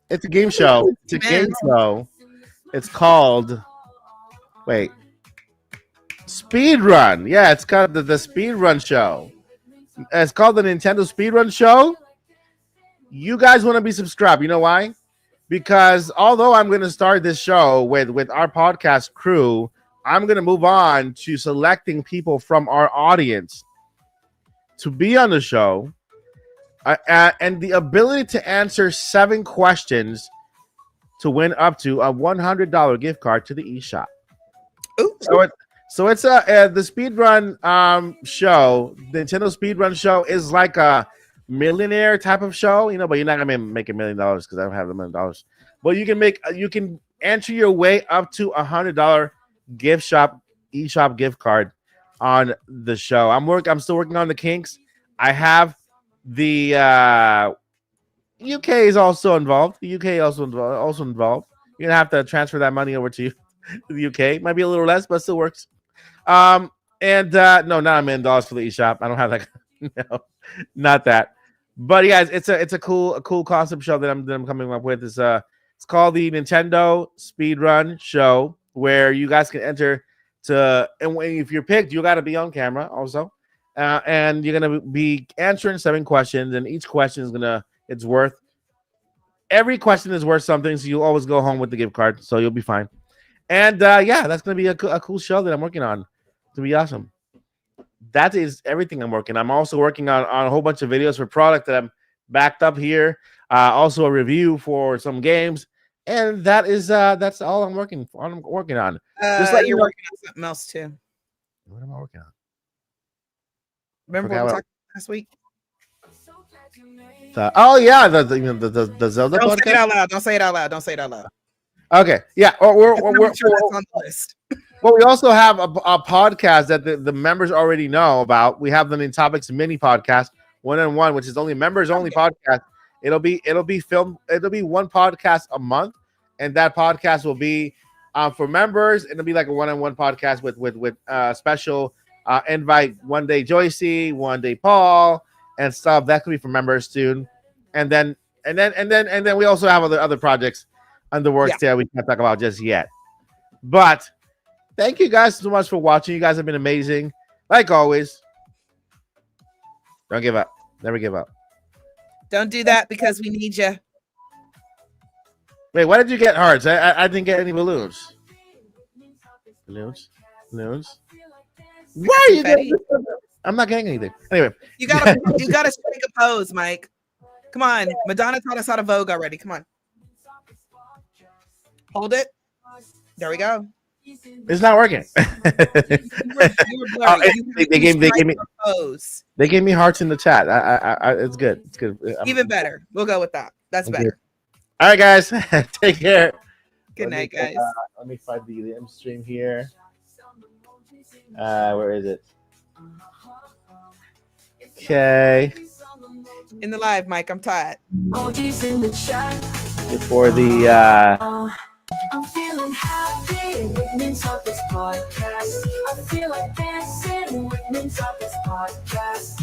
It's a game show. It's a game show. It's called, Speedrun. Yeah, it's called the Speedrun Show. It's called the Nintendo Speedrun Show. You guys want to be subscribed. You know why? Because although I'm going to start this show with our podcast crew, I'm going to move on to selecting people from our audience to be on the show and the ability to answer 7 questions to win up to a $100 gift card to the eShop. Ooh. So it's the Speedrun show. The Nintendo Speedrun Show is like a millionaire type of show, but you're not gonna make $1 million because I don't have $1 million. But you can enter your way up to $100 eShop gift card on the show. I'm still working on the kinks. I have the UK is also involved. The UK also involved. You're gonna have to transfer that money over to the UK. Might be a little less, but still works. No, not $1 million for the eShop. I don't have that. No, not that. But yeah, it's a cool concept show that I'm coming up with. It's called the Nintendo Speedrun Show, where you guys can enter and if you're picked, you got to be on camera also, and you're gonna be answering 7 questions, and each question is every question is worth something, so you'll always go home with the gift card, so you'll be fine. And that's gonna be a cool show that I'm working on. It's gonna be awesome. That is everything I'm working. I'm also working on a whole bunch of videos for product that I'm backed up here. Also a review for some games, and that's all I'm working on. Just like you're working on something else too. What am I working on? Remember what we talked about last week? The Zelda Don't podcast. say it out loud. Don't say it out loud. Don't say it out loud. Okay, yeah, we're That's on the list. well, we also have a podcast that the members already know about. We have the Nintopics mini podcast, 1-on-1, which is only members only podcast. It'll be filmed. It'll be one podcast a month, and that podcast will be for members. It'll be like a 1-on-1 podcast with special invite one day Joycey, one day Paul, and stuff. That could be for members too. And then we also have other projects on the works there we can't talk about just yet. But thank you guys so much for watching. You guys have been amazing. Like always. Don't give up. Never give up. Don't do that because we need you. Wait, why did you get hearts? I didn't get any balloons. Balloons? Why are you getting? I'm not getting anything. Anyway. You gotta strike a pose, Mike. Come on. Madonna taught us how to Vogue already. Come on. Hold it. There we go. It's not working. They gave me hearts in the chat. It's good. It's good. Even better. We'll go with that. That's better. All right, guys. Take care. Good night, guys. Let me find the M stream here. Where is it? Okay. In the live, Mike. I'm tired. Before the I'm feeling happy with Nintopics Podcast. I feel like dancing with Nintopics Podcast.